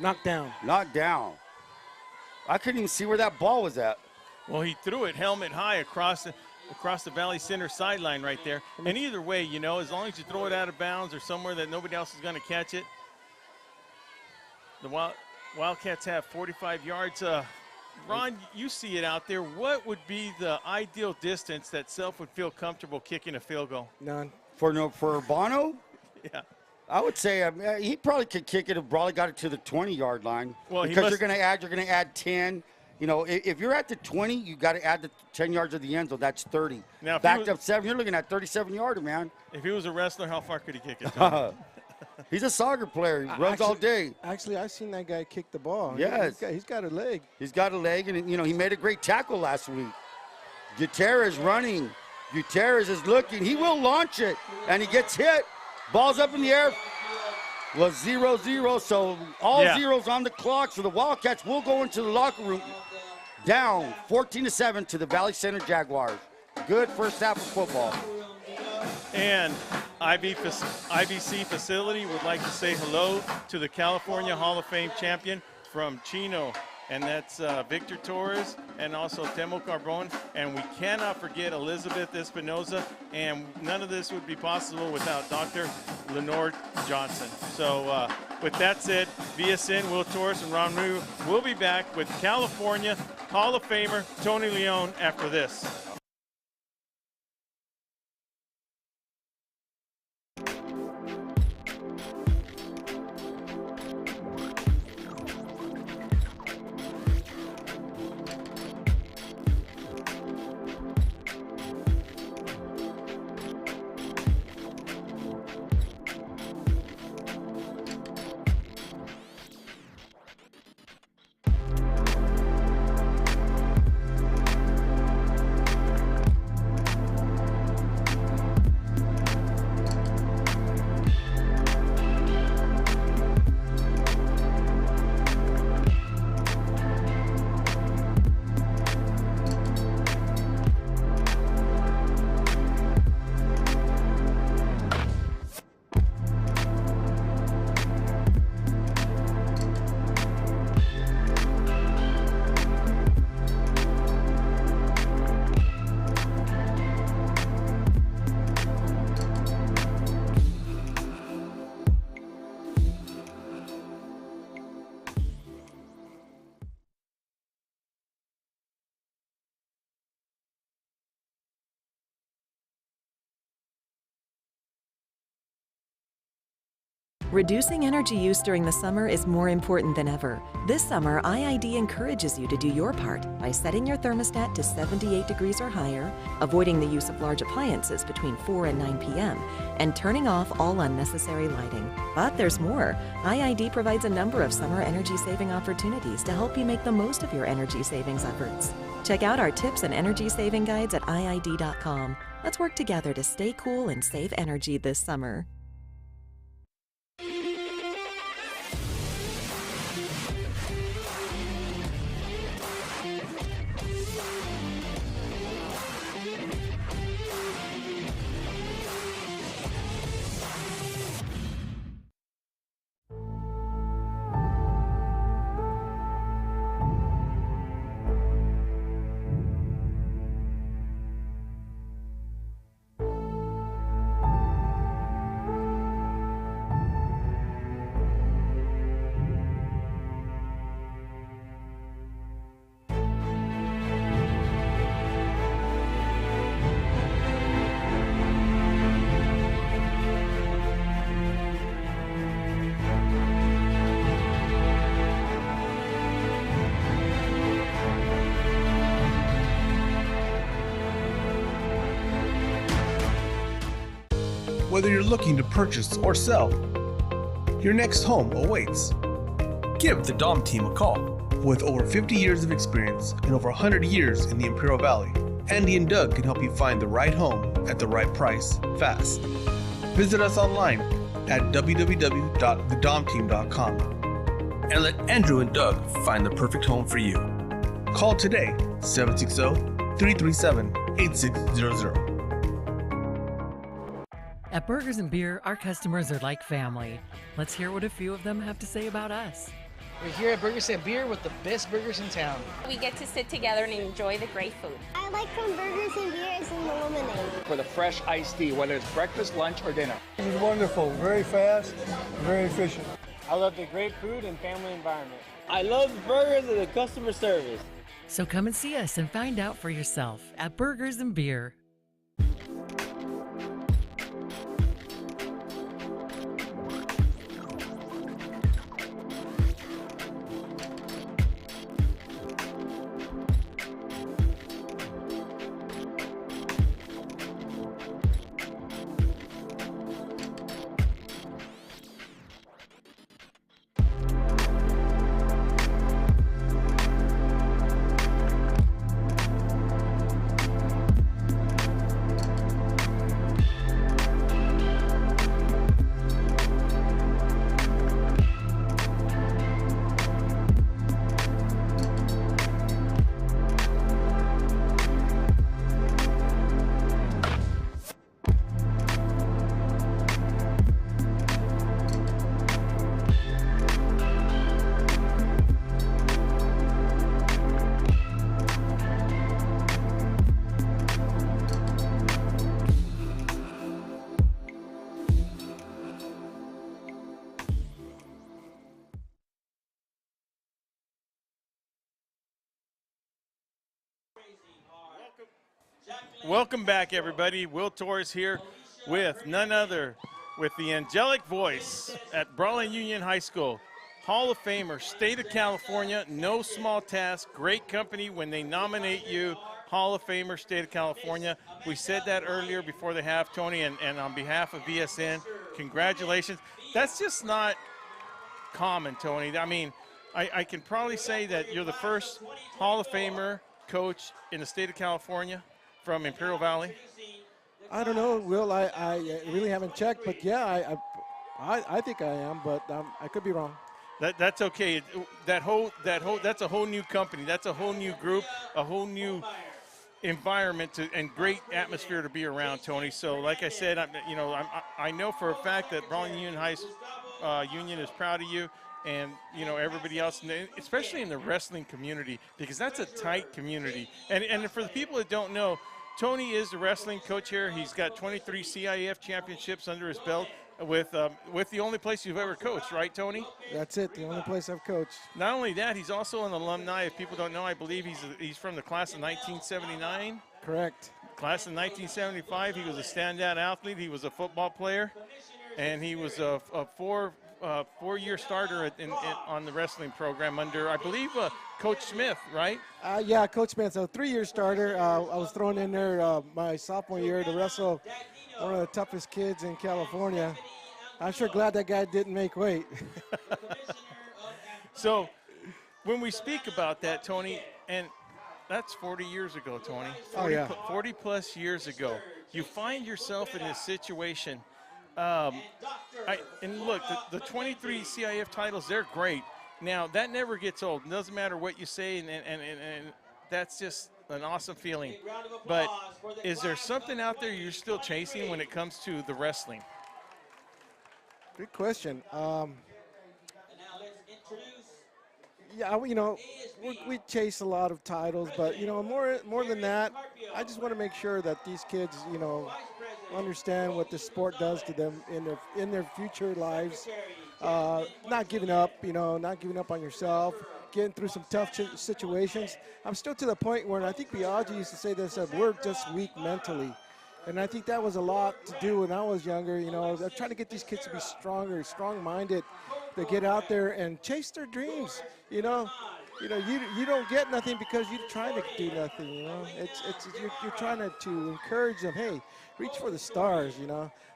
Knocked down. knocked down. I couldn't even see where that ball was at. Well, he threw it helmet high across the Valley Center sideline right there. And either way, you know, as long as you throw it out of bounds or somewhere that nobody else is going to catch it, the Wildcats have 45 yards. Ron, you see it out there. What would be the ideal distance that Self would feel comfortable kicking a field goal? None. For Bono? Yeah. I would say he probably could kick it if Brawley got it to the 20-yard line. Well, because you're going to add 10. You know, if you're at the 20, you got to add the 10 yards of the end zone. That's 30. Now, if backed up 7, you're looking at 37-yarder, man. If he was a wrestler, how far could he kick it? Tom? He's a soccer player. He runs all day. Actually, I've seen that guy kick the ball. Yes. He's got a leg. He's got a leg, and, you know, he made a great tackle last week. Gutierrez running. Gutierrez is looking. He will launch it, and he gets hit. Ball's up in the air. Was 0-0, so all zeros on the clock. So the Wildcats will go into the locker room down 14-7 to the Valley Center Jaguars. Good first half of football. And IBC facility would like to say hello to the California Hall of Fame champion from Chino, and that's Victor Torrez and also Temo Carbon. And we cannot forget Elizabeth Espinoza, and none of this would be possible without Dr. Lenore Johnson. So with that said, VSN, Will Torres, and Ron Rubio will be back with California Hall of Famer Tony Leone after this. Reducing energy use during the summer is more important than ever. This summer, IID encourages you to do your part by setting your thermostat to 78 degrees or higher, avoiding the use of large appliances between 4 and 9 p.m., and turning off all unnecessary lighting. But there's more. IID provides a number of summer energy-saving opportunities to help you make the most of your energy savings efforts. Check out our tips and energy saving guides at IID.com. Let's work together to stay cool and save energy this summer. Whether you're looking to purchase or sell, your next home awaits. Give the Dom team a call. With over 50 years of experience and over 100 years in the Imperial Valley, Andy and Doug can help you find the right home at the right price fast. Visit us online at www.thedomteam.com and let Andrew and Doug find the perfect home for you. Call today, 760-337-8600. At Burgers and Beer, our customers are like family. Let's hear what a few of them have to say about us. We're here at Burgers and Beer with the best burgers in town. We get to sit together and enjoy the great food. I like from Burgers and Beers and the lemonade. For the fresh iced tea, whether it's breakfast, lunch, or dinner. It was wonderful, very fast, very efficient. I love the great food and family environment. I love the burgers and the customer service. So come and see us and find out for yourself at Burgers and Beer. Welcome back, everybody. Will Torrez here with none other with the angelic voice at Brawley Union High School. Hall of Famer, State of California, no small task, great company when they nominate you, Hall of Famer, State of California. We said that earlier before the half, Tony, and on behalf of VSN, congratulations. That's just not common, Tony. I mean, I can probably say that you're the first Hall of Famer coach in the state of California from Imperial Valley. I don't know, Will. I really haven't checked, but yeah, I think I am, but I could be wrong. That's okay. That's a whole new company. That's a whole new group, a whole new environment and great atmosphere to be around, Tony. So, like I said, I know for a fact that Brawley Union Union is proud of you, and everybody else, especially in the wrestling community, because that's a tight community. And for the people that don't know, Tony is the wrestling coach here. He's got 23 CIF championships under his belt with the only place you've ever coached, right, Tony? That's it, the only place I've coached. Not only that, he's also an alumni. If people don't know, I believe he's from the class of 1979. Correct. Class of 1975. He was a standout athlete. He was a football player, and he was a four-year starter on the wrestling program under, I believe, Coach Smith, right? Yeah, Coach Smith. So 3-year starter. I was thrown in there my sophomore year to wrestle one of the toughest kids in California. I'm sure glad that guy didn't make weight. So when we speak about that, Tony, and that's 40 years ago, Tony. 40 plus years ago. You find yourself in this situation. And look, the 23 CIF titles, they're great. Now, that never gets old. It doesn't matter what you say, and that's just an awesome feeling. But is there something out there you're still chasing when it comes to the wrestling? Good question. Yeah, we chase a lot of titles, but more than that, I just want to make sure that these kids, understand what the sport does to them in their future lives. Not giving up, not giving up on yourself, getting through some tough situations. I'm still to the point where I think Biaggi used to say this, that we're just weak mentally. And I think that was a lot to do when I was younger. I was trying to get these kids to be stronger, strong-minded, to get out there and chase their dreams. You don't get nothing because you're trying to do nothing. You're trying to encourage them. Hey, reach for the stars.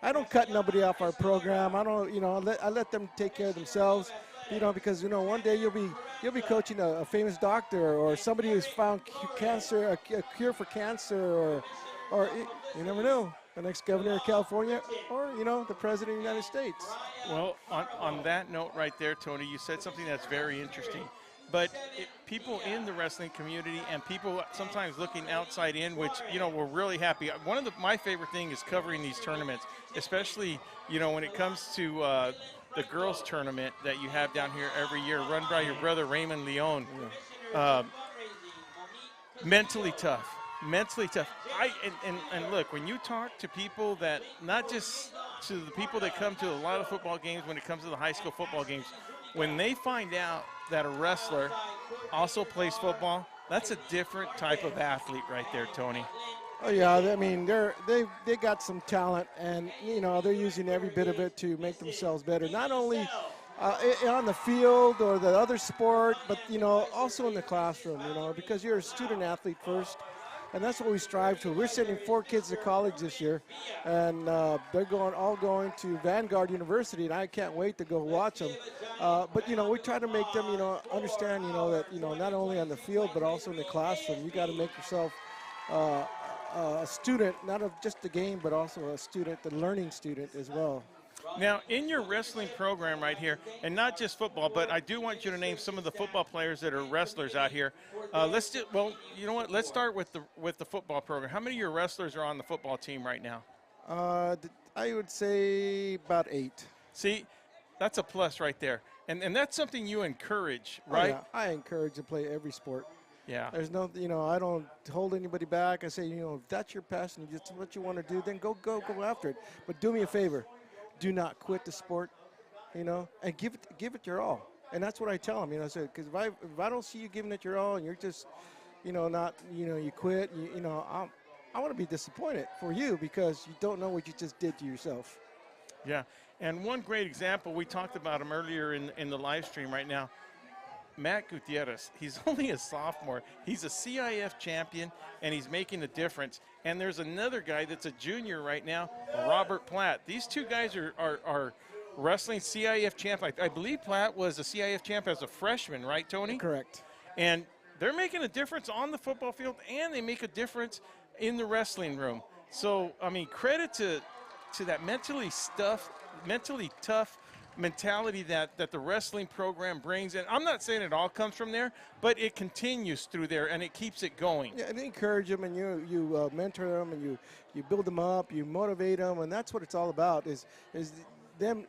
I don't cut nobody off our program. I don't. I let them take care of themselves. Because one day you'll be coaching a famous doctor or somebody who's found cancer, a cure for cancer, or you never know. the next governor of California, or, you know, the president of the United States. Well, on that note right there, Tony, you said something that's very interesting. But people in the wrestling community and people sometimes looking outside in, which, you know, we're really happy. One of my favorite things is covering these tournaments, especially, you know, when it comes to the girls tournament that you have down here every year, run by your brother Raymond Leon. Mentally tough. Mentally tough. And look, when you talk to people that, not just to the people that come to a lot of football games, when it comes to the high school football games, when they find out that a wrestler also plays football, that's a different type of athlete right there, Tony. Oh yeah, I mean they got some talent, and you know they're using every bit of it to make themselves better. Not only on the field or the other sport, but you know also in the classroom. You know, because you're a student athlete first, and that's what we strive to. We're sending 4 kids to college this year, and they're all going to Vanguard University, and I can't wait to go watch them. But you know, we try to make them, you know, understand, you know, that you know not only on the field but also in the classroom, you got to make yourself a student, not of just the game, but also a student, the learning student as well. Now, in your wrestling program right here, and not just football, but I do want you to name some of the football players that are wrestlers out here. Well, you know what? Let's start with the football program. How many of your wrestlers are on the football team right now? I would say about 8. See, that's a plus right there, and that's something you encourage, right? Oh, yeah. I encourage to play every sport. Yeah. There's no, you know, I don't hold anybody back. I say, you know, if that's your passion, just what you want to do, then go after it. But do me a favor. Do not quit the sport, you know, and give it your all. And that's what I tell them, you know. I said, because if I don't see you giving it your all, and you're just, you know, not, you know, you quit, you know, I want to be disappointed for you because you don't know what you just did to yourself. Yeah, and one great example, we talked about him earlier in the live stream right now. Matt Gutierrez, he's only a sophomore. He's a CIF champion, and he's making a difference. And there's another guy that's a junior right now, Robert Platt. These two guys are wrestling CIF champ. I believe Platt was a CIF champ as a freshman, right, Tony? Correct. And they're making a difference on the football field, and they make a difference in the wrestling room. So, I mean, credit to that mentally tough mentality that the wrestling program brings. And I'm not saying it all comes from there, but it continues through there and it keeps it going. Yeah, and encourage them, and you mentor them, and you build them up, you motivate them, and that's what it's all about, is them,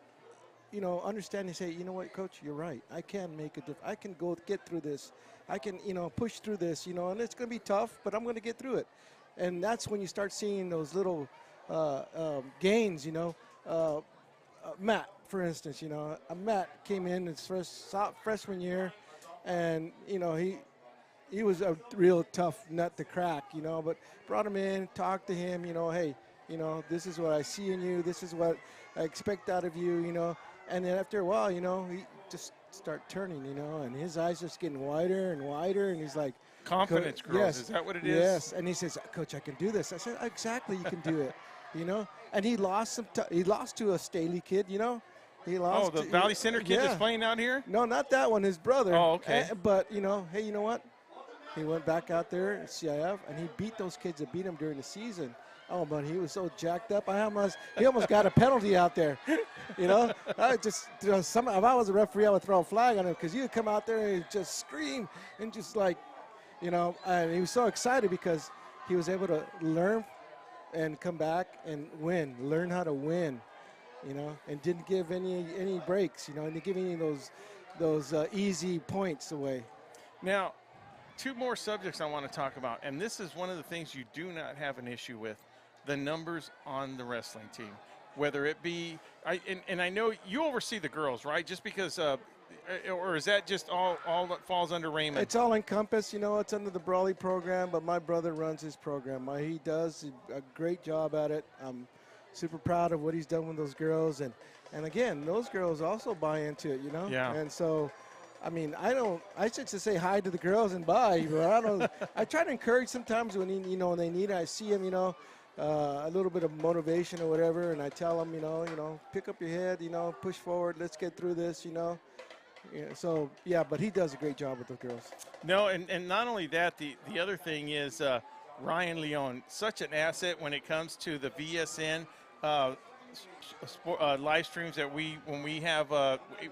you know, understanding, say, you know what, Coach, you're right. I can make a difference. I can get through this. I can, you know, push through this, you know, and it's going to be tough, but I'm going to get through it. And that's when you start seeing those little gains, you know. Matt, for instance, you know, Matt came in his first freshman year, and, you know, he was a real tough nut to crack, you know, but brought him in, talked to him, you know, hey, you know, this is what I see in you, this is what I expect out of you, you know, and then after a while, you know, he just start turning, you know, and his eyes just getting wider and wider, and he's like, confidence grows. Yes, is that what it is? Yes, and he says, Coach, I can do this. I said, exactly, you can do it, you know, and he lost he lost to a Staley kid, you know. He lost. Oh, the Valley Center kid that's playing out here? No, not that one, his brother. Oh, okay. But, you know, hey, you know what? He went back out there at CIF, and he beat those kids that beat him during the season. Oh, but he was so jacked up. He almost got a penalty out there, you know. If I was a referee, I would throw a flag on him, because he would come out there and just scream and just like, you know, and he was so excited because he was able to learn and come back and learn how to win. You know, and didn't give any breaks, you know, and didn't give any of those easy points away. Now, 2 more subjects I want to talk about, and this is one of the things you do not have an issue with, the numbers on the wrestling team. Whether it be, and I know you oversee the girls, right? Just because, or is that just all that falls under Raymond? It's all encompassed, you know, it's under the Brawley program, but my brother runs his program. He does a great job at it. Super proud of what he's done with those girls, and again, those girls also buy into it, you know. Yeah. And so, I mean, I should just say hi to the girls and bye, but I don't. I try to encourage sometimes when when they need it. I see them, you know, a little bit of motivation or whatever, and I tell them, you know, pick up your head, you know, push forward, let's get through this, you know. Yeah, so yeah, but he does a great job with the girls. No, and not only that, the other thing is. Ryan Leon, such an asset when it comes to the VSN live streams that when we have,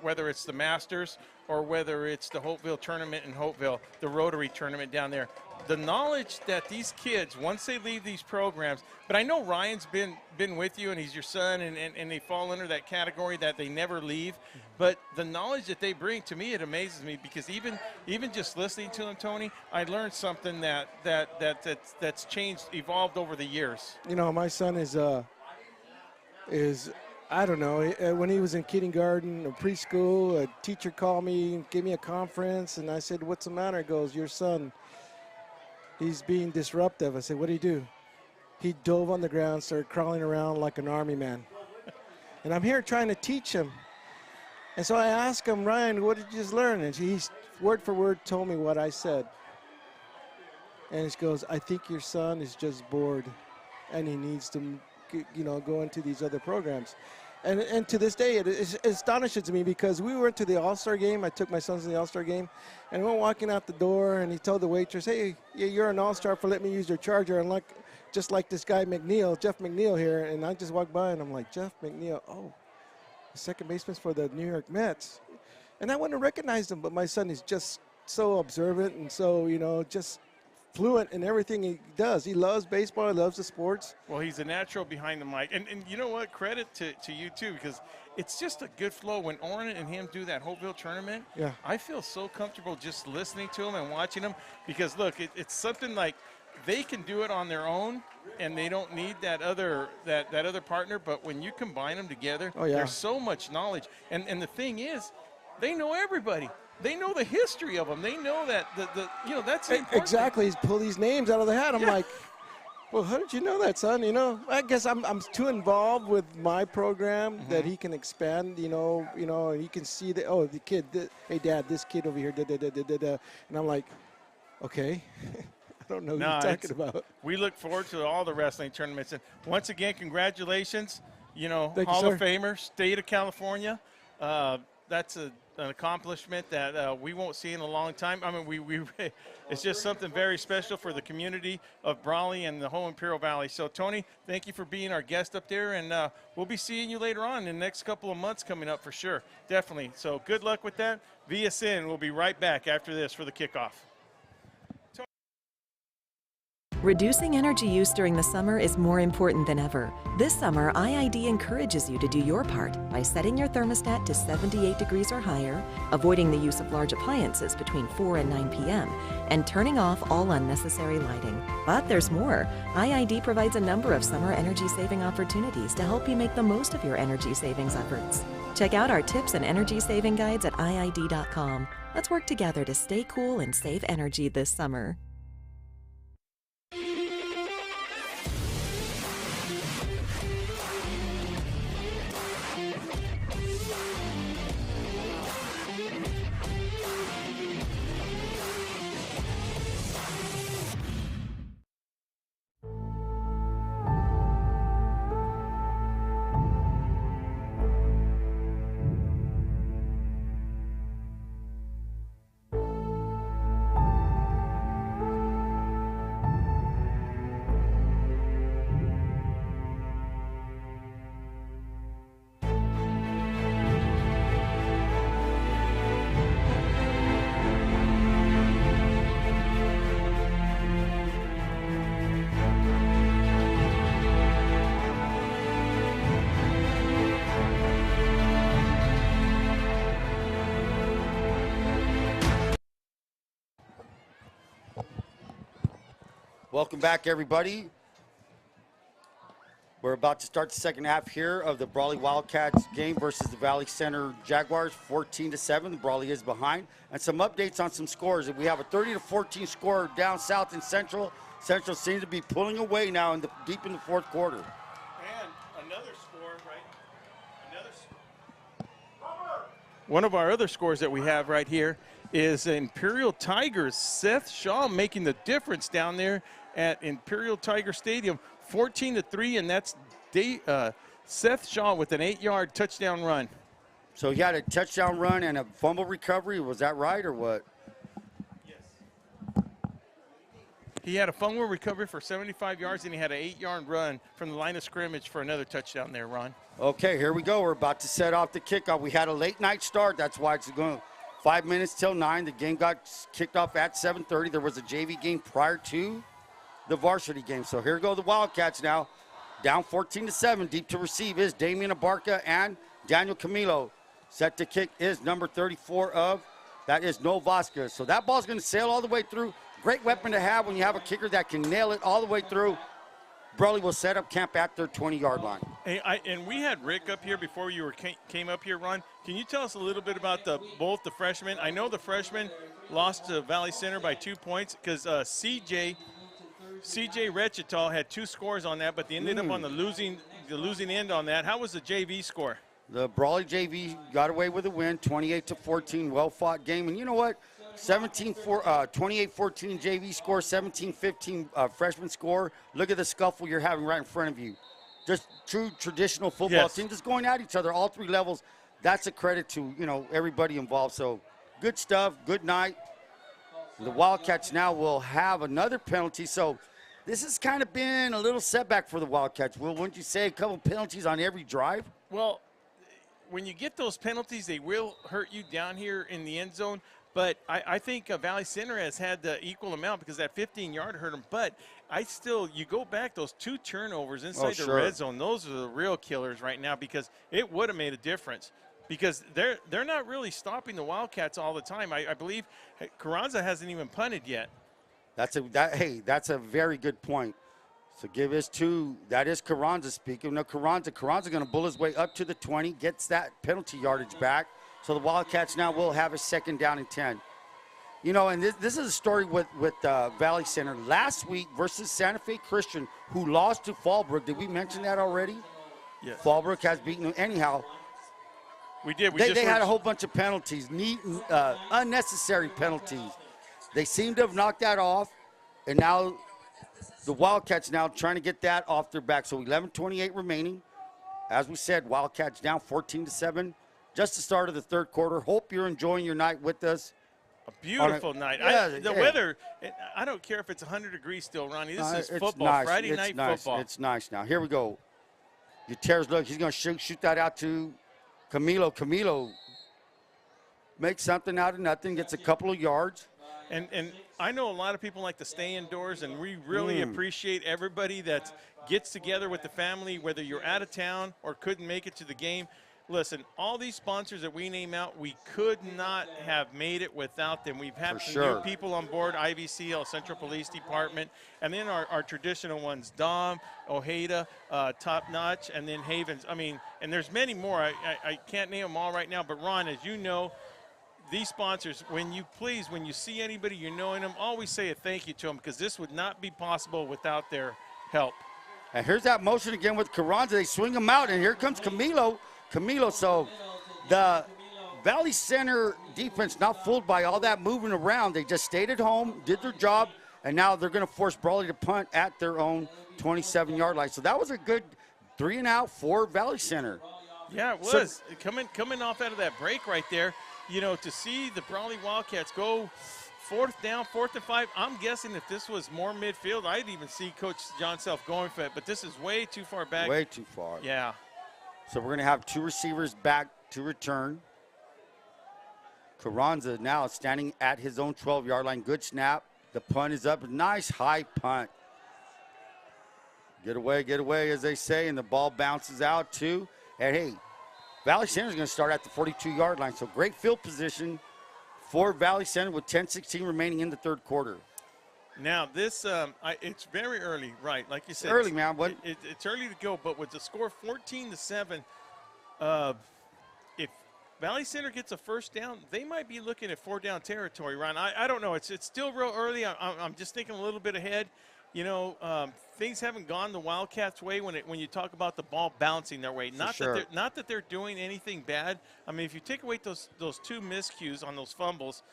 whether it's the Masters or whether it's the Hopeville tournament in Hopeville, the Rotary tournament down there. The knowledge that these kids, once they leave these programs, but I know Ryan's been with you and he's your son, and they fall under that category that they never leave. But the knowledge that they bring, to me, it amazes me, because even just listening to them, Tony, I learned something that's changed, evolved over the years. You know, my son is I don't know, when he was in kindergarten or preschool, a teacher called me, gave me a conference, and I said, "What's the matter?" He goes, "Your son, he's being disruptive." I said, "What did he do?" He dove on the ground, started crawling around like an army man. And I'm here trying to teach him. And so I asked him, "Ryan, what did you just learn?" And he word for word told me what I said. And he goes, "I think your son is just bored and he needs to, you know, go into these other programs." And to this day, it astonishes me, because we went to the All-Star game. I took my sons to the All-Star game, and we're walking out the door, and he told the waitress, "Hey, you're an All-Star for letting me use your charger." And just like this guy Jeff McNeil here, and I just walked by, and I'm like, "Jeff McNeil, oh, the second baseman for the New York Mets." And I wouldn't have recognized him, but my son is just so observant and so, you know, just fluent in everything he does. He loves baseball. He loves the sports. Well, he's a natural behind the mic. And you know what? Credit to you, too, because it's just a good flow. When Warne and him do that Hopeville tournament, yeah, I feel so comfortable just listening to him and watching him, because, look, it's something like they can do it on their own, and they don't need that other partner. But when you combine them together, oh, yeah, there's so much knowledge. And the thing is, they know everybody. They know the history of them. They know that you know, that's exactly. He's pulled these names out of the hat. I'm like, well, how did you know that, son? You know, I guess I'm too involved with my program that he can expand. You know, he can see that. Oh, the kid. Hey, Dad, this kid over here. And I'm like, okay. I don't know who you're talking about. We look forward to all the wrestling tournaments. And once again, congratulations. You know, Thank Hall you, of Famer, state of California. That's an accomplishment that we won't see in a long time. I mean, it's just something very special for the community of Brawley and the whole Imperial Valley. So, Tony, thank you for being our guest up there, and we'll be seeing you later on in the next couple of months coming up for sure. Definitely. So good luck with that. VSN will be right back after this for the kickoff. Reducing energy use during the summer is more important than ever. This summer, IID encourages you to do your part by setting your thermostat to 78 degrees or higher, avoiding the use of large appliances between 4 and 9 p.m., and turning off all unnecessary lighting. But there's more. IID provides a number of summer energy-saving opportunities to help you make the most of your energy savings efforts. Check out our tips and energy saving guides at IID.com. Let's work together to stay cool and save energy this summer. Welcome back, everybody. We're about to start the second half here of the Brawley Wildcats game versus the Valley Center Jaguars, 14-7. Brawley is behind. And some updates on some scores. We have a 30-14 score down south in Central. Central seems to be pulling away now deep in the fourth quarter. And another score, right? One of our other scores that we have right here is Imperial Tigers. Seth Shaw making the difference down there at Imperial Tiger Stadium, 14-3, and that's Seth Shaw with an 8-yard touchdown run. So he had a touchdown run and a fumble recovery. Was that right or what? Yes. He had a fumble recovery for 75 yards, and he had an 8-yard run from the line of scrimmage for another touchdown there, Ron. Okay, here we go. We're about to set off the kickoff. We had a late night start. That's why it's going 5 minutes till 9. The game got kicked off at 7:30. There was a JV game prior to the varsity game. So here go the Wildcats now. Down 14-7. Deep to receive is Damian Abarca and Daniel Camilo. Set to kick is number 34 of, that is Noel Vasquez. So that ball's going to sail all the way through. Great weapon to have when you have a kicker that can nail it all the way through. Brawley will set up camp at their 20-yard line. Hey, and we had Rick up here before you came up here, Ron. Can you tell us a little bit about both the freshmen? I know the freshmen lost to Valley Center by 2 points because CJ Rechital had 2 scores on that, but they ended up on the losing end on that. How was the JV score? The Brawley JV got away with a win, 28-14, well-fought game. And you know what? 28-14 JV score, 17-15 freshman score. Look at the scuffle you're having right in front of you. Just true traditional football team, just going at each other, all 3 levels. That's a credit to, everybody involved. So good stuff, good night. The Wildcats now will have another penalty. So this has kind of been a little setback for the Wildcats. Will, wouldn't you say a couple penalties on every drive? Well, when you get those penalties, they will hurt you down here in the end zone. But I think Valley Center has had the equal amount because that 15-yard hurt them. But you go back, those 2 turnovers inside the red zone, those are the real killers right now because it would have made a difference. Because they're not really stopping the Wildcats all the time. I believe Carranza hasn't even punted yet. That's a very good point. So give this to, that is Carranza speaking. No, Carranza going to bull his way up to the 20, gets that penalty yardage back. So the Wildcats now will have a 2nd down and 10. And this is a story with Valley Center. Last week versus Santa Fe Christian, who lost to Fallbrook. Did we mention that already? Yes. Fallbrook has beaten them. Anyhow, we did. They had a whole bunch of penalties, unnecessary penalties. They seem to have knocked that off, and now the Wildcats now trying to get that off their back. So 11:28 remaining. As we said, Wildcats down 14-7. Just the start of the 3rd quarter. Hope you're enjoying your night with us. A beautiful night. The weather, I don't care if it's 100 degrees still, Ronnie. This is football, nice. Friday night football. It's nice now. Here we go. Gutierrez, look, he's going to shoot that out to Camilo. Camilo makes something out of nothing, gets a couple of yards. And I know a lot of people like to stay indoors, and we really appreciate everybody that gets together with the family, whether you're out of town or couldn't make it to the game. Listen, all these sponsors that we name out, we could not have made it without them. We've had some new people on board, IVC, El Central Police Department, and then our traditional ones, Dom, Ojeda, Top Notch, and then Havens. I mean, and there's many more. I can't name them all right now, but Ron, as you know, these sponsors, when you see anybody you know in them, always say a thank you to them because this would not be possible without their help. And here's that motion again with Carranza. They swing him out, and here comes Camilo. So the Valley Center defense not fooled by all that moving around. They just stayed at home, did their job, and now they're going to force Brawley to punt at their own 27-yard line. So that was a good 3-and-out for Valley Center. Yeah, it was. Coming off out of that break right there, to see the Brawley Wildcats go 4th down, 4th and 5, I'm guessing if this was more midfield, I'd even see Coach John Self going for it, but this is way too far back. Way too far. Yeah. So we're going to have 2 receivers back to return. Carranza now standing at his own 12-yard line. Good snap. The punt is up. Nice high punt. Get away, as they say, and the ball bounces out too. And, hey, Valley Center is going to start at the 42-yard line. So great field position for Valley Center with 10:16 remaining in the 3rd quarter. Now, this, it's very early, right? Like you said. It's early, man. It's early to go, but with the score 14-7, if Valley Center gets a 1st down, they might be looking at 4-down territory, Ron. I don't know. It's still real early. I'm just thinking a little bit ahead. Things haven't gone the Wildcats' way when you talk about the ball bouncing their way. Not that they're doing anything bad. I mean, if you take away those 2 miscues on those fumbles,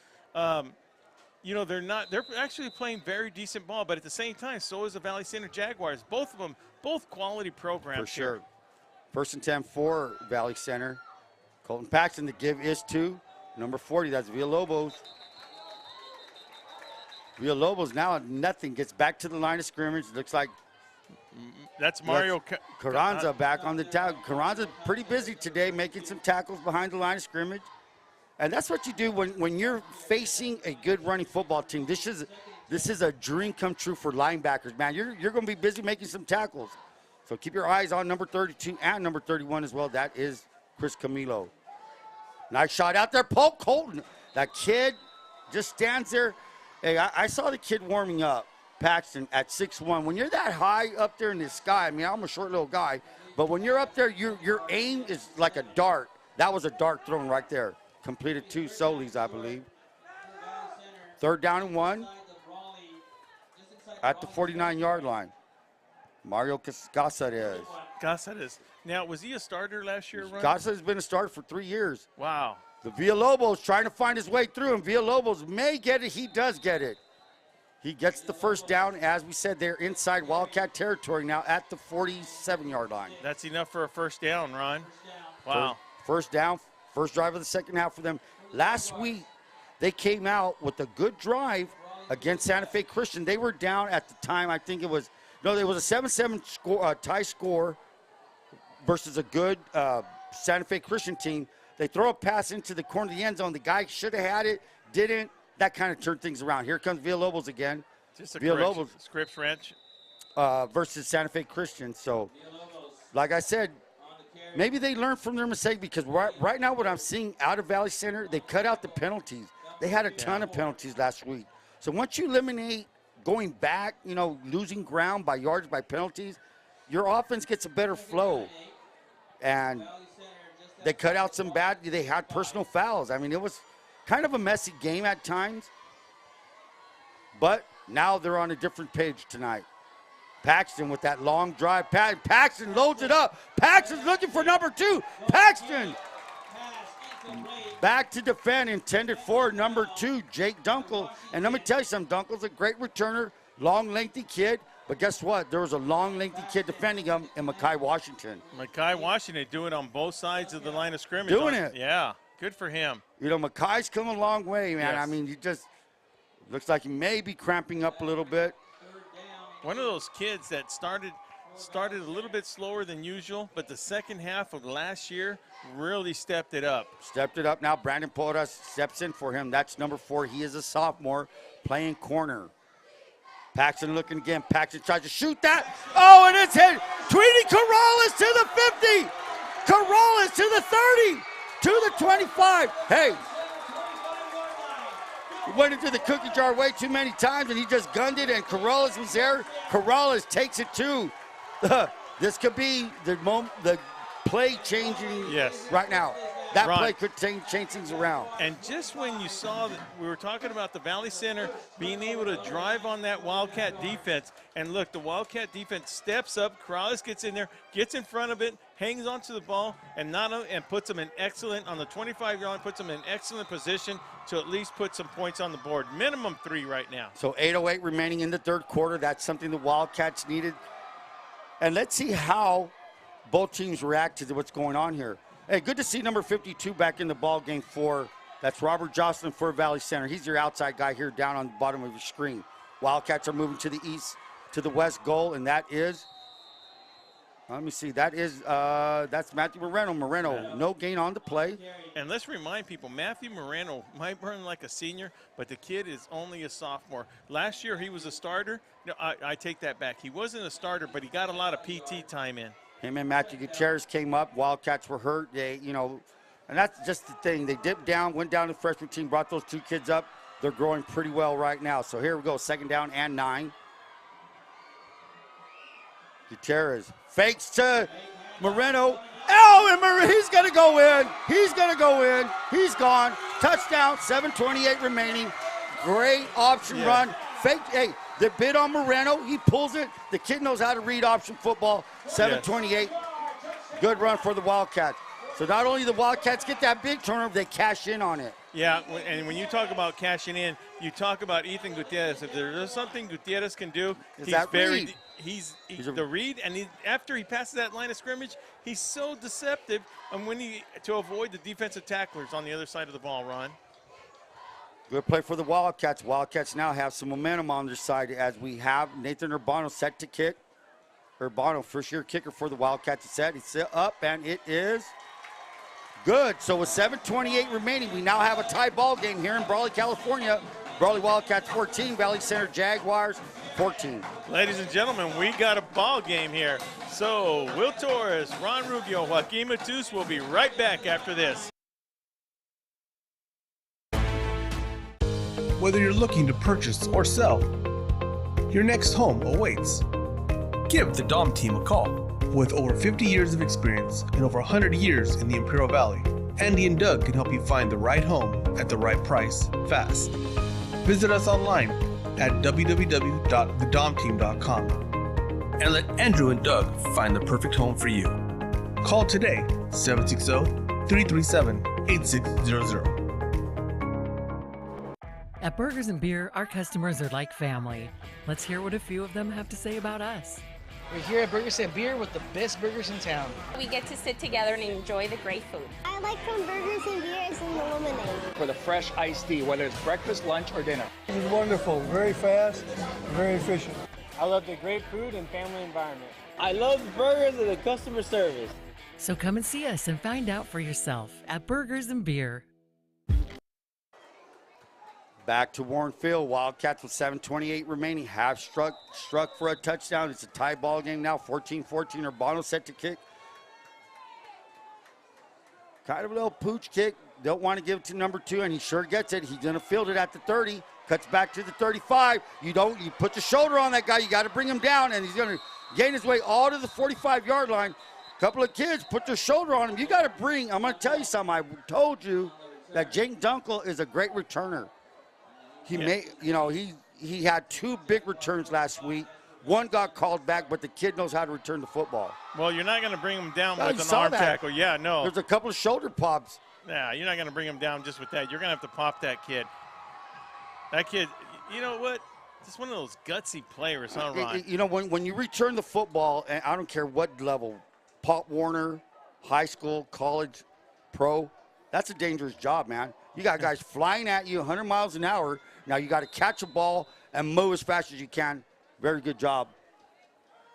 they're actually playing very decent ball, but at the same time, so is the Valley Center Jaguars. Both of them, both quality programs. For sure. 1st and 10 for Valley Center. Colton Paxton, the give is to number 40. That's Villalobos. Villalobos now nothing. Gets back to the line of scrimmage. Looks like that's Mario Carranza back on the tackle. Carranza's pretty busy today, making some tackles behind the line of scrimmage. And that's what you do when you're facing a good running football team. This is a dream come true for linebackers, man. You're going to be busy making some tackles. So keep your eyes on number 32 and number 31 as well. That is Chris Camilo. Nice shot out there. Polk Colton. That kid just stands there. Hey, I saw the kid warming up, Paxton, at 6'1". When you're that high up there in the sky, I mean, I'm a short little guy, but when you're up there, your aim is like a dart. That was a dart thrown right there. Completed 2 solis, I believe. 3rd down and 1 at the 49-yard line. Mario Casares. Casares. Now, was he a starter last year, Ron? Casares has been a starter for 3 years. Wow. The Villalobos trying to find his way through, and Villalobos may get it. He does get it. He gets the 1st down. As we said, they're inside Wildcat territory now at the 47-yard line. That's enough for a 1st down, Ron. Wow. First down, first drive of the second half for them. Last week, they came out with a good drive against Santa Fe Christian. They were down at the time, I think it was a 7-7 score, tie score versus a good Santa Fe Christian team. They throw a pass into the corner of the end zone. The guy should have had it, didn't. That kind of turned things around. Here comes Villalobos again. Just a Villalobos Scripps wrench versus Santa Fe Christian. So, like I said, maybe they learned from their mistake, because right now what I'm seeing out of Valley Center, they cut out the penalties. They had a ton of penalties last week. So once you eliminate going back, losing ground by yards, by penalties, your offense gets a better flow. And they cut out some they had personal fouls. I mean, it was kind of a messy game at times. But now they're on a different page tonight. Paxton with that long drive. Paxton loads it up. Paxton's looking for number 2. Paxton back to defend, intended for number 2, Jake Dunkel. And let me tell you something, Dunkel's a great returner, long, lengthy kid. But guess what? There was a long, lengthy kid defending him in Makai Washington. Makai Washington doing it on both sides of the line of scrimmage. Doing it. Yeah, good for him. Makai's come a long way, man. Yes. I mean, he just looks like he may be cramping up a little bit. One of those kids that started a little bit slower than usual, but the second half of last year really stepped it up. Stepped it up. Now Brandon Porras steps in for him. That's number 4. He is a sophomore playing corner. Paxton looking again. Paxton tries to shoot that. Oh, and it's hit. Tweety Corrales to the 50. Corrales to the 30. To the 25. Hey. He went into the cookie jar way too many times, and he just gunned it, and Corrales was there. Corrales takes it too. This could be the play changing right now. That play could change things around. And just when you saw that, we were talking about the Valley Center being able to drive on that Wildcat defense. And look, the Wildcat defense steps up. Corrales gets in there, gets in front of it, hangs onto the ball, and puts them in excellent, on the 25-yard line, puts them in excellent position to at least put some points on the board. Minimum 3 right now. So 8:08 remaining in the third quarter. That's something the Wildcats needed. And let's see how both teams react to what's going on here. Hey, good to see number 52 back in the ball game that's Robert Jocelyn for Valley Center. He's your outside guy here down on the bottom of your screen. Wildcats are moving to the east, to the west goal, and that is, let me see, that's Matthew Moreno. Moreno, no gain on the play. And let's remind people, Matthew Moreno might run like a senior, but the kid is only a sophomore. Last year he was a starter. No, I take that back. He wasn't a starter, but he got a lot of PT time in. Him and Matthew Gutierrez came up. Wildcats were hurt. And that's just the thing. They dipped down, went down to the freshman team, brought those 2 kids up. They're growing pretty well right now. So here we go, 2nd down and 9. Gutierrez fakes to Moreno. Oh, and he's going to go in. He's going to go in. He's gone. Touchdown, 7:28 remaining. Great option run. Fake. Hey, the bid on Moreno. He pulls it. The kid knows how to read option football. 7:28. Good run for the Wildcats. So not only the Wildcats get that big turnover, they cash in on it. Yeah, and when you talk about cashing in, you talk about Ethan Gutierrez. If there's something Gutierrez can do, he's the read, and after he passes that line of scrimmage, he's so deceptive to avoid the defensive tacklers on the other side of the ball, Ron. Good play for the Wildcats. Wildcats now have some momentum on their side as we have Nathan Urbano set to kick. Urbano, first-year kicker for the Wildcats, is set. He's set up, and it is good. So with 7:28 remaining, we now have a tie ball game here in Brawley, California. Brawley Wildcats 14, Valley Center Jaguars 14. Ladies and gentlemen, we got a ball game here. So Will Torrez, Ron Rubio, Joaquin Matus will be right back after this. Whether you're looking to purchase or sell, your next home awaits. Give the Dom team a call. With over 50 years of experience and over 100 years in the Imperial Valley, Andy and Doug can help you find the right home at the right price fast. Visit us online at www.thedomteam.com and let Andrew and Doug find the perfect home for you. Call today, 760-337-8600. At Burgers and Beer, our customers are like family. Let's hear what a few of them have to say about us. We're here at Burgers and Beer with the best burgers in town. We get to sit together and enjoy the great food. I like from Burgers and Beers and the lemonade. For the fresh iced tea, whether it's breakfast, lunch, or dinner. It was wonderful, very fast, very efficient. I love the great food and family environment. I love the burgers and the customer service. So come and see us and find out for yourself at Burgers and Beer. Back to Warne Field. Wildcats with 7:28 remaining have struck for a touchdown. It's a tie ball game now, 14-14. Urbano set to kick. Kind of a little pooch kick. Don't want to give it to number 2, and he sure gets it. He's going to field it at the 30. Cuts back to the 35. You put your shoulder on that guy. You got to bring him down, and he's going to gain his way all to the 45-yard line. A couple of kids put their shoulder on him. You got to bring. I'm going to tell you something. I told you that Jake Dunkel is a great returner. He he had 2 big returns last week. One got called back, but the kid knows how to return the football. Well, you're not going to bring him down with an arm tackle. Yeah, no. There's a couple of shoulder pops. Yeah, you're not going to bring him down just with that. You're going to have to pop that kid. That kid, you know what? Just one of those gutsy players, huh, Ron? You know, when you return the football, and I don't care what level, Pop Warner, high school, college, pro, that's a dangerous job, man. You got guys flying at you 100 miles an hour. Now you got to catch a ball and move as fast as you can. Very good job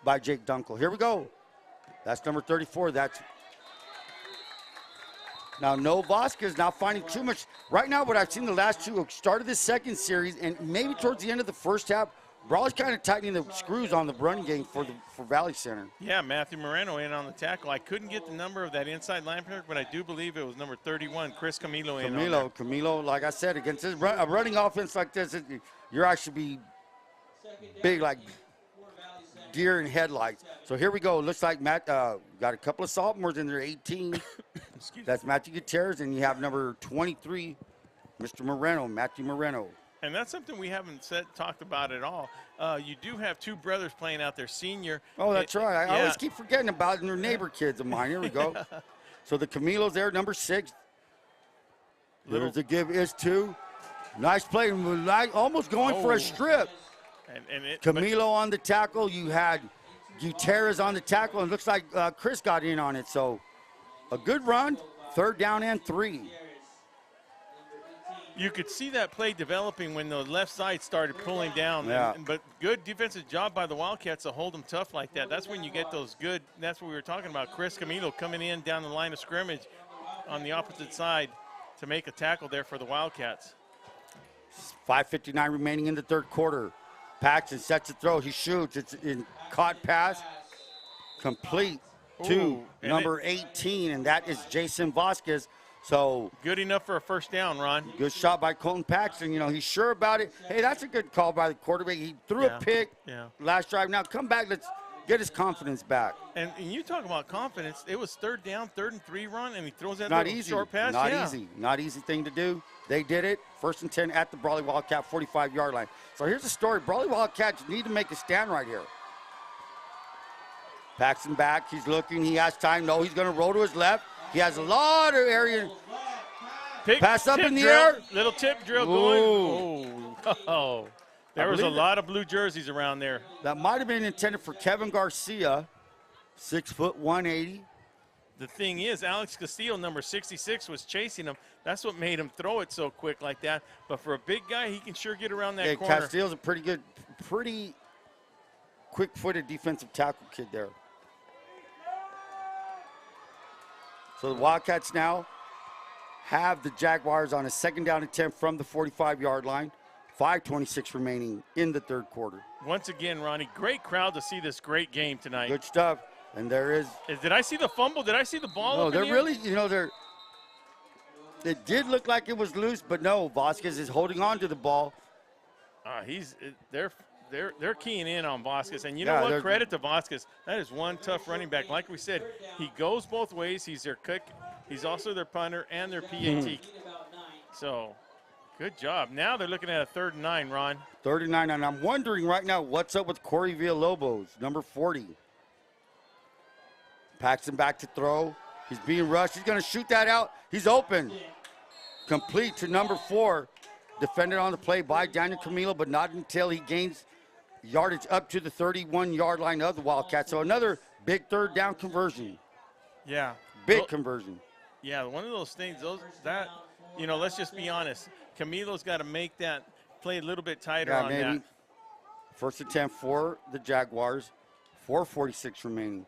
by Jake Dunkel. Here we go. That's number 34. Now, no Vasquez now finding too much. Right now, what I've seen the last 2 started this second series, and maybe towards the end of the first half, Brawley's kind of tightening the screws on the running game for Valley Center. Yeah, Matthew Moreno in on the tackle. I couldn't get the number of that inside linebacker, but I do believe it was number 31, Chris Camilo in on there. Camilo, like I said, against a running offense like this, you're actually be big like deer in headlights. So here we go. Looks like Matt got a couple of sophomores in there, 18. That's Matthew Gutierrez, and you have number 23, Mr. Moreno, Matthew Moreno. And that's something we haven't talked about at all. You do have 2 brothers playing out there, senior. Oh, that's right. I always keep forgetting about it, and they're neighbor kids of mine. Here we go. So the Camilo's there, number 6. There's the give is 2. Nice play. Almost going for a strip. Camilo on the tackle. You had Gutierrez on the tackle, and it looks like Chris got in on it. So a good run, 3rd down and 3. You could see that play developing when the left side started pulling down. Yeah. But good defensive job by the Wildcats to hold them tough like that. That's when you get those good. That's what we were talking about. Chris Camilo coming in down the line of scrimmage on the opposite side to make a tackle there for the Wildcats. 5:59 remaining in the 3rd quarter. Paxton sets a throw. He shoots. It's in caught pass. Complete to number 18, and that is Jason Vasquez. So good enough for a 1st down, Ron. Good shot by Colton Paxton. You know, he's sure about it. Hey, that's a good call by the quarterback. He threw a pick last drive. Now come back. Let's get his confidence back. And you talk about confidence. It was 3rd down, 3rd and 3 run, and he throws that Not little easy. short pass. Not easy. Not easy thing to do. They did it. 1st and 10 at the Brawley Wildcat 45-yard line. So here's the story. Brawley Wildcats need to make a stand right here. Paxton back. He's looking. He has time. No, he's going to roll to his left. He has a lot of area. Pass up in the air. Little tip drill going. Oh, there was a lot of blue jerseys around there. That might have been intended for Kevin Garcia, 6 foot 180. the thing is, Alex Castillo, number 66, was chasing him. That's what made him throw it so quick like that. But for a big guy, he can sure get around that corner. Castillo's a pretty quick-footed defensive tackle kid there. So the Wildcats now have the Jaguars on a 2nd down attempt from the 45-yard line. 5:26 remaining in the 3rd quarter. Once again, Ronnie, great crowd to see this great game tonight. Good stuff. And there is. Did I see the fumble? Did I see the ball? No, they're really, it did look like it was loose, but no, Vasquez is holding on to the ball. They're keying in on Vasquez, and you know what? Credit to Vasquez. That is one tough running back. Like we said, he goes both ways. He's their kick. He's also their punter and their PAT. So, good job. Now they're looking at a 3rd and 9, Ron. 3rd and 9, and I'm wondering right now what's up with Corey Villalobos, number 40. Paxton back to throw. He's being rushed. He's going to shoot that out. He's open. Complete to number 4. Defended on the play by Daniel Camilo, but not until he gains yardage up to the 31-yard line of the Wildcats. So another big 3rd down conversion. Yeah. Big conversion. Yeah, one of those things, let's just be honest. Camilo's got to make that play a little bit tighter on maybe. that. First attempt for the Jaguars. 4:46 remaining.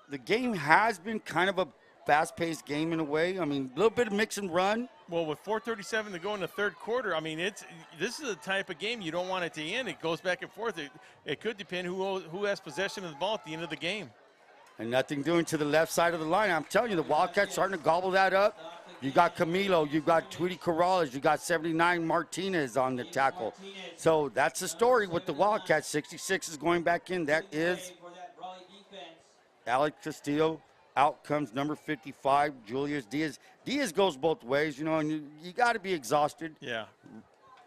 The game has been kind of a fast-paced game in a way. I mean, a little bit of mix and run. Well, with 4:37 to go in the 3rd quarter, I mean, this is the type of game you don't want it to end. It goes back and forth. It could depend who has possession of the ball at the end of the game. And nothing doing to the left side of the line. I'm telling you, the Wildcats starting to gobble that up. You got Camilo, you got Tweety Corrales, you got 79 Martinez on the tackle. So that's the story with the Wildcats. 66 is going back in. That is Alex Castillo. Out comes number 55, Julius Diaz. Diaz goes both ways, and you got to be exhausted. Yeah.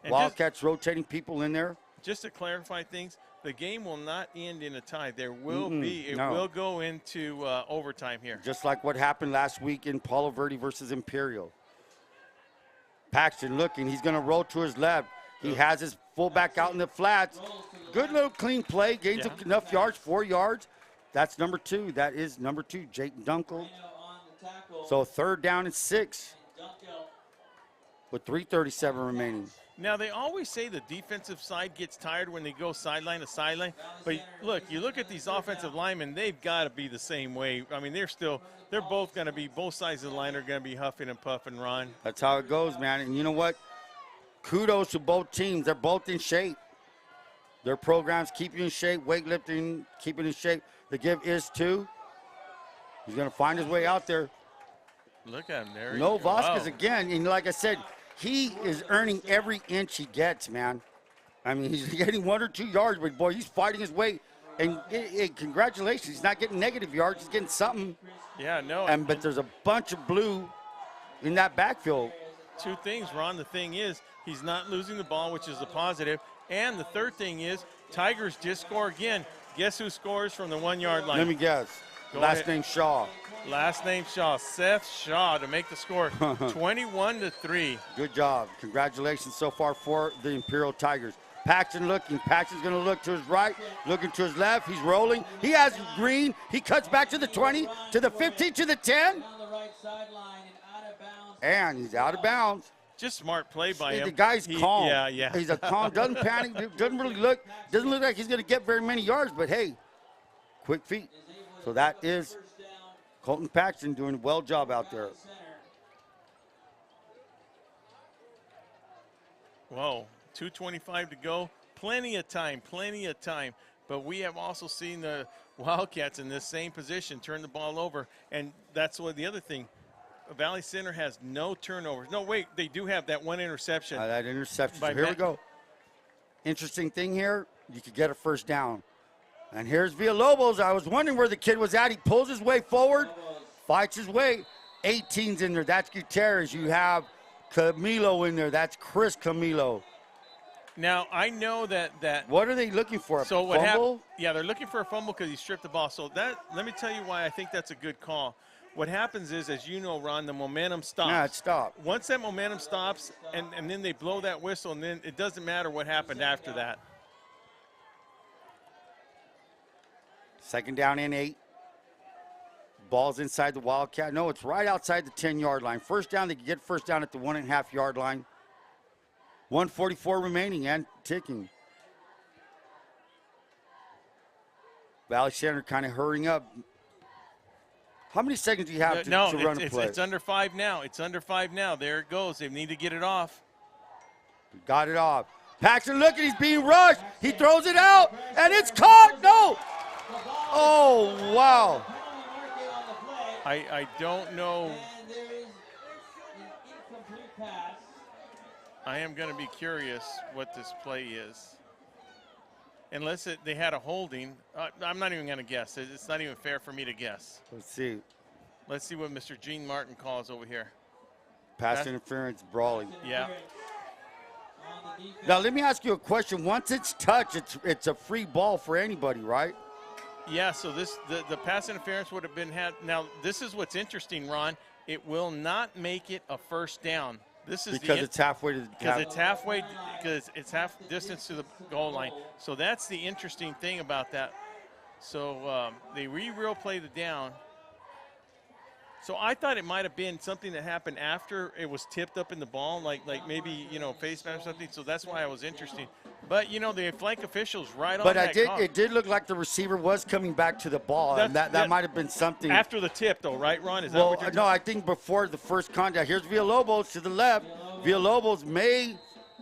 And Wildcats rotating people in there. Just to clarify things, the game will not end in a tie. There will will go into overtime here. Just like what happened last week in Palo Verde versus Imperial. Paxton looking, he's going to roll to his left. He has his fullback out in the flats. Good little clean play, gains enough yards, 4 yards. That's number 2. That is number 2, Jake Dunkel. So 3rd down and 6 with 3:37 remaining. Now, they always say the defensive side gets tired when they go sideline to sideline. But, look, you look at these offensive linemen, they've got to be the same way. I mean, they're both going to be, both sides of the line are going to be huffing and puffing, Ron. That's how it goes, man. And you know what? Kudos to both teams. They're both in shape. Their programs keep you in shape, weightlifting, keeping in shape. The give is 2. He's going to find his way out there. Look at him there. No, Vasquez again. And like I said, he is earning every inch he gets, man. I mean, he's getting 1 or 2 yards, but, boy, he's fighting his way. And congratulations, he's not getting negative yards. He's getting something. Yeah, no. But there's a bunch of blue in that backfield. 2 things, Ron. The thing is, he's not losing the ball, which is a positive. And the 3rd thing is, Tigers just score again. Guess who scores from the 1-yard line? Let me guess. Last name Shaw. Last name Shaw. Seth Shaw to make the score 21-3. Good job. Congratulations so far for the Imperial Tigers. Paxton looking. Paxton's going to look to his right, looking to his left. He's rolling. He has green. He cuts back to the 20, to the 15, to the 10. And he's out of bounds. Just smart play by him. The guy's calm. Yeah. He's a calm, doesn't panic, doesn't look like he's going to get very many yards, but hey, quick feet. So that is Colton Paxton doing a well job out there. Whoa, 2:25 to go. Plenty of time. But we have also seen the Wildcats in this same position turn the ball over, and that's what the other thing. Valley Center has no turnovers. No, wait, they do have that 1 interception. That interception. So here we go. Interesting thing here, you could get a 1st down. And here's Villalobos. I was wondering where the kid was at. He pulls his way forward, fights his way. 18's in there. That's Gutierrez. You have Camilo in there. That's Chris Camilo. Now, I know that what are they looking for, a fumble? Yeah, they're looking for a fumble because he stripped the ball. So let me tell you why I think that's a good call. What happens is, as you know, Ron, the momentum stops. Yeah, it stopped. Once that momentum stops, and then they blow that whistle, and then it doesn't matter what happened after that. 2nd down and 8. Ball's inside the Wildcat. No, it's right outside the 10-yard line. First down, they can get first down at the 1.5-yard line. 1:44 remaining and ticking. Valley Center kind of hurrying up. How many seconds do you have to run a play? It's under 5 now. It's under 5 now. There it goes. They need to get it off. Got it off. Paxton, look, he's being rushed. He throws it out, and it's caught. No. Oh, wow. I don't know. I am going to be curious what this play is. Unless they had a holding. I'm not even going to guess. It's not even fair for me to guess. Let's see. Let's see what Mr. Gene Martin calls over here. Pass interference, Brawley. Yeah. Now, let me ask you a question. Once it's touched, it's a free ball for anybody, right? Yeah, so the pass interference would have been had. Now, this is what's interesting, Ron. It will not make it a first down. This is because it's halfway to the because it's half distance to the goal line. So that's the interesting thing about that. So they replay the down. So I thought it might have been something that happened after it was tipped up in the ball, like maybe, face mask or something. So that's why I was interested. But, the flank officials right on that call. It did look like the receiver was coming back to the ball, and that might have been something. After the tip, though, right, Ron? Is that what you're no, I think before the first contact. Here's Villalobos to the left. Villalobos may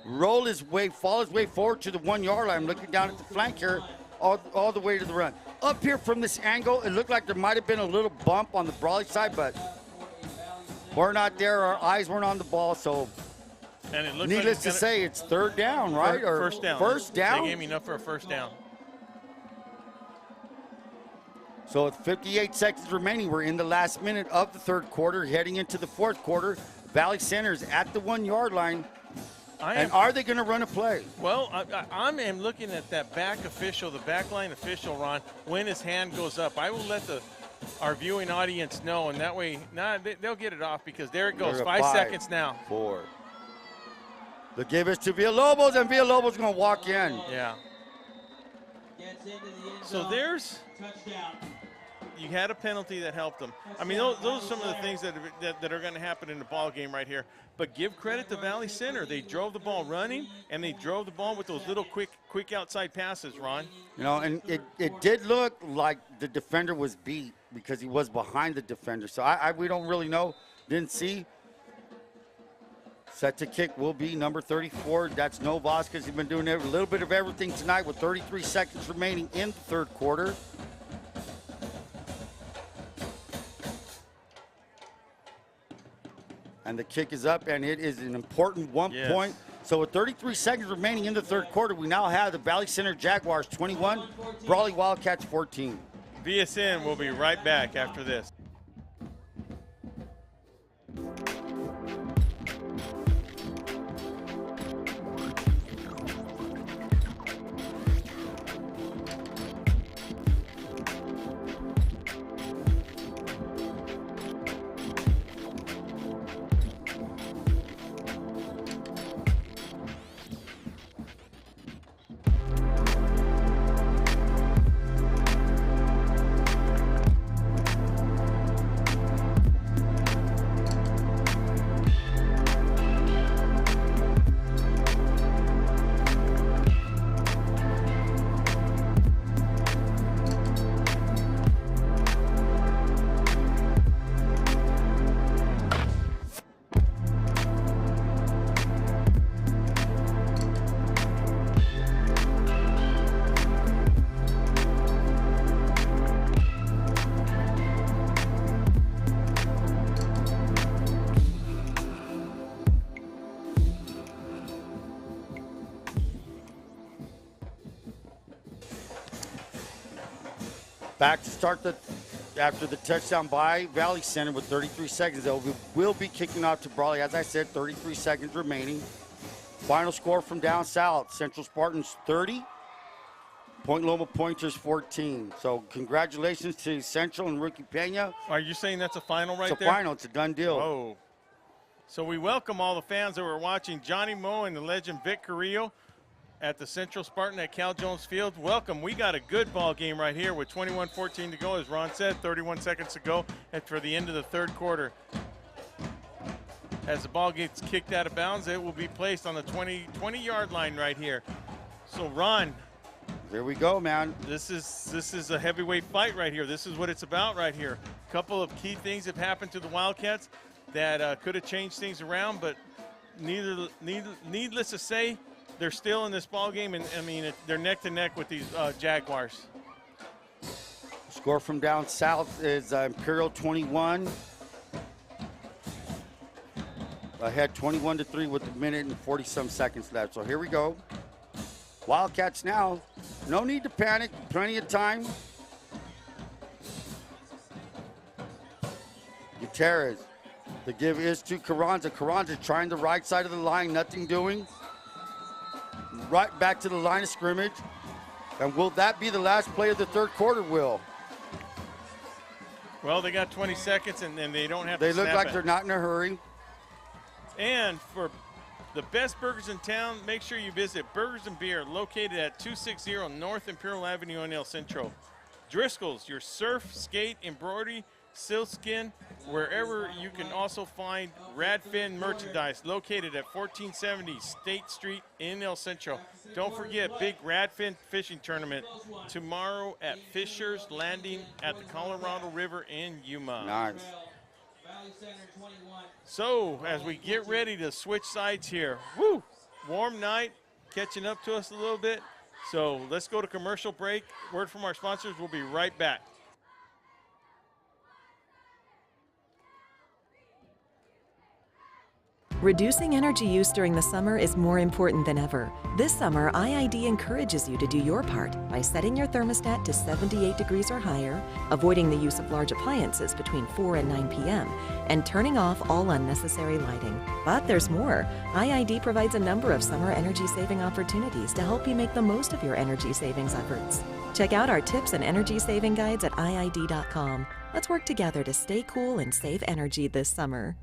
fall his way forward to the 1-yard line. I'm looking down at the flank here, all the way to the run. Up here from this angle, it looked like there might have been a little bump on the Brawley side, but we're not there. Our eyes weren't on the ball, so and it looks needless to say, it's third down, right? Or first down. First down. They gave me enough for a first down. So with 58 seconds remaining, we're in the last minute of the third quarter, heading into the fourth quarter. Valley Center's at the 1-yard line. And are they going to run a play? Well, I'm looking at that back official, the backline official, Ron, when his hand goes up. I will let our viewing audience know, and that way they'll get it off because there it goes. 5 seconds now. 4. They'll give it to Villalobos, and Villalobos going to walk in. Yeah. So there's – you had a penalty that helped them. I mean, those are some of the things that are going to happen in the ball game right here. But give credit to Valley Center. They drove the ball running, and they drove the ball with those little quick outside passes, Ron. And it did look like the defender was beat because he was behind the defender. So we don't really know. Didn't see. Set to kick will be number 34. That's No Vasquez. He's been doing a little bit of everything tonight with 33 seconds remaining in the third quarter. And the kick is up, and it is an important 1 point. So with 33 seconds remaining in the third quarter, we now have the Valley Center Jaguars 21, Brawley Wildcats 14. VSN will be right back after this. Back to start after the touchdown by Valley Center with 33 seconds. They will be kicking off to Brawley. As I said, 33 seconds remaining. Final score from down south. Central Spartans 30. Point Loma Pointers 14. So congratulations to Central and Rookie Pena. Are you saying that's a final right there? It's a final. It's a done deal. Whoa. So we welcome all the fans that were watching Johnny Moe and the legend Vic Carrillo. at the Central Spartan at Cal Jones Field. Welcome. We got a good ball game right here with 21-14 to go, as Ron said, 31 seconds to go for the end of the third quarter. As the ball gets kicked out of bounds, it will be placed on the 20-yard line right here. So, Ron. There we go, man. This is a heavyweight fight right here. This is what it's about right here. A couple of key things have happened to the Wildcats that could have changed things around, but needless to say, they're still in this ball game, and I mean they're neck to neck with these Jaguars. Score from down south is Imperial 21. Ahead 21-3 with a minute and 40-some seconds left. So here we go. Wildcats now. No need to panic. Plenty of time. Torrez. The give is to Carranza. Carranza trying the right side of the line. Nothing doing. Right back to the line of scrimmage. And will that be the last play of the third quarter, Will? Well, they got 20 seconds, and they don't have to snap it. They look like they're not in a hurry. And for the best burgers in town, make sure you visit Burgers and Beer, located at 260 North Imperial Avenue in El Centro. Driscoll's, your surf, skate, embroidery, sealskin, wherever you can also find Radfin merchandise, located at 1470 State Street in El Centro. Don't forget, big Radfin fishing tournament tomorrow at Fisher's Landing at the Colorado River in Yuma. Nice. So, as we get ready to switch sides here, woo, warm night, catching up to us a little bit. So let's go to commercial break. Word from our sponsors. We'll be right back. Reducing energy use during the summer is more important than ever. This summer, IID encourages you to do your part by setting your thermostat to 78 degrees or higher, avoiding the use of large appliances between 4 and 9 p.m., and turning off all unnecessary lighting. But there's more. IID provides a number of summer energy-saving opportunities to help you make the most of your energy savings efforts. Check out our tips and energy-saving guides at IID.com. Let's work together to stay cool and save energy this summer.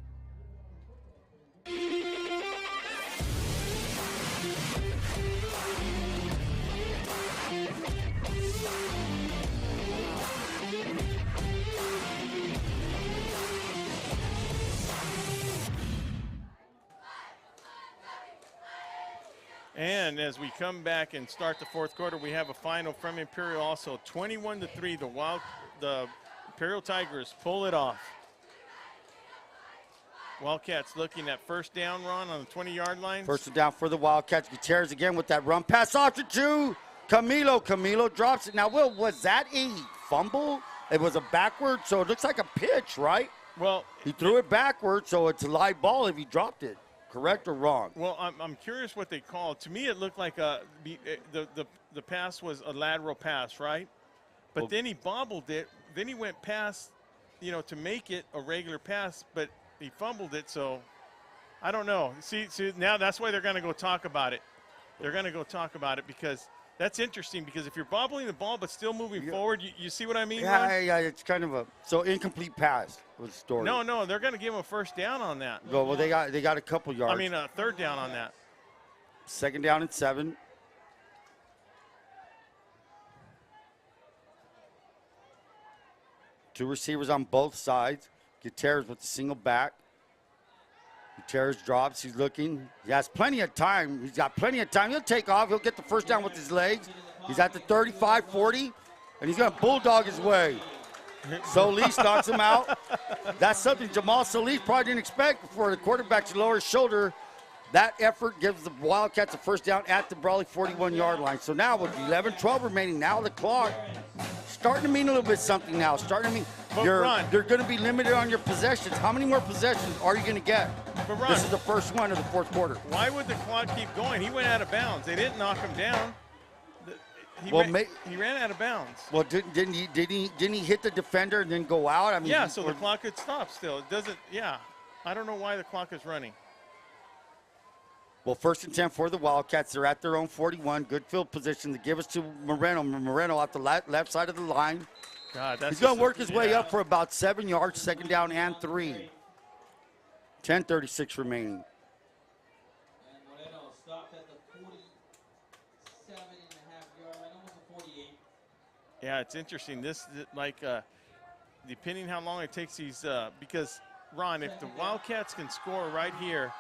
And as we come back and start the fourth quarter, we have a final from Imperial also. 21-3, the Imperial Tigers pull it off. Wildcats looking at first down, Ron, on the 20-yard line. First down for the Wildcats. Gutierrez again with that run pass off to Camilo. Camilo drops it. Now, Will, was that a fumble? It was a backward, so it looks like a pitch, right? Well, he threw it backward, so it's a live ball if he dropped it. Correct or wrong? Well, I'm curious what they called. To me, it looked like the pass was a lateral pass, right? But then he bobbled it. Then he went past, to make it a regular pass, but he fumbled it. So I don't know. See, now that's why they're going to go talk about it. They're going to go talk about it because that's interesting. Because if you're bobbling the ball but still moving forward, you see what I mean? Yeah. It's kind of so incomplete pass was the story. No, they're going to give him a first down on that. Well, they got a couple yards. I mean, a third down on that. Second down and 7. Two receivers on both sides. Gutierrez with the single back. Gutierrez drops. He's looking. He has plenty of time. He's got plenty of time. He'll take off. He'll get the first down with his legs. He's at the 35, 40, and he's going to bulldog his way. Solis knocks him out. That's something Jamal Solis probably didn't expect for the quarterback to lower his shoulder. That effort gives the Wildcats a first down at the Brawley 41-yard line. So now with 11-12 remaining, now the clock starting to mean a little bit something now. Starting to mean you're going to be limited on your possessions. How many more possessions are you going to get? But Ron, this is the first one of the fourth quarter. Why would the clock keep going? He went out of bounds. They didn't knock him down. He ran out of bounds. Well, didn't he hit the defender and then go out? I mean, yeah, so the clock could stop still. It doesn't. Yeah, I don't know why the clock is running. Well, first and 10 for the Wildcats. They're at their own 41. Good field position to give us to Moreno. Moreno off the left side of the line. God, he's going to work his way up for about 7 yards, second down and 3. 10:36 remaining. Yeah, it's interesting. This, like, depending how long it takes these, because, Ron, if the Wildcats can score right here,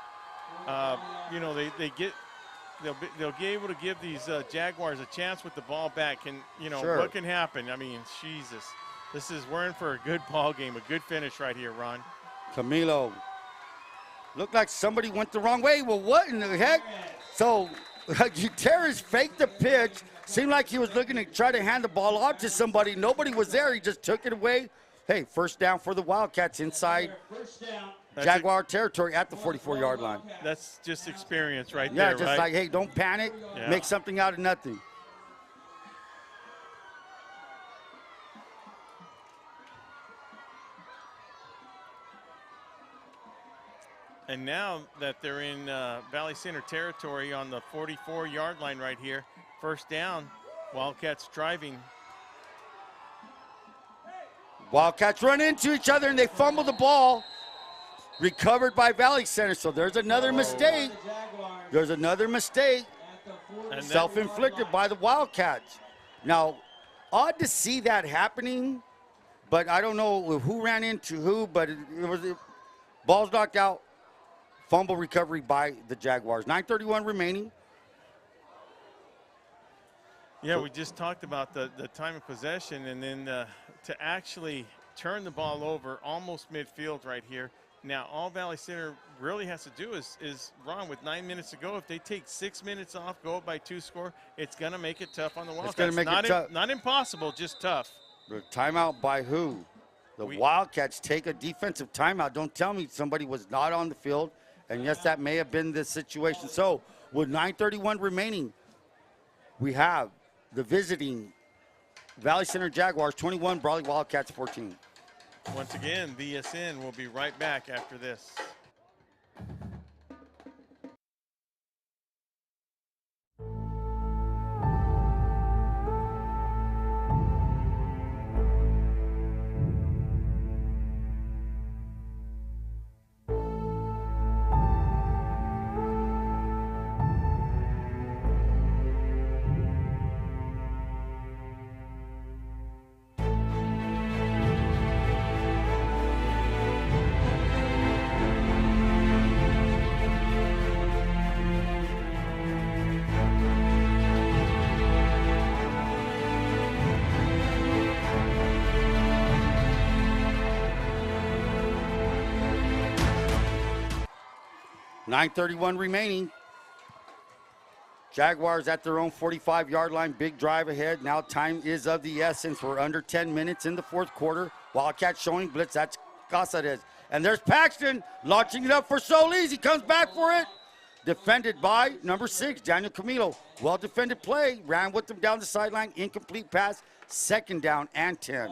you know, they'll be able to give these Jaguars a chance with the ball back. And, you know, Sure. what can happen? I mean, Jesus. We're in for a good ball game, a good finish right here, Ron. Camilo. Looked like somebody went the wrong way. Well, what in the heck? So, Torrez faked the pitch. Seemed like he was looking to try to hand the ball off to somebody. Nobody was there. He just took it away. Hey, first down for the Wildcats inside Jaguar territory at the 44-yard line. That's just experience right Yeah, there, just right? like, hey, don't panic. Yeah. Make something out of nothing. And now that they're in Valley Center territory on the 44-yard line right here, first down, Wildcats driving. Wildcats run into each other and they fumble the ball. Recovered by Valley Center. So there's another mistake. There's another mistake. Self-inflicted by the Wildcats. Now, odd to see that happening, but I don't know who ran into who, but it was ball's knocked out. Fumble recovery by the Jaguars. 9:31 remaining. Yeah, we just talked about the time of possession, and then to actually turn the ball over almost midfield right here. Now, all Valley Center really has to do is Ron, with 9 minutes to go, if they take 6 minutes off, go up by 2 score, it's going to make it tough on the Wildcats. It's going to make it tough. Not impossible, just tough. The timeout by who? The Wildcats take a defensive timeout. Don't tell me somebody was not on the field. And yes, that may have been the situation. So with 9:31 remaining, we have the visiting Valley Center Jaguars 21, Brawley Wildcats 14. Once again, VSN will be right back after this. .931 remaining. Jaguars at their own 45-yard line. Big drive ahead. Now time is of the essence. We're under 10 minutes in the fourth quarter. Wildcats showing blitz. That's Casares. And there's Paxton launching it up for Solis. He comes back for it. Defended by number 6, Daniel Camilo. Well-defended play. Ran with them down the sideline. Incomplete pass. Second down and 10.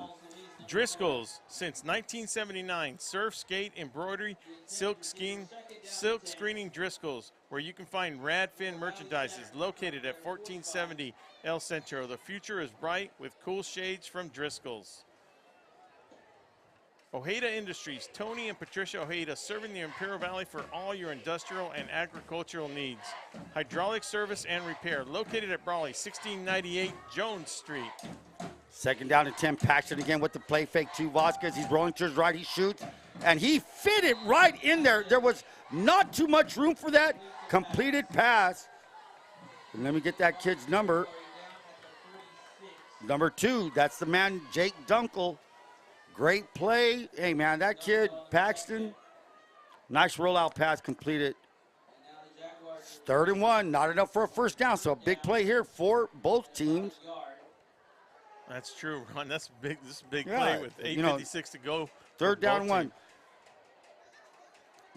Driscoll's since 1979. Surf, skate, embroidery, silk screening Driscoll's, where you can find Radfin merchandise, is located at 1470 El Centro. The future is bright with cool shades from Driscoll's. Ojeda Industries, Tony and Patricia Ojeda, serving the Imperial Valley for all your industrial and agricultural needs. Hydraulic service and repair, located at Brawley, 1698 Jones Street. Second down and 10. Paxton again with the play fake to Vasquez. He's rolling to his right. He shoots. And he fit it right in there. There was not too much room for that completed pass. And let me get that kid's number. Number 2. That's the man, Jake Dunkel. Great play. Hey, man, that kid, Paxton. Nice rollout pass completed. 3rd and 1. Not enough for a first down. So a big play here for both teams. That's true, Ron. That's big. This is a big play with 8:56 to go. 3rd down 1.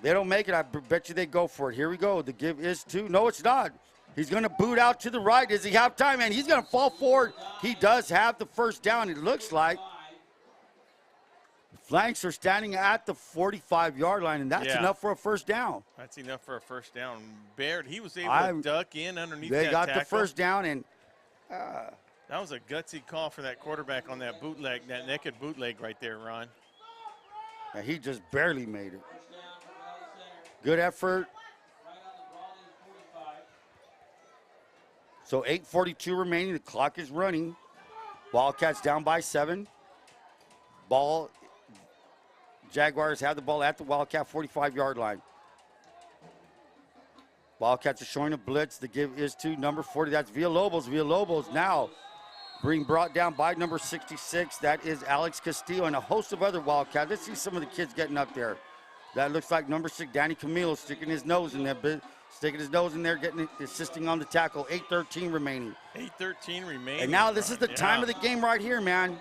They don't make it. I bet you they go for it. Here we go. The give is to. No, it's not. He's going to boot out to the right. Does he have time? And he's going to fall forward. He does have the first down, it looks like. The flanks are standing at the 45-yard line, and that's enough for a first down. That's enough for a first down. Baird, he was able to duck in underneath that tackle. They got the first down, and that was a gutsy call for that quarterback on that bootleg, that naked bootleg right there, Ron. And he just barely made it. Good effort. So 8:42 remaining. The clock is running. Wildcats down by 7. Ball. Jaguars have the ball at the Wildcat 45-yard line. Wildcats are showing a blitz. The give is to number 40. That's Villalobos. Villalobos now being brought down by number 66. That is Alex Castillo and a host of other Wildcats. Let's see some of the kids getting up there. That looks like number 6, Danny Camilo, sticking his nose in there, getting assisting on the tackle. 8:13 remaining. 8:13 remaining. And now this is the time of the game right here, man.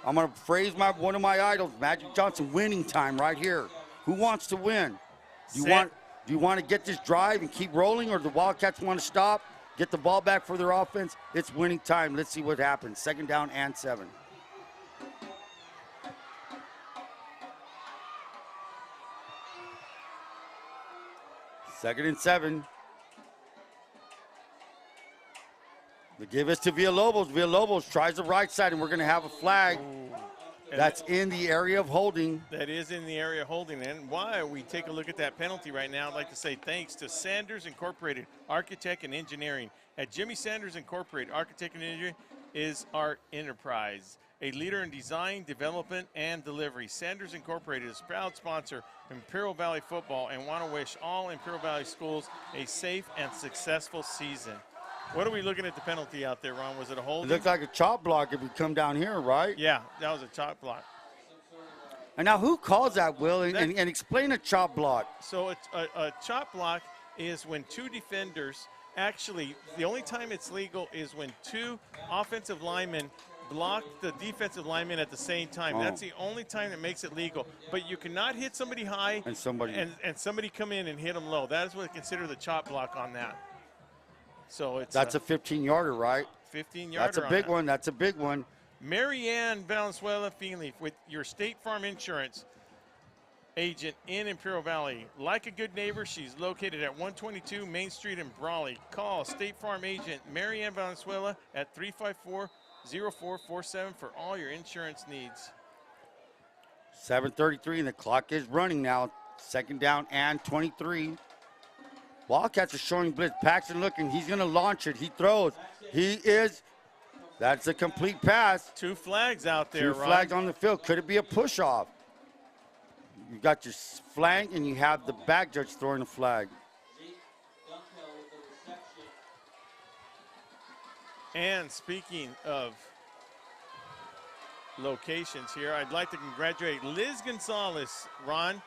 I'm going to praise one of my idols, Magic Johnson. Winning time right here. Who wants to win? Do you want to get this drive and keep rolling, or do the Wildcats want to stop, get the ball back for their offense? It's winning time. Let's see what happens. 2nd down and 7. Second and 7. The give is to Villalobos. Villalobos tries the right side, and we're going to have a flag. That's in the area of holding. That is in the area of holding. And while we take a look at that penalty right now, I'd like to say thanks to Sanders Incorporated, Architect and Engineering. At Jimmy Sanders Incorporated, Architect and Engineering is our enterprise. A leader in design, development, and delivery. Sanders Incorporated is a proud sponsor of Imperial Valley football and want to wish all Imperial Valley schools a safe and successful season. What are we looking at the penalty out there, Ron? Was it a holding? It looked like a chop block if you come down here, right? Yeah, that was a chop block. And now who calls that, Will? And explain a chop block. So a chop block is when two defenders, actually, the only time it's legal is when two offensive linemen block the defensive lineman at the same time. That's the only time that makes it legal. But you cannot hit somebody high and somebody come in and hit them low. That is what they consider the chop block on that. So that's a 15-yarder, right? 15-yarder. That's a big one. That's a big one. Marianne Valenzuela Feenleaf with your State Farm Insurance agent in Imperial Valley. Like a good neighbor, she's located at 122 Main Street in Brawley. Call State Farm agent Marianne Valenzuela at 354-0447 for all your insurance needs. 7:33 and the clock is running now. 2nd down and 23. Wildcats are showing blitz. Paxton looking. He's going to launch it. He throws. That's a complete pass. 2 flags out there, Two flags on the field. Could it be a push-off? You got your flank, and you have the back judge throwing a flag. And speaking of locations here, I'd like to congratulate Liz Gonzalez. Ron,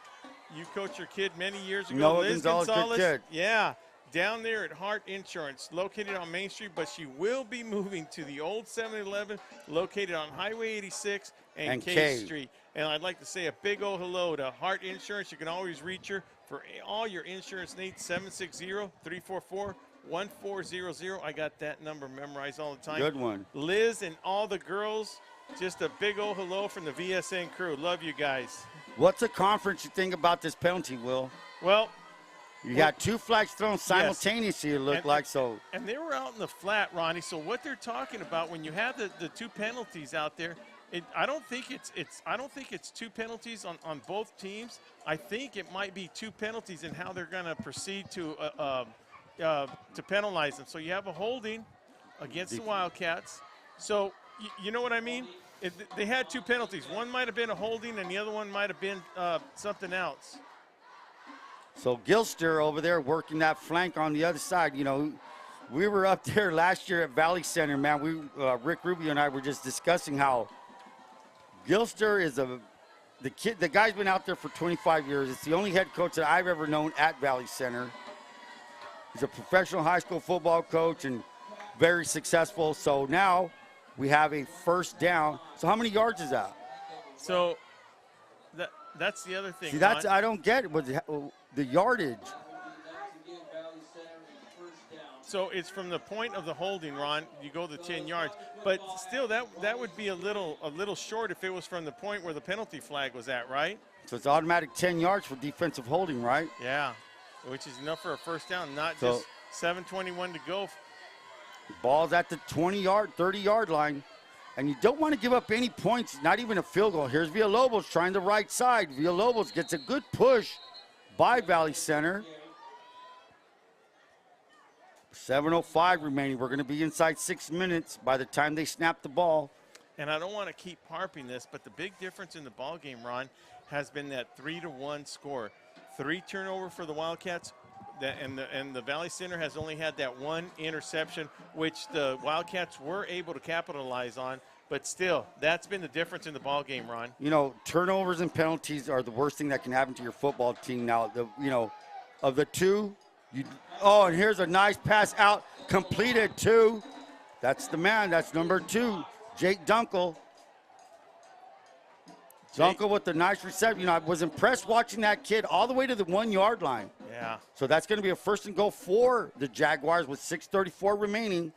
you coached your kid many years ago. Noah Liz Gonzalez, good kid. Yeah, down there at Hart Insurance, located on Main Street, but she will be moving to the old 7-Eleven located on Highway 86 and K Street. And I'd like to say a big old hello to Hart Insurance. You can always reach her for all your insurance needs, 760-344-1400. I got that number memorized all the time. Good one. Liz and all the girls, just a big old hello from the VSN crew. Love you guys. What's the conference you think about this penalty, Will? Well, you got 2 flags thrown simultaneously, it looked like. And they were out in the flat, Ronnie. So what they're talking about when you have the 2 penalties out there, I don't think it's 2 penalties on both teams. I think it might be 2 penalties in how they're going to proceed to penalize them. So you have a holding against the Wildcats. So you know what I mean? They had 2 penalties. One might have been a holding, and the other one might have been something else. So Gilster over there working that flank on the other side. You know, we were up there last year at Valley Center, man. Rick Rubio and I were just discussing how Gilster is the guy's been out there for 25 years. It's the only head coach that I've ever known at Valley Center. He's a professional high school football coach and very successful. So now we have a 1st down. So how many yards is that? So that's the other thing. See, I don't get it with the yardage. So it's from the point of the holding, Ron. You go the 10 yards, but still that would be a little short if it was from the point where the penalty flag was at, right? So it's automatic 10 yards for defensive holding, right? Yeah, which is enough for a 1st down, not just 7:21 to go. Ball's at the 20-yard, 30-yard line. And you don't want to give up any points, not even a field goal. Here's Villalobos trying the right side. Villalobos gets a good push by Valley Center. 7:05 remaining. We're going to be inside 6 minutes by the time they snap the ball. And I don't want to keep harping this, but the big difference in the ball game, Ron, has been that 3-1 score. 3 turnover for the Wildcats, and the Valley Center has only had that 1 interception, which the Wildcats were able to capitalize on. But still, that's been the difference in the ball game, Ron. You know, turnovers and penalties are the worst thing that can happen to your football team. Now, of the two, and here's a nice pass out, completed too. That's the man. That's number 2, Jake Dunkel. Dunkel with the nice reception. I was impressed watching that kid all the way to the 1-yard line. Yeah. So that's going to be a 1st and goal for the Jaguars with 6:34 remaining.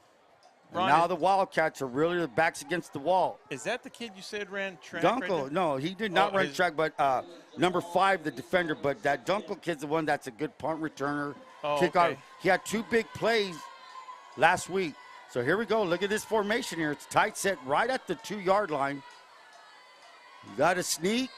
Ron, now the Wildcats are really the backs against the wall. Is that the kid you said ran track? Dunkel, right no, he did not run track, but number 5, the defender. But that Dunkel kid's the one that's a good punt returner. Okay. He had 2 big plays last week. So here we go. Look at this formation here. It's tight set right at the 2-yard line. You got a sneak.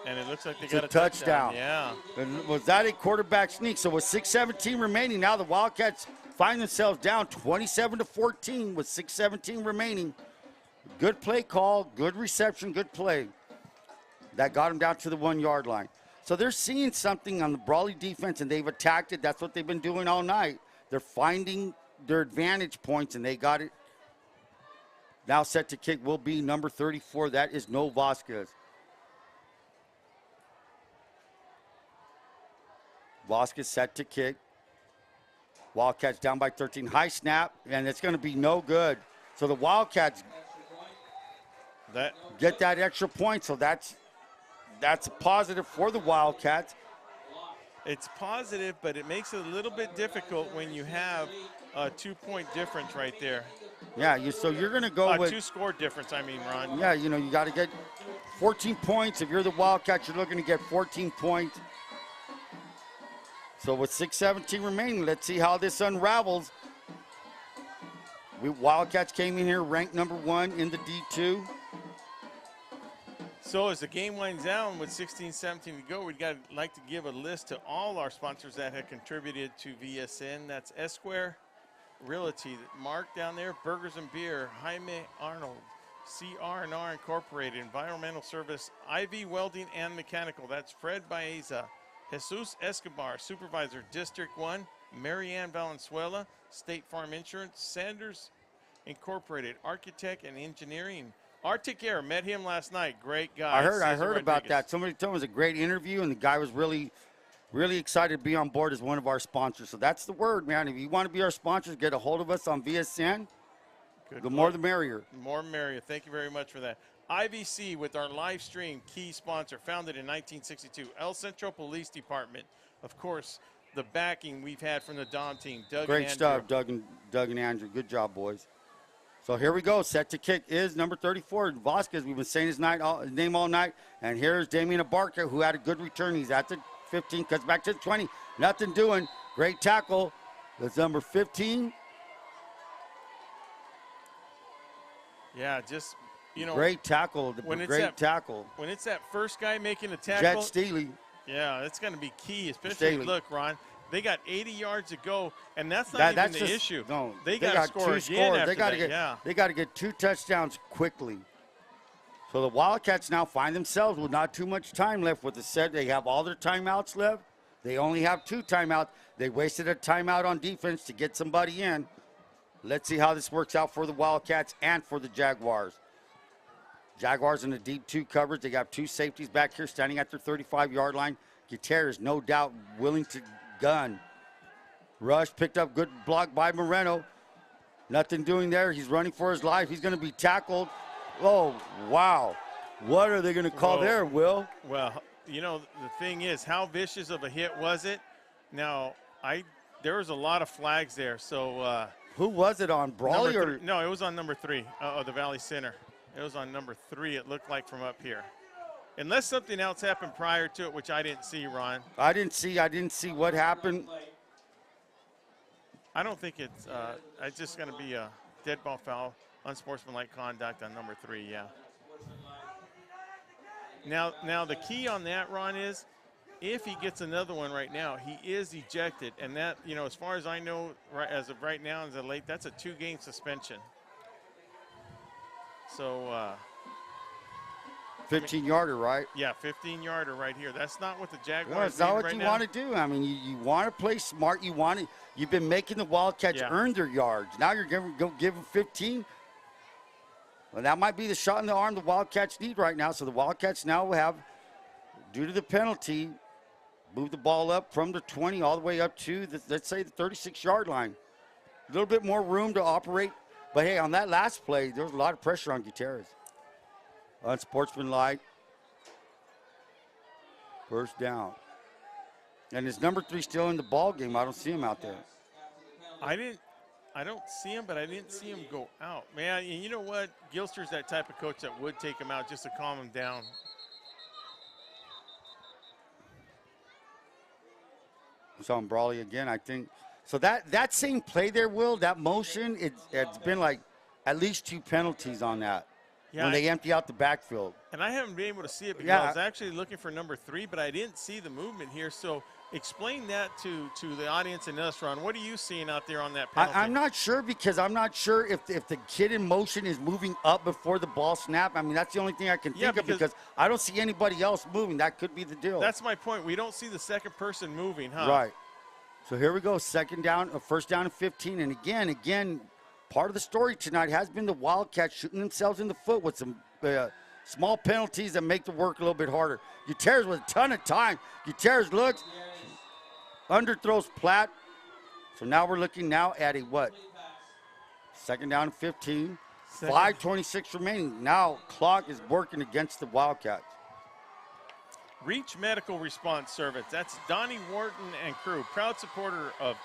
And it looks like they It's got a a touchdown. Yeah. And was that a quarterback sneak? So with 6:17 remaining, now the Wildcats find themselves down 27-14 with 6:17 remaining. Good play call, good reception, good play. That got them down to the 1-yard line. So they're seeing something on the Brawley defense, and they've attacked it. That's what they've been doing all night. They're finding their advantage points, and they got it. Now set to kick will be number 34. That is No Vasquez. Vasquez set to kick. Wildcats down by 13. High snap, and it's going to be no good. So the Wildcats get that extra point, so that's a positive for the Wildcats. It's positive, but it makes it a little bit difficult when you have a 2-point difference right there. Yeah, so you're going to go with 2-score difference, I mean, Ron. Yeah, you got to get 14 points. If you're the Wildcats, you're looking to get 14 points. So with 6:17 remaining, let's see how this unravels. Wildcats came in here ranked number 1 in the D2. So as the game winds down with 16-17 to go, we'd like to give a list to all our sponsors that have contributed to VSN. That's Esquire Realty, Mark down there, Burgers and Beer, Jaime Arnold, CR&R Incorporated, Environmental Service, IV Welding and Mechanical. That's Fred Baeza. Jesus Escobar, Supervisor, District 1, Marianne Valenzuela, State Farm Insurance, Sanders Incorporated, Architect and Engineering. Arctic Air, met him last night. Great guy. I heard about that. Somebody told me it was a great interview, and the guy was really excited to be on board as one of our sponsors. So that's the word, man. If you want to be our sponsors, get a hold of us on VSN. The more the merrier. The more merrier. Thank you very much for that. IVC with our live stream, key sponsor, founded in 1962. El Centro Police Department. Of course, the backing we've had from the Dom team. Great stuff, Doug and Andrew. Good job, boys. So here we go. Set to kick is number 34, Vasquez. We've been saying his name all night. And here's Damian Abarca, who had a good return. He's at the 15, cuts back to the 20. Nothing doing. Great tackle. That's number 15. Yeah, just, great tackle. Great tackle. When it's that first guy making a tackle. Jet Steely. Yeah, that's going to be key, especially, look, Ron, they got 80 yards to go, and that's not even the issue. No, they got to score again after They got to get 2 touchdowns quickly. So the Wildcats now find themselves with not too much time left with the set. They have all their timeouts left. They only have 2 timeouts. They wasted a timeout on defense to get somebody in. Let's see how this works out for the Wildcats and for the Jaguars. Jaguars in the deep 2 coverage. They got 2 safeties back here standing at their 35-yard line. Gutierrez, no doubt, willing to gun. Rush picked up, good block by Moreno. Nothing doing there. He's running for his life. He's going to be tackled. Oh, wow. What are they going to call there, Will? Well, the thing is, how vicious of a hit was it? Now, there was a lot of flags there, so who was it on, Brawley? No, it was on number 3 of the Valley Center. It was on number 3, it looked like, from up here. Unless something else happened prior to it, which I didn't see, Ron. I didn't see what happened. I don't think it's just going to be a dead ball foul, unsportsmanlike conduct on number 3, yeah. Now the key on that, Ron, is if he gets another one right now, he is ejected. And that, you know, as far as I know, right, as of right now, as of late, that's a 2-game suspension. So 15-yarder, right? Yeah, 15-yarder right here. That's not what the Jaguars Well, it's not what right you now. want to do. I mean, you want to play smart. You've been making the Wildcats earn their yards. Now you're going to go give them 15. Well, that might be the shot in the arm the Wildcats need right now. So the Wildcats now will have, due to the penalty, move the ball up from the 20 all the way up to, let's say, the 36-yard line. A little bit more room to operate. But, hey, on that last play, there was a lot of pressure on Gutierrez. Unsportsmanlike. First down. And is number 3 still in the ball game? I don't see him out there. I don't see him, but I didn't see him go out. Man, and you know what? Gilster's that type of coach that would take him out just to calm him down. It's on Brawley again, I think. So that same play there, Will, that motion, it's been like at least 2 penalties on that when they empty out the backfield. And I haven't been able to see it because I was actually looking for number 3, but I didn't see the movement here. So explain that to the audience and us, Ron. What are you seeing out there on that penalty? I'm not sure because I'm not sure if the kid in motion is moving up before the ball snap. I mean, that's the only thing I can think of because I don't see anybody else moving. That could be the deal. That's my point. We don't see the second person moving, huh? Right. So here we go, first down and 15. And again, part of the story tonight has been the Wildcats shooting themselves in the foot with some small penalties that make the work a little bit harder. Gutierrez with a ton of time. Gutierrez looks, underthrows Platt. So now we're looking at a what? Second down and 15. 5:26 remaining. Now clock is working against the Wildcats. Reach Medical Response Service. That's Donnie Wharton and crew, proud supporter of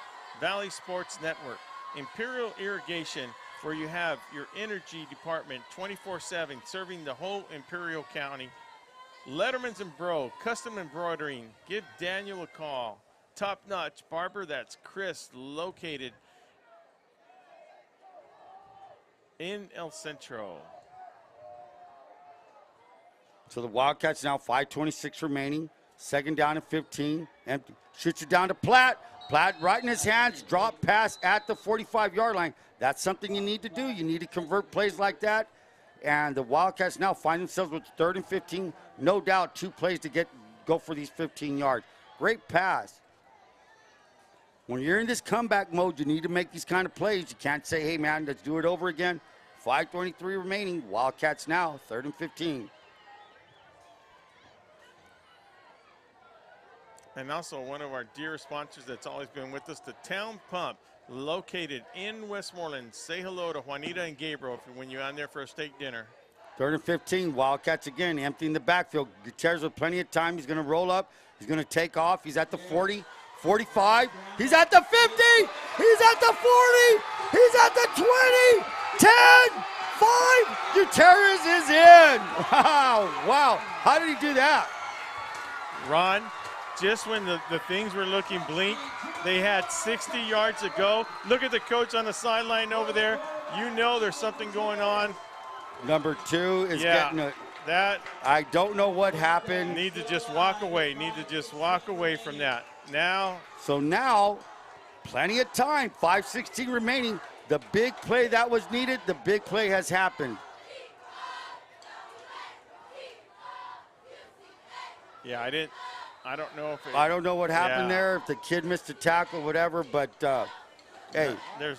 Valley Sports Network. Imperial Irrigation, where you have your energy department 24/7, serving the whole Imperial County. Letterman's and Bro, custom embroidering. Give Daniel a call. Top Notch Barber, that's Chris, located in El Centro. So the Wildcats now 5:26 remaining. Second down and 15. Empty. Shoots it down to Platt. Platt right in his hands. Drop pass at the 45-yard line. That's something you need to do. You need to convert plays like that. And the Wildcats now find themselves with 3rd and 15. No doubt 2 plays to go for these 15 yards. Great pass. When you're in this comeback mode, you need to make these kind of plays. You can't say, hey, man, let's do it over again. 5:23 remaining. Wildcats now 3rd and 15. And also one of our dear sponsors that's always been with us, the Town Pump, located in Westmoreland. Say hello to Juanita and Gabriel when you're on there for a steak dinner. 3rd and 15. Wildcats again emptying the backfield. Gutierrez with plenty of time. He's going to roll up. He's going to take off. He's at the 40, 45. He's at the 50. He's at the 40. He's at the 20, 10, 5. Gutierrez is in. Wow. How did he do that? Ron, just when the things were looking bleak, they had 60 yards to go. Look at the coach on the sideline over there. You know there's something going on. Number 2 is getting a... I don't know what happened. Need to just walk away. From that. Now. So now, plenty of time. 5:16 remaining. The big play that was needed, the big play has happened. Yeah, I don't know if I don't know what happened there, if the kid missed a tackle, whatever, but hey,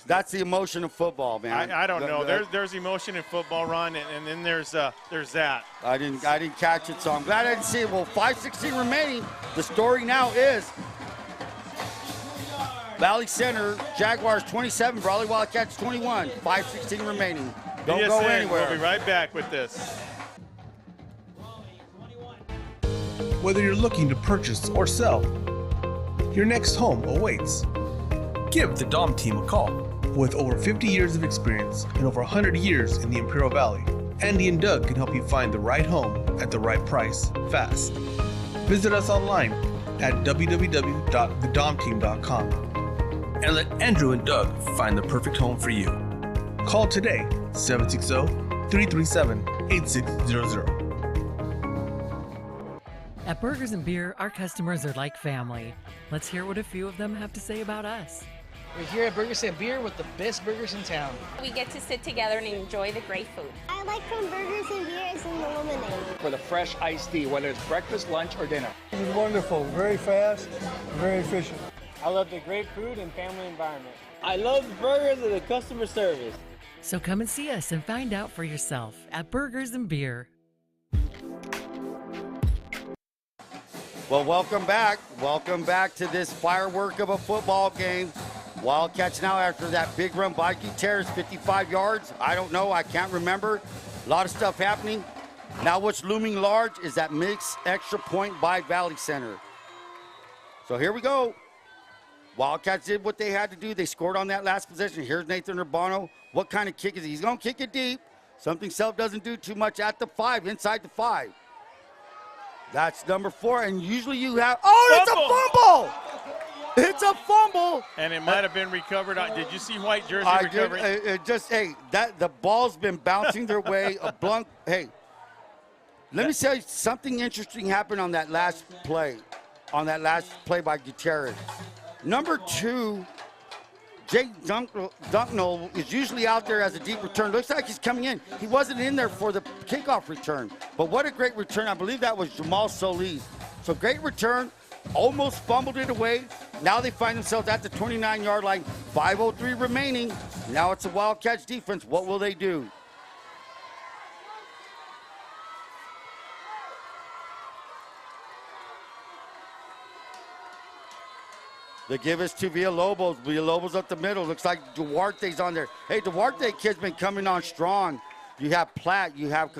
that's the emotion of football, man. I don't know. There's emotion in football, Ron, and then there's that. I didn't catch it, so I'm glad I didn't see it. Well, 5:16 remaining. The story now is Valley Center, Jaguars 27, Brawley Wildcats 21. 5:16 remaining. Don't VSN, go anywhere. We'll be right back with this. Whether you're looking to purchase or sell, your next home awaits. Give the Dom team a call. With over 50 years of experience and over 100 years in the Imperial Valley, Andy and Doug can help you find the right home at the right price fast. Visit us online at www.thedomteam.com and let Andrew and Doug find the perfect home for you. Call today, 760-337-8600. At Burgers and Beer, our customers are like family. Let's hear what a few of them have to say about us. We're here at Burgers and Beer with the best burgers in town. We get to sit together and enjoy the great food. I like from Burgers and Beers and the lemonade. For the fresh iced tea, whether it's breakfast, lunch, or dinner. This is wonderful, very fast, very efficient. I love the great food and family environment. I love the burgers and the customer service. So come and see us and find out for yourself at Burgers and Beer. Well, welcome back. Welcome back to this firework of a football game. Wildcats now after that big run by Torrez, 55 yards. I don't know. I can't remember. A lot of stuff happening. Now what's looming large is that mixed extra point by Valley Center. So here we go. Wildcats did what they had to do. They scored on that last possession. Here's Nathan Urbano. What kind of kick is he? He's going to kick it deep. Something Self doesn't do too much at the 5, inside the 5. That's number 4, and usually you have, oh, it's a fumble! It's a fumble! And it might have been recovered. Did you see white jersey recovering? The ball's been bouncing their way. Let me tell you, something interesting happened on that last play by Gutierrez. Number 2, Jake Dunknell is usually out there as a deep return. Looks like he's coming in. He wasn't in there for the kickoff return. But what a great return. I believe that was Jamal Solis. So great return. Almost fumbled it away. Now they find themselves at the 29-yard line. 5:03 remaining. Now it's a Wildcats defense. What will they do? They give us to Villalobos. Villalobos up the middle. Looks like Duarte's on there. Hey, Duarte kid's been coming on strong. You have Platt. You have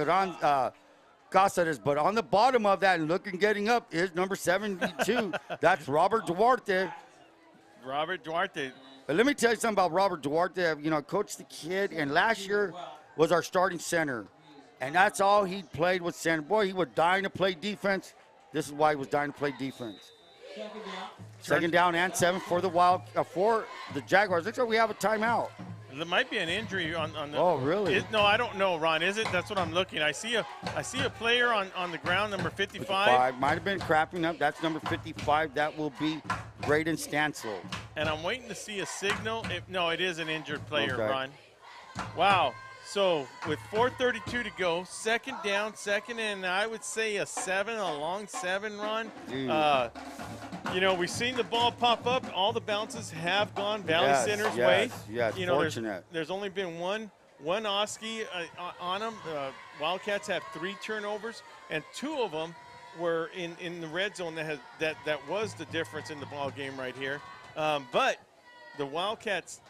Casares. But on the bottom of that and getting up is number 72. That's Robert Duarte. Robert Duarte. But let me tell you something about Robert Duarte. You know, coached the kid, and last year was our starting center. And that's all he played was center. Boy, he was dying to play defense. This is why he was dying to play defense. Second down and 7 for the Jaguars. Looks like we have a timeout. There might be an injury on the. Oh, really? No, I don't know, Ron. Is it? That's what I'm looking. I see a player on the ground, number 55. Might have been crapping up. That's number 55. That will be Braden Stansel. And I'm waiting to see a signal. No, it is an injured player, okay. Ron. Wow. So with 4:32 to go, second down, second and I would say a long 7, Ron. You know, we've seen the ball pop up. All the bounces have gone Valley Center's way. Yes, you know, fortunate. There's only been one Oski on them. Wildcats have 3 turnovers, and 2 of them were in the red zone. That was the difference in the ball game right here. But the Wildcats.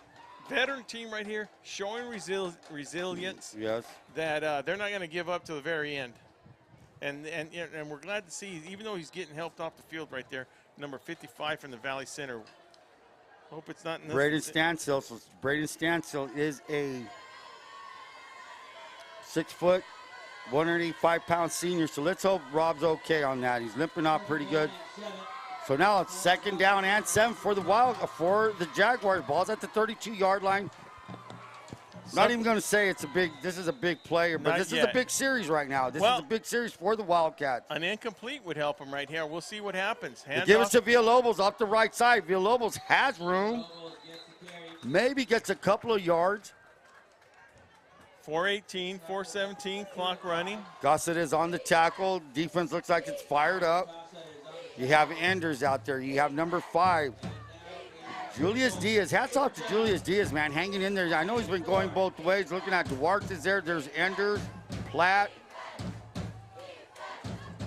Veteran team right here showing resilience. Yes. That they're not going to give up to the very end. And we're glad to see, even though he's getting helped off the field right there, number 55 from the Valley Center. Hope it's not in this. Braden Stansel. So Braden Stansel is a 6', 185-pound senior. So let's hope Rob's okay on that. He's limping off pretty good. So now it's second down and 7 for the Jaguars. Ball's at the 32-yard line. Not even going to say this is a big player, but this is a big series right now. This is a big series for the Wildcats. An incomplete would help him right here. We'll see what happens. Give it to Villalobos off the right side. Villalobos has room. Maybe gets a couple of yards. 4:18, 4:17, clock running. Gossett is on the tackle. Defense looks like it's fired up. You have Enders out there. You have number 5. Julius Diaz. Hats off to Julius Diaz, man, hanging in there. I know he's been going both ways. Looking at Duarte's there. There's Enders, Platt.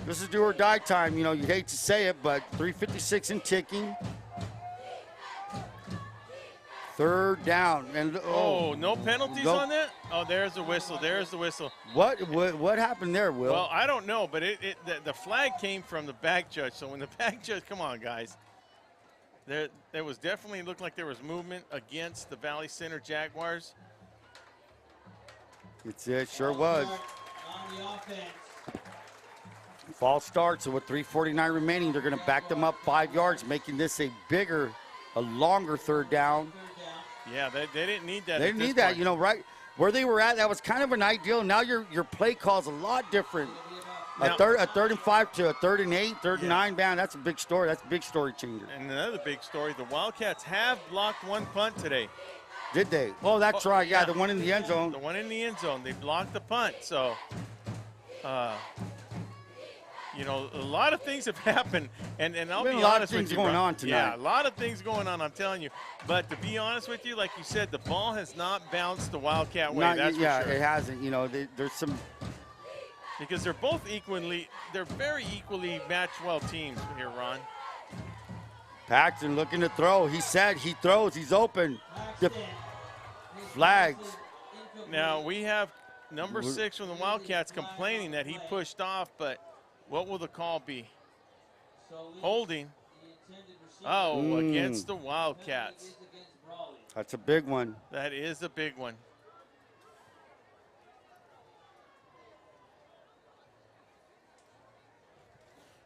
This is do or die time. You know, you hate to say it, but 3:56 and ticking. Third down. And no penalties on that? Oh, there's the whistle. There's the whistle. What happened there, Will? Well, I don't know, but the flag came from the back judge. So when the back judge, come on, guys. There was definitely looked like there was movement against the Valley Center Jaguars. It sure was. False start, so with 3:49 remaining, they're going to back them up 5 yards, making this a longer third down. Yeah, they didn't need that. They didn't need that, you know, right where they were at. That was kind of an ideal. Now your play call is a lot different. A third and 5 to a 3rd and 8, 3rd and 9, man, that's a big story. That's a big story changer. And another big story, the Wildcats have blocked one punt today. Did they? Oh, that's right. Yeah, the one in the end zone. The one in the end zone. They blocked the punt. So, you know, a lot of things have happened. And I'll be honest with you. A lot of things going on tonight. Yeah, a lot of things going on, I'm telling you. But to be honest with you, like you said, the ball has not bounced the Wildcat way. That's for sure. It hasn't. You know, there's some. Because they're very equally matched well teams here, Ron. Paxton looking to throw. He said he throws. He's open. Flags. Now we have number 6 from the Wildcats complaining that he pushed off, but what will the call be? Holding. Oh, against the Wildcats. That's a big one. That is a big one.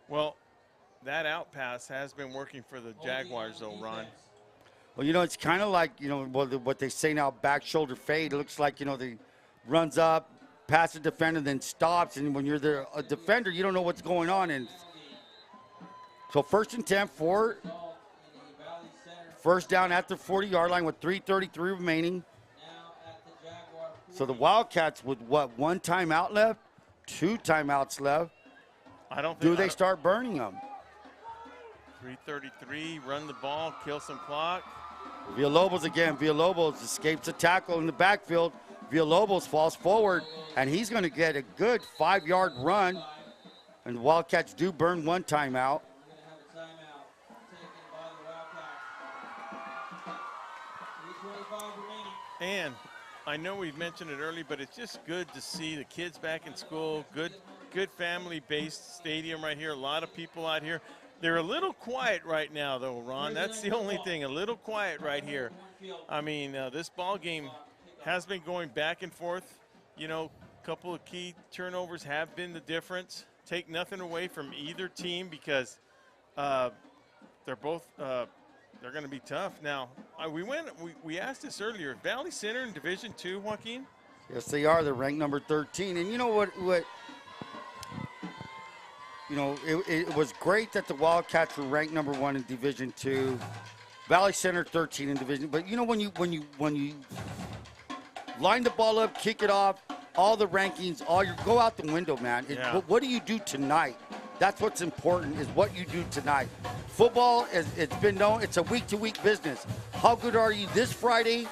Well, that out pass has been working for the Jaguars, though, Ron. Well, you know, it's kind of like, you know, what they say now, back shoulder fade. It looks like, you know, they runs up, past the defender, then stops. And when you're a defender, you don't know what's going on. And so 1st and 10 for first down at the 40-yard line with 3:33 remaining. So the Wildcats with what, 1 timeout left, 2 timeouts left. I don't think. Do they start burning them? 3:33, run the ball, kill some clock. Villalobos again. Villalobos escapes a tackle in the backfield. Villalobos falls forward, and he's going to get a good 5-yard run. And the Wildcats do burn 1 timeout. And I know we've mentioned it earlier, but it's just good to see the kids back in school. Good family-based stadium right here. A lot of people out here. They're a little quiet right now, though, Ron. That's the only thing, a little quiet right here. I mean, this ball game has been going back and forth. You know, a couple of key turnovers have been the difference. Take nothing away from either team because they're both they're going to be tough. Now, we asked this earlier. Valley Center in Division II, Joaquin? Yes, they are. They're ranked number 13. And you know what you know, it was great that the Wildcats were ranked number 1 in Division II. Valley Center 13 in Division. But you know, when you line the ball up, kick it off, all the rankings, go out the window, man. What do you do tonight? That's what's important, is what you do tonight. Football, it's been known, it's a week-to-week business. How good are you this Friday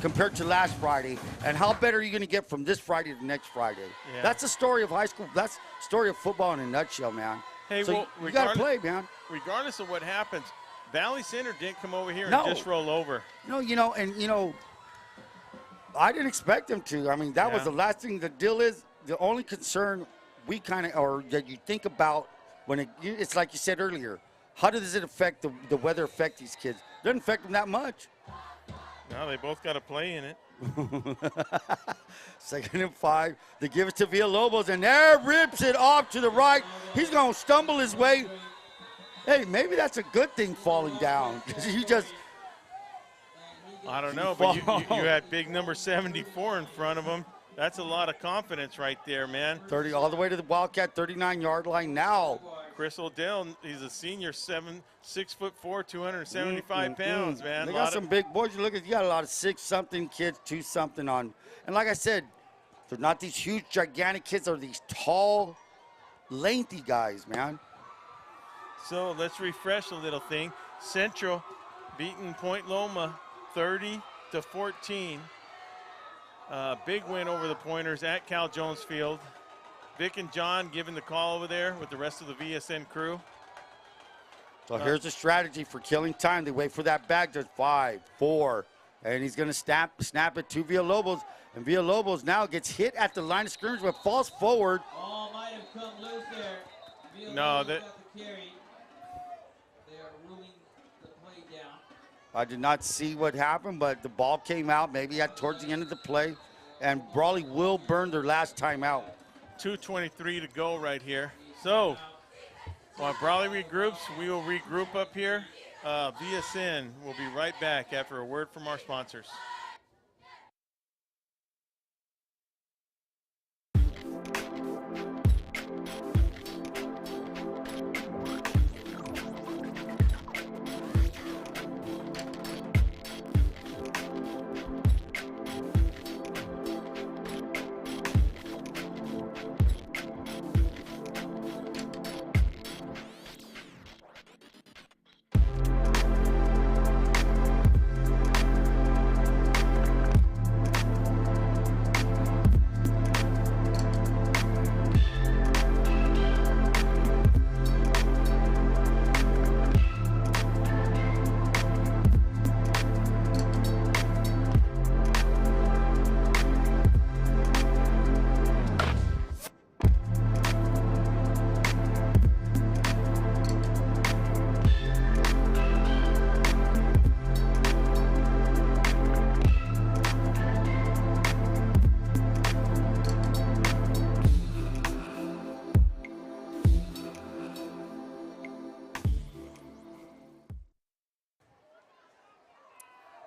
compared to last Friday? And how better are you going to get from this Friday to next Friday? Yeah. That's the story of high school. That's the story of football in a nutshell, man. Hey, so well, you got to play, man. Regardless of what happens, Valley Center didn't come over here and just roll over. No, you know, I didn't expect them to. I mean, that was the last thing. The deal is, the only concern we kind of, or that you think about when it's like you said earlier, how does it affect the weather affect these kids? It doesn't affect them that much. No, they both got to play in it. 2nd and 5. They give it to Villalobos, and there rips it off to the right. He's going to stumble his way. Hey, maybe that's a good thing falling down. You just. I don't know, but you had big number 74 in front of him. That's a lot of confidence right there, man. 30 all the way to the Wildcat 39-yard line now. Chris O'Dell, he's a senior, 6'4", 275 pounds, man. They got some big boys. You got a lot of 6-something kids, 2-something on. And like I said, they're not these huge, gigantic kids. They're these tall, lengthy guys, man. So let's refresh a little thing. Central beating Point Loma 30-14. Big win over the Pointers at Cal Jones Field. Vic and John giving the call over there with the rest of the VSN crew. So here's the strategy for killing time. They wait for that back. There's 5, 4, and he's going to snap it to Villalobos. And Villalobos now gets hit at the line of scrimmage, but falls forward. Ball might have come loose there. No, got the carry. They are ruling the play down. I did not see what happened, but the ball came out maybe towards the end of the play, and Brawley will burn their last time out. 2:23 to go right here. So while Brawley regroups, we will regroup up here. VSN will be right back after a word from our sponsors.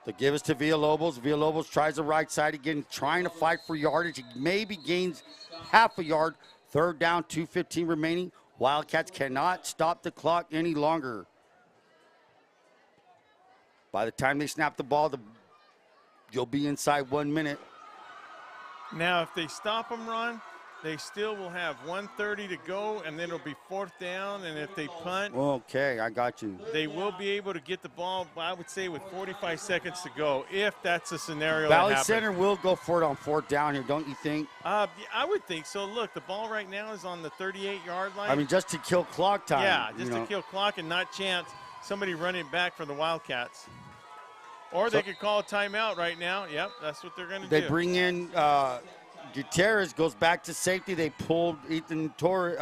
The give is to Villalobos. Villalobos tries the right side again, trying to fight for yardage. He maybe gains half a yard. 3rd down, 2:15 remaining. Wildcats cannot stop the clock any longer. By the time they snap the ball, you'll be inside 1 minute. Now, if they stop them, Ron, they still will have 1:30 to go, and then it'll be 4th down. And if they punt, okay, I got you. They will be able to get the ball, I would say, with 45 seconds to go, if that's a scenario Valley that happens. Center will go for it on 4th down here, don't you think? Yeah, I would think so. Look, the ball right now is on the 38-yard line. I mean, just to kill clock time. Yeah, just to kill clock and not chance somebody running back for the Wildcats. Or they could call a timeout right now. Yep, that's what they're going to do. They bring in Gutierrez, goes back to safety. They pulled Aiden Torrez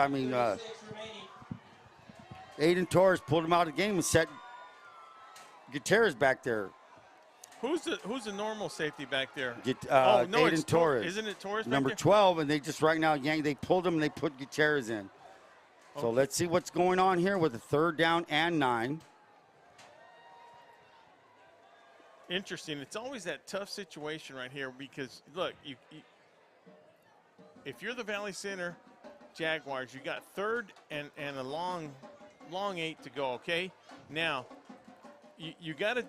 pulled him out of the game and set Gutierrez back there. Who's the normal safety back there? Aiden Torrez. Isn't it Torrez? Number 12, and they just right now they pulled him and they put Gutierrez in. So let's see what's going on here with a 3rd down and 9. Interesting. It's always that tough situation right here because, look, if you're the Valley Center Jaguars, you got 3rd and a long 8 to go, okay? Now, you gotta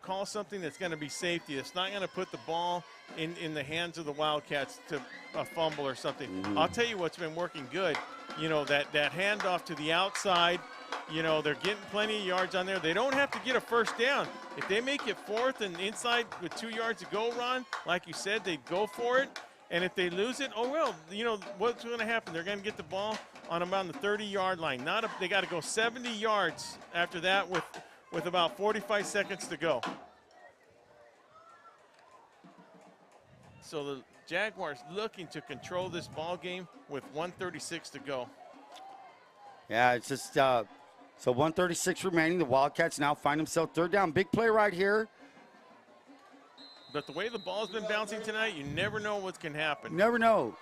call something that's going to be safety. It's not going to put the ball in the hands of the Wildcats to a fumble or something. Mm-hmm. I'll tell you what's been working good. You know, that handoff to the outside, you know, they're getting plenty of yards on there. They don't have to get a 1st down. If they make it 4th and inside with 2 yards to go, Ron, like you said, they'd go for it. And if they lose it, oh, well, you know, what's going to happen? They're going to get the ball on about the 30-yard line. They got to go 70 yards after that with about 45 seconds to go. So the Jaguars looking to control this ball game with 1:36 to go. Yeah, it's just so 1:36 remaining. The Wildcats now find themselves 3rd down. Big play right here. But the way the ball's been bouncing tonight, you never know what can happen. Never know.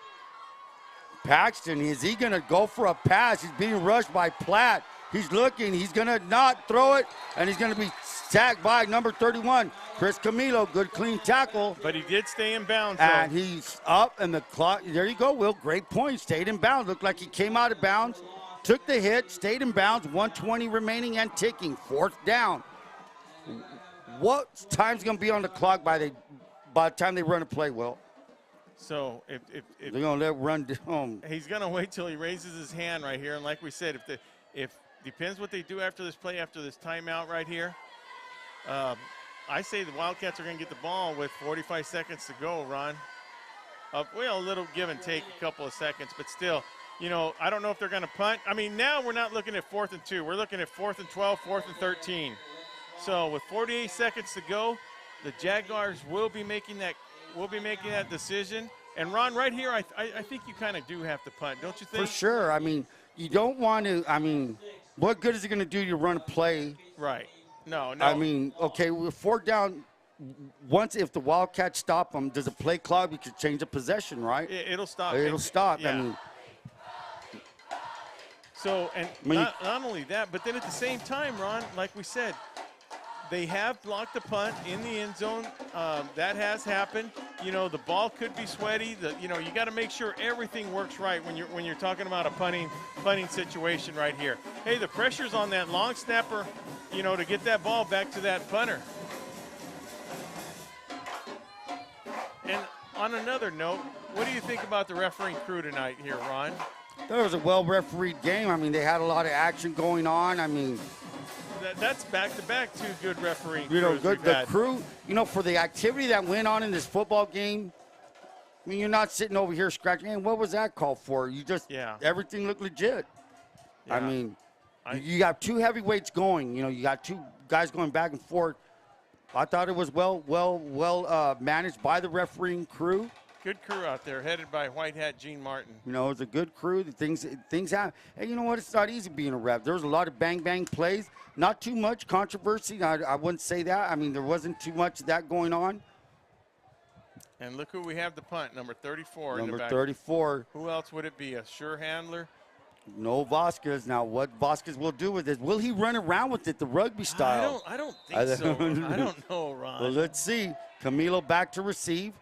Paxton, is he going to go for a pass? He's being rushed by Platt. He's looking. He's going to not throw it, and he's going to be sacked by number 31, Chris Camilo. Good clean tackle. But he did stay in bounds. And he's up, and the clock. There you go, Will. Great point. Stayed in bounds. Looked like he came out of bounds, took the hit, stayed in bounds. 1:20 remaining and ticking. 4th down. What time's going to be on the clock by the time they run a play, Will? So if they're going to let it run home. He's going to wait till he raises his hand right here. And like we said, if depends what they do after this play, after this timeout right here. I say the Wildcats are going to get the ball with 45 seconds to go, Ron. Well, a little give and take, a couple of seconds, but still, you know, I don't know if they're going to punt. I mean, now we're not looking at 4th and 2. We're looking at 4th and 12, 4th and 13. So with 48 seconds to go, the Jaguars will be making that decision. And Ron, right here, I think you kind of do have to punt, don't you think? For sure. I mean, you don't want to. I mean, what good is it going to do to run a play? Right. No. I mean, okay, we're 4th down. Once if the Wildcats stop them, does a play clock? We could change the possession, right? It'll stop. It'll stop. Yeah. I mean. So, and not only that, but then at the same time, Ron, like we said, they have blocked the punt in the end zone. That has happened. You know, the ball could be sweaty. You got to make sure everything works right when you're talking about a punting situation right here. Hey, the pressure's on that long snapper, you know, to get that ball back to that punter. And on another note, what do you think about the refereeing crew tonight here, Ron? That was a well-refereed game. I mean, they had a lot of action going on. I mean, that's back-to-back 2 good refereeing crews. You know, the had. crew, you know, for the activity that went on in this football game, I mean, you're not sitting over here scratching, man, what was that called for? You just, everything looked legit. Yeah. I mean, you got 2 heavyweights going. You know, you got 2 guys going back and forth. I thought it was well managed by the refereeing crew. Good crew out there, headed by White Hat Gene Martin. You know, it's a good crew. Things happen. And you know what? It's not easy being a ref. There was a lot of bang plays. Not too much controversy. I wouldn't say that. I mean, there wasn't too much of that going on. And look who we have the punt, number 34. Number 34. Who else would it be? A sure handler? No Vasquez. Now, what Vasquez will do with it? Will he run around with it the rugby style? I don't think so. I don't know, Ron. Well, let's see. Camilo back to receive.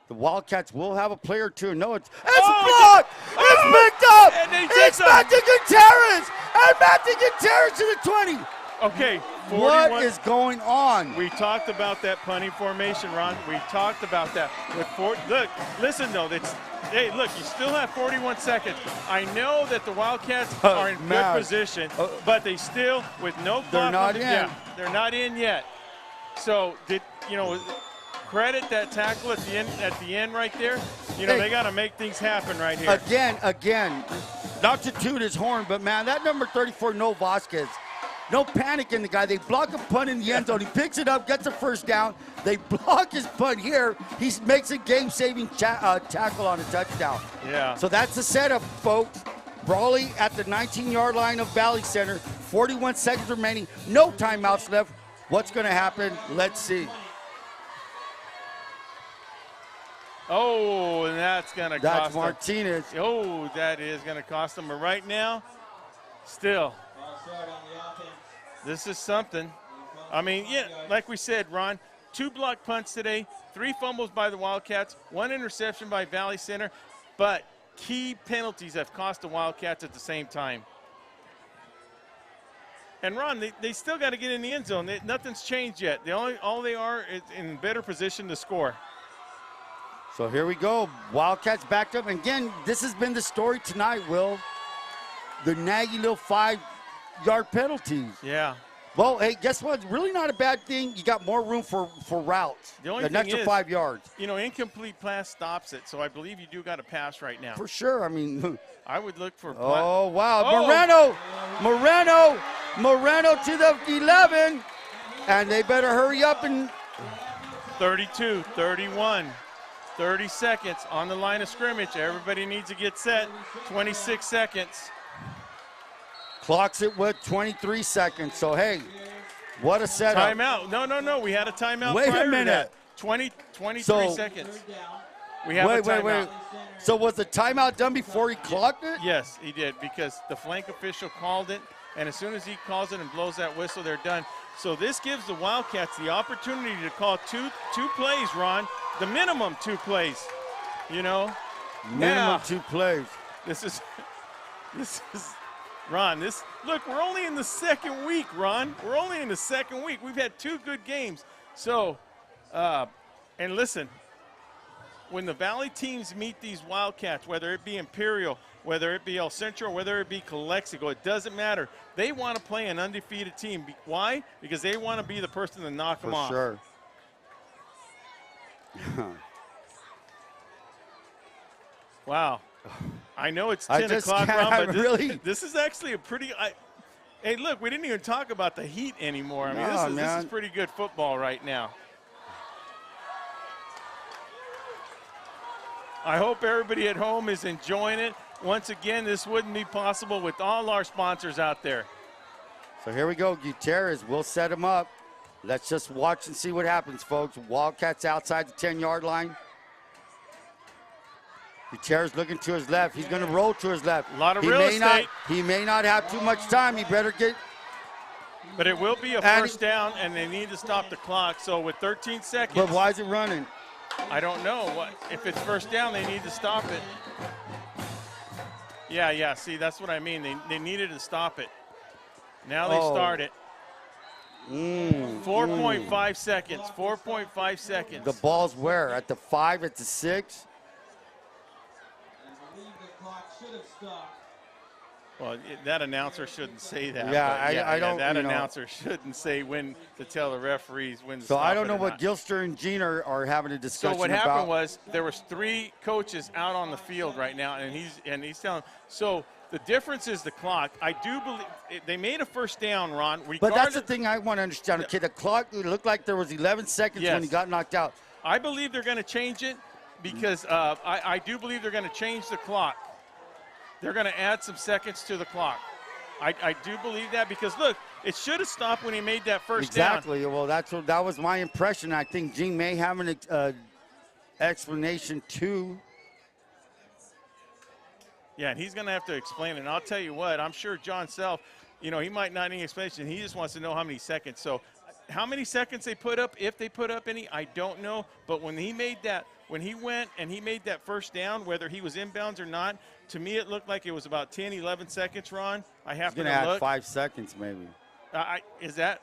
The Wildcats will have a player or two. No, it's blocked. It's picked up. It's Matthew Gutierrez. And Matthew Gutierrez to the 20. Okay, 41. What is going on? We talked about that punting formation, Ron. We talked about that. Look, listen, though. Hey, look, you still have 41 seconds. I know that the Wildcats are in good position, but they still, with no clock. They're not in. Yeah, they're not in yet. So, credit that tackle at the end right there. They got to make things happen right here. Again, not to toot his horn, but, man, that number 34, No Vasquez, no panic in the guy. They block a punt in the end zone. He picks it up, gets a first down. They block his punt here. He makes a game-saving tackle on a touchdown. Yeah. So that's the setup, folks. Brawley at the 19-yard line of Valley Center. 41 seconds remaining. No timeouts left. What's going to happen? Let's see. Oh, and that's going to cost That's Martinez. them. Oh, that is going to cost them. But right now, still, this is something. I mean, yeah, like we said, Ron, 2 block punts today, 3 fumbles by the Wildcats, 1 interception by Valley Center, but key penalties have cost the Wildcats at the same time. And, Ron, they still got to get in the end zone. Nothing's changed yet. All they are is in better position to score. So here we go. Wildcats backed up. And again, this has been the story tonight, Will. The naggy little 5-yard penalties. Yeah. Well, hey, guess what? It's really not a bad thing. You got more room for routes. The only an thing extra is, 5 yards. Incomplete pass stops it. So I believe you do got to pass right now. For sure. I mean, I would look for. Oh, wow. Moreno to the 11. And they better hurry up and. 32, 31. 30 seconds on the line of scrimmage. Everybody needs to get set. 26 seconds. Clocks it with 23 seconds. So, hey, what a setup. Timeout. No. We had a timeout. Wait prior a minute. To that. 23 seconds. We have a timeout. Wait. So was the timeout done before he clocked it? Yes, he did, because the flank official called it, and as soon as he calls it and blows that whistle, they're done. So this gives the Wildcats the opportunity to call two plays, Ron. The minimum 2 plays, Minimum now, 2 plays. This is Ron, look, we're only in the second week, Ron. We're only in the second week. We've had 2 good games. So, and listen, when the Valley teams meet these Wildcats, whether it be Imperial, whether it be El Centro, whether it be Calexico, it doesn't matter. They want to play an undefeated team. Why? Because they want to be the person to knock them off. For sure. Wow. I know it's 10 o'clock, Ron, but this is actually a pretty hey, look, we didn't even talk about the heat anymore. I mean, this is pretty good football right now. I hope everybody at home is enjoying it. Once again, this wouldn't be possible with all our sponsors out there. So here we go. Gutierrez will set him up. Let's just watch and see what happens, folks. Wildcats outside the 10-yard line. Gutierrez looking to his left. He's going to roll to his left. A lot of real estate. He may not have too much time. He better get. But it will be a first down, and they need to stop the clock. So with 13 seconds. But why is it running? I don't know. If it's first down, they need to stop it. Yeah. See, that's what I mean. They needed to stop it. Now they start it. 4.5 seconds. 4.5 seconds. The ball's where? At the 5, at the 6? Well, that announcer shouldn't say that. Yeah, I don't. That announcer shouldn't say when to tell the referees when to stop. So I don't know what not. Gilster and Gene are having a discussion about. So what happened was there was 3 coaches out on the field right now, and he's telling. So the difference is the clock. I do believe they made a first down, Ron. But that's the thing I want to understand. Okay, the clock looked like there was 11 seconds when he got knocked out. I believe they're going to change it because I do believe they're going to change the clock. They're going to add some seconds to the clock. I do believe that because, look, it should have stopped when he made that first down. Exactly. Well, that was my impression. I think Gene may have an explanation too. Yeah, and he's going to have to explain it. And I'll tell you what, I'm sure John Self, you know, he might not need explanation. He just wants to know how many seconds. So how many seconds they put up, if they put up any, I don't know. But when he made that, when he went and he made that first down, whether he was inbounds or not, to me it looked like it was about 10, 11 seconds, Ron. I have to look. He's going to add 5 seconds maybe. Is that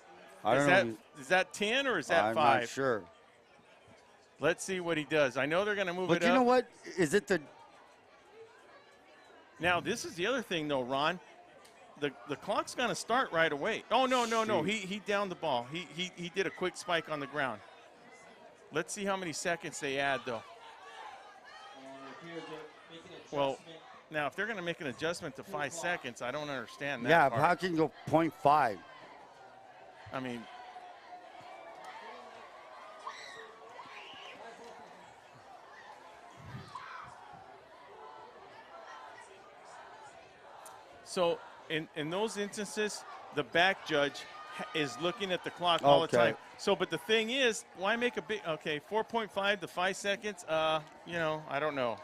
10 or is that 5? I'm not sure. Let's see what he does. I know they're going to move it up. But you know what? Is it the – Now, this is the other thing, though, Ron. The clock's going to start right away. Oh, no. He downed the ball. He did a quick spike on the ground. Let's see how many seconds they add, though. Well, now, if they're going to make an adjustment to 5 seconds, I don't understand that. Yeah, part. but how can you go 0.5? I mean, so in those instances, the back judge is looking at the clock all the time. So, but the thing is, why make a big, 4.5 to 5 seconds? You know, I don't know.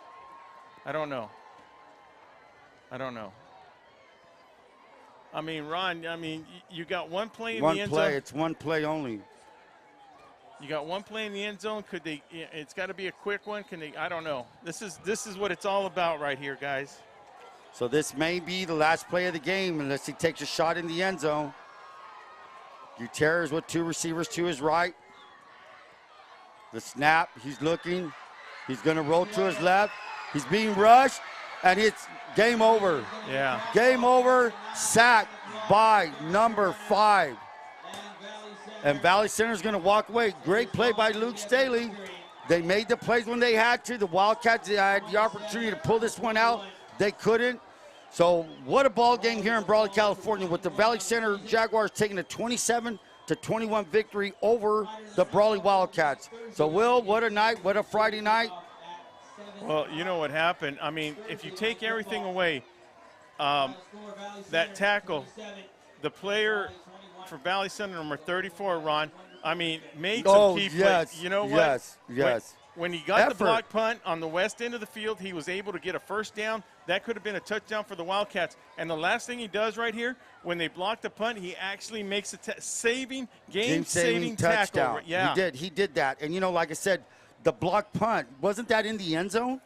I mean, Ron, you got one play in the end zone. It's one play only. You got one play in the end zone. Could they? It's got to be a quick one. Can they? I don't know. This is what it's all about right here, guys. So this may be the last play of the game unless he takes a shot in the end zone. Gutierrez with 2 receivers to his right. The snap, he's looking. He's going to roll to his left. He's being rushed, and it's game over. Yeah. Game over, sacked by number 5. And Valley Center's going to walk away. Great play by Luke Staley. They made the plays when they had to. The Wildcats had the opportunity to pull this one out. They couldn't. So what a ball game here in Brawley, California, with the Valley Center Jaguars taking a 27-21 victory over the Brawley Wildcats. So, Will, what a night, what a Friday night. Well, you know what happened. I mean, if you take everything away, that tackle, the player for Valley Center, number 34, Ron, I mean, made some key plays. You know what? Yes. When he got the block punt on the west end of the field, he was able to get a first down. That could have been a touchdown for the Wildcats. And the last thing he does right here, when they block the punt, he actually makes a game-saving touchdown. tackle. Yeah. He did that. And, you know, like I said, the block punt, wasn't that in the end zone?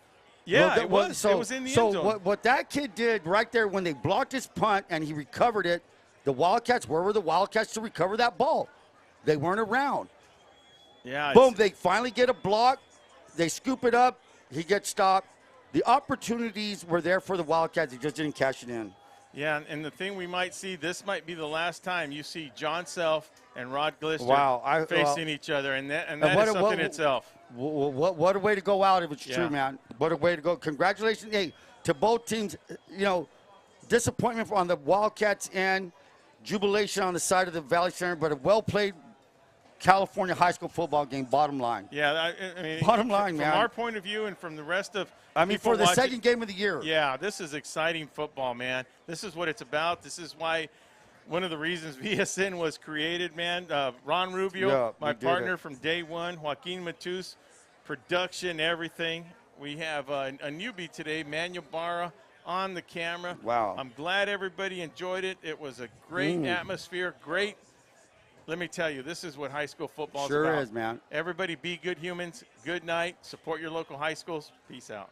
Yeah, it was. It was in the end zone. So what that kid did right there when they blocked his punt and he recovered it, the Wildcats, where were the Wildcats to recover that ball? They weren't around. Yeah. Boom, they finally get a block. They scoop it up. He gets stopped. The opportunities were there for the Wildcats. He just didn't cash it in. Yeah, and the thing we might see, this might be the last time you see John Self and Rod Glister facing each other, and that is something itself. What a way to go out if it's true, man. What a way to go. Congratulations, to both teams. You know, disappointment on the Wildcats and jubilation on the side of the Valley Center, but a well-played California high school football game, bottom line. Yeah, I mean, bottom line, from our point of view and from the rest of for the second game of the year. Yeah, this is exciting football, man. This is what it's about. This is why one of the reasons VSN was created, man. Ron Rubio, my partner from day one, Joaquin Matus, production, everything. We have a newbie today, Manuel Barra, on the camera. Wow. I'm glad everybody enjoyed it. It was a great atmosphere, great. Let me tell you, this is what high school football is about. Sure is, man. Everybody be good humans. Good night. Support your local high schools. Peace out.